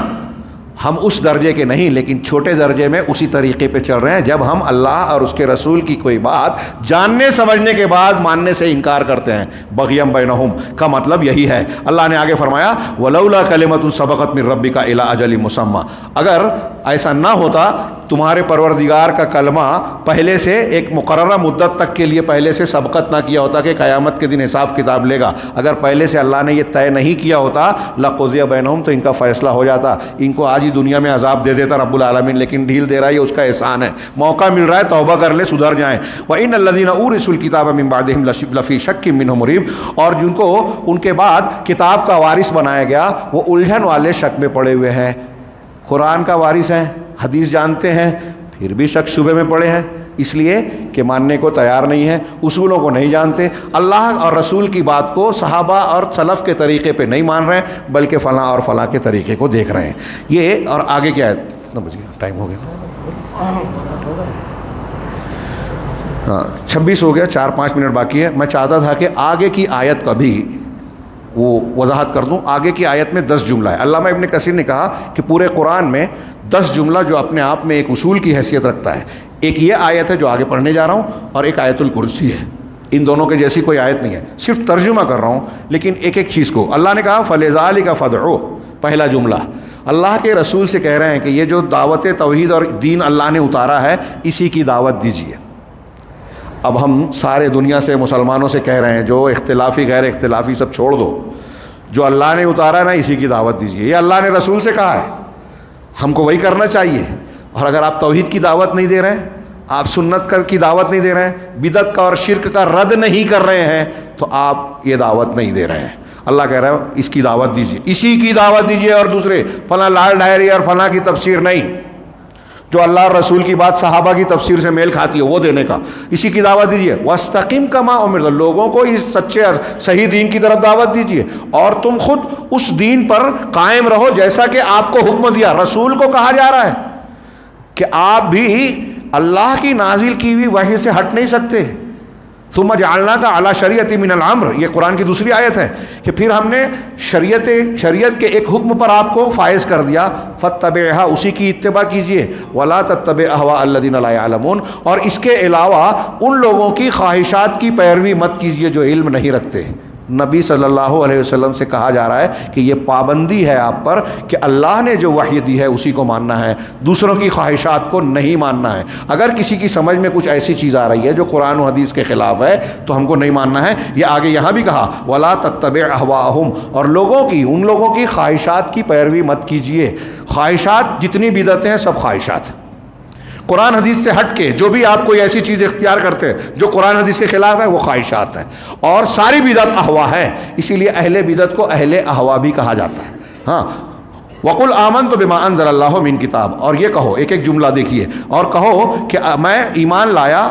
ہم اس درجے کے نہیں، لیکن چھوٹے درجے میں اسی طریقے پہ چل رہے ہیں. جب ہم اللہ اور اس کے رسول کی کوئی بات جاننے سمجھنے کے بعد ماننے سے انکار کرتے ہیں، بغیم بینہم کا مطلب یہی ہے. اللہ نے آگے فرمایا وَلَوْلَا كَلِمَةٌ سَبَقَتْ مِنْ رَبِّكَ إِلَىٰ أَجَلٍ مُّسَمًّى، اگر ایسا نہ ہوتا، تمہارے پروردگار کا کلمہ پہلے سے ایک مقررہ مدت تک کے لیے پہلے سے سبقت نہ کیا ہوتا کہ قیامت کے دن حساب کتاب لے گا، اگر پہلے سے اللہ نے یہ طے نہیں کیا ہوتا، لَقُضِيَ بَيْنَهُمْ، تو ان کا فیصلہ ہو جاتا. ان کو آج ہی دنیا میں عذاب دے دیتا رب العالمین، لیکن ڈھیل دے رہا ہے، یہ اس کا احسان ہے. موقع مل رہا ہے، توبہ کر لے، سدھر جائیں. وَإِنَّ الَّذِينَ أُورِثُوا الْكِتَابَ مِن بَعْدِهِمْ لَفِي شَكٍّ مِّنْهُ مُرِيبٍ، اور جن کو ان کے بعد کتاب کا وارث بنایا گیا، وہ الجھن والے شک میں پڑے ہوئے ہیں. قرآن کا وارث ہیں، حدیث جانتے ہیں، پھر بھی شک شبے میں پڑے ہیں، اس لیے کہ ماننے کو تیار نہیں ہیں، اصولوں کو نہیں جانتے، اللہ اور رسول کی بات کو صحابہ اور سلف کے طریقے پہ نہیں مان رہے ہیں، بلکہ فلاں اور فلاں کے طریقے کو دیکھ رہے ہیں. یہ اور آگے کیا ہے، کتنا بج گیا، ٹائم ہو گیا، ہاں 26 ہو گیا، 4-5 منٹ باقی ہے. میں چاہتا تھا کہ آگے کی آیت کا بھی وہ وضاحت کر دوں. آگے کی آیت میں 10 جملہ ہے. علامہ ابن کثیر نے کہا کہ پورے قرآن میں 10 جملہ جو اپنے آپ میں ایک اصول کی حیثیت رکھتا ہے. ایک یہ آیت ہے جو آگے پڑھنے جا رہا ہوں، اور ایک آیت الکرسی ہے. ان دونوں کے جیسی کوئی آیت نہیں ہے، صرف ترجمہ کر رہا ہوں، لیکن ایک ایک چیز کو. اللہ نے کہا فَلِذَٰلِكَ فَادْعُوا، پہلا جملہ اللہ کے رسول سے کہہ رہے ہیں کہ یہ جو دعوت توحید اور دین اللہ نے اتارا ہے، اسی کی دعوت دیجیے. اب ہم سارے دنیا سے مسلمانوں سے کہہ رہے ہیں جو اختلافی غیر اختلافی سب چھوڑ دو، جو اللہ نے اتارا نا اسی کی دعوت دیجیے. یہ اللہ نے رسول سے کہا ہے، ہم کو وہی کرنا چاہیے. اور اگر آپ توحید کی دعوت نہیں دے رہے ہیں، آپ سنت کی دعوت نہیں دے رہے ہیں، بدعت کا اور شرک کا رد نہیں کر رہے ہیں، تو آپ یہ دعوت نہیں دے رہے ہیں. اللہ کہہ رہا ہے اس کی دعوت دیجیے، اسی کی دعوت دیجیے، اور دوسرے فلاں لال ڈائری اور فلاں کی تفسیر نہیں. جو اللہ اور رسول کی بات صحابہ کی تفسیر سے میل کھاتی ہے وہ دینے کا، اسی کی دعوت دیجیے. وَاسْتَقِمْ كَمَا أُمِرْتَ، لوگوں کو اس سچے صحیح دین کی طرف دعوت دیجیے، اور تم خود اس دین پر قائم رہو جیسا کہ آپ کو حکم دیا. رسول کو کہا جا رہا ہے کہ آپ بھی اللہ کی نازل کی ہوئی وحی سے ہٹ نہیں سکتے. ثُمَّ جَعَلْنَاكَ عَلَىٰ شَرِيعَةٍ مِّنَ الْأَمْرِ، یہ قرآن کی دوسری آیت ہے کہ پھر ہم نے شریعت کے ایک حکم پر آپ کو فائز کر دیا. فَاتَّبِعْهَا، اسی کی اتباع کیجیے. وَلَا تَتَّبِعْ أَهْوَاءَ الَّذِينَ لَا يَعْلَمُونَ، اور اس کے علاوہ ان لوگوں کی خواہشات کی پیروی مت کیجیے جو علم نہیں رکھتے. نبی صلی اللہ علیہ وسلم سے کہا جا رہا ہے کہ یہ پابندی ہے آپ پر کہ اللہ نے جو وحی دی ہے اسی کو ماننا ہے، دوسروں کی خواہشات کو نہیں ماننا ہے. اگر کسی کی سمجھ میں کچھ ایسی چیز آ رہی ہے جو قرآن و حدیث کے خلاف ہے تو ہم کو نہیں ماننا ہے. یہ آگے یہاں بھی کہا وَلَا تَتَّبِعْ أَهْوَاءَهُمْ، اور ان لوگوں کی خواہشات کی پیروی مت کیجیے. خواہشات جتنی بدعتیں ہیں سب خواہشات، قرآن حدیث سے ہٹ کے جو بھی آپ کوئی ایسی چیز اختیار کرتے ہیں جو قرآن حدیث کے خلاف ہے وہ خواہشات ہیں، اور ساری بدعت احوا ہے. اسی لیے اہل بدعت کو اہل احوا بھی کہا جاتا ہے. ہاں وَقُلْ آمَنْتُ بِمَا أَنزَلَ اللَّهُ مِنْ کتاب، اور یہ کہو، ایک ایک جملہ دیکھیے، اور کہو کہ میں ایمان لایا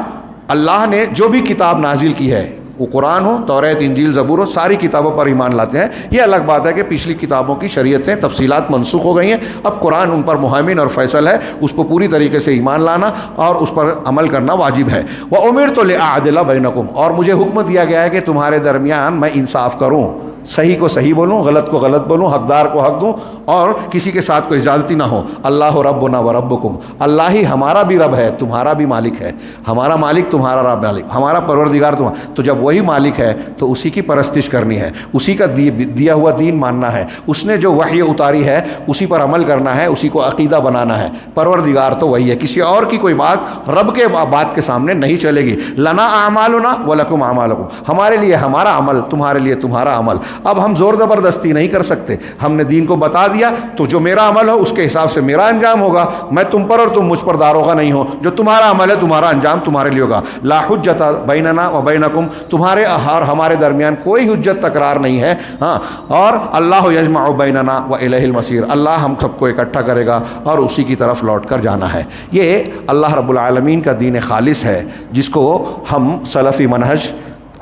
اللہ نے جو بھی کتاب نازل کی ہے، وہ قرآن ہو، توریت، انجیل، زبور ہو، ساری کتابوں پر ایمان لاتے ہیں. یہ الگ بات ہے کہ پچھلی کتابوں کی شریعتیں تفصیلات منسوخ ہو گئی ہیں، اب قرآن ان پر مہیمن اور فیصل ہے، اس پر پوری طریقے سے ایمان لانا اور اس پر عمل کرنا واجب ہے. وَأُمِرْتُ لِأَعْدِلَ بَيْنَكُمْ، اور مجھے حکم دیا گیا ہے کہ تمہارے درمیان میں انصاف کروں، صحیح کو صحیح بولوں، غلط کو غلط بولوں، حقدار کو حق دوں، اور کسی کے ساتھ کوئی زیادتی نہ ہو۔ اللہ ربنا و ربکم، اللہ ہی ہمارا بھی رب ہے، تمہارا بھی مالک ہے، ہمارا مالک تمہارا رب مالک، ہمارا پروردگار تمہارا۔ تو جب وہی مالک ہے تو اسی کی پرستش کرنی ہے، اسی کا دیا ہوا دین ماننا ہے، اس نے جو وحی اتاری ہے اسی پر عمل کرنا ہے، اسی کو عقیدہ بنانا ہے۔ پروردگار تو وہی ہے، کسی اور کی کوئی بات رب کے بات کے سامنے نہیں چلے گی۔ لنا اعمالنا ولکم اعمالکم، ہمارے لیے ہمارا عمل، تمہارے لیے تمہارا عمل۔ اب ہم زور زبردستی نہیں کر سکتے، ہم نے دین کو بتا دیا تو جو میرا عمل ہو اس کے حساب سے میرا انجام ہوگا، میں تم پر اور تم مجھ پر داروغہ نہیں ہو، جو تمہارا عمل ہے تمہارا انجام تمہارے لیے ہوگا۔ لا حجت بیننا و بینکم، تمہارے اور ہمارے درمیان کوئی حجت تکرار نہیں ہے، ہاں۔ اور اللہ یجمع بیننا و الیہ المصیر، اللہ ہم سب کو اکٹھا کرے گا اور اسی کی طرف لوٹ کر جانا ہے۔ یہ اللہ رب العالمین کا دین خالص ہے، جس کو ہم سلفی منہج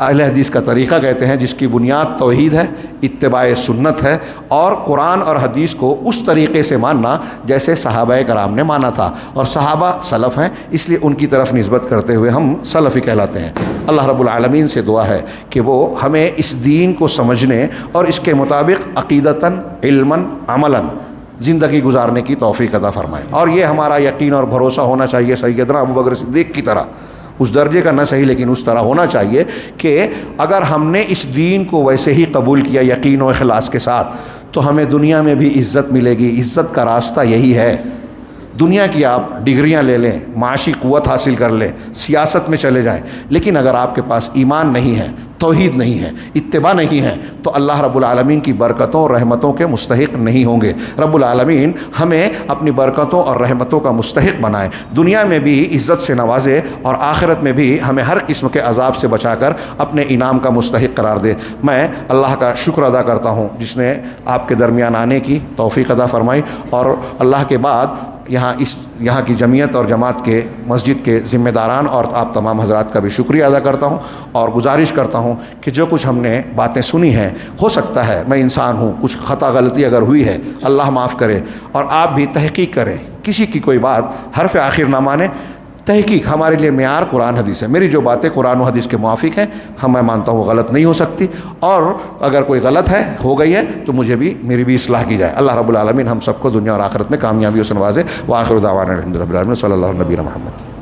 اہل حدیث کا طریقہ کہتے ہیں، جس کی بنیاد توحید ہے، اتباع سنت ہے، اور قرآن اور حدیث کو اس طریقے سے ماننا جیسے صحابہ کرام نے مانا تھا، اور صحابہ سلف ہیں اس لیے ان کی طرف نسبت کرتے ہوئے ہم سلفی کہلاتے ہیں۔ اللہ رب العالمین سے دعا ہے کہ وہ ہمیں اس دین کو سمجھنے اور اس کے مطابق عقیدتاً، علماً، عملاً زندگی گزارنے کی توفیق عطا فرمائے۔ اور یہ ہمارا یقین اور بھروسہ ہونا چاہیے سیدنا ابوبکر صدیق کی طرح، اس درجے کا نہ صحیح لیکن اس طرح ہونا چاہیے کہ اگر ہم نے اس دین کو ویسے ہی قبول کیا یقین و اخلاص کے ساتھ تو ہمیں دنیا میں بھی عزت ملے گی۔ عزت کا راستہ یہی ہے، دنیا کی آپ ڈگریاں لے لیں، معاشی قوت حاصل کر لیں، سیاست میں چلے جائیں، لیکن اگر آپ کے پاس ایمان نہیں ہے، توحید نہیں ہے، اتباع نہیں ہے، تو اللہ رب العالمین کی برکتوں اور رحمتوں کے مستحق نہیں ہوں گے۔ رب العالمین ہمیں اپنی برکتوں اور رحمتوں کا مستحق بنائے، دنیا میں بھی عزت سے نوازے اور آخرت میں بھی ہمیں ہر قسم کے عذاب سے بچا کر اپنے انعام کا مستحق قرار دے۔ میں اللہ کا شکر ادا کرتا ہوں جس نے آپ کے درمیان آنے کی توفیق عطا فرمائی، اور اللہ کے بعد یہاں کی جمعیت اور جماعت کے مسجد کے ذمہ داران اور آپ تمام حضرات کا بھی شکریہ ادا کرتا ہوں، اور گزارش کرتا ہوں کہ جو کچھ ہم نے باتیں سنی ہیں، ہو سکتا ہے میں انسان ہوں، کچھ خطا غلطی اگر ہوئی ہے اللہ معاف کرے، اور آپ بھی تحقیق کریں، کسی کی کوئی بات حرف آخر نہ مانیں۔ تحقیق ہمارے لیے معیار قرآن حدیث ہے، میری جو باتیں قرآن و حدیث کے موافق ہیں میں مانتا ہوں وہ غلط نہیں ہو سکتی، اور اگر کوئی غلط ہے ہو گئی ہے تو میری بھی اصلاح کی جائے۔ اللہ رب العالمین ہم سب کو دنیا اور آخرت میں کامیابیوں سے نوازے۔ وآخر دعوانا الحمد للہ رب العالمین، صلی اللہ علیہ وسلم محمد۔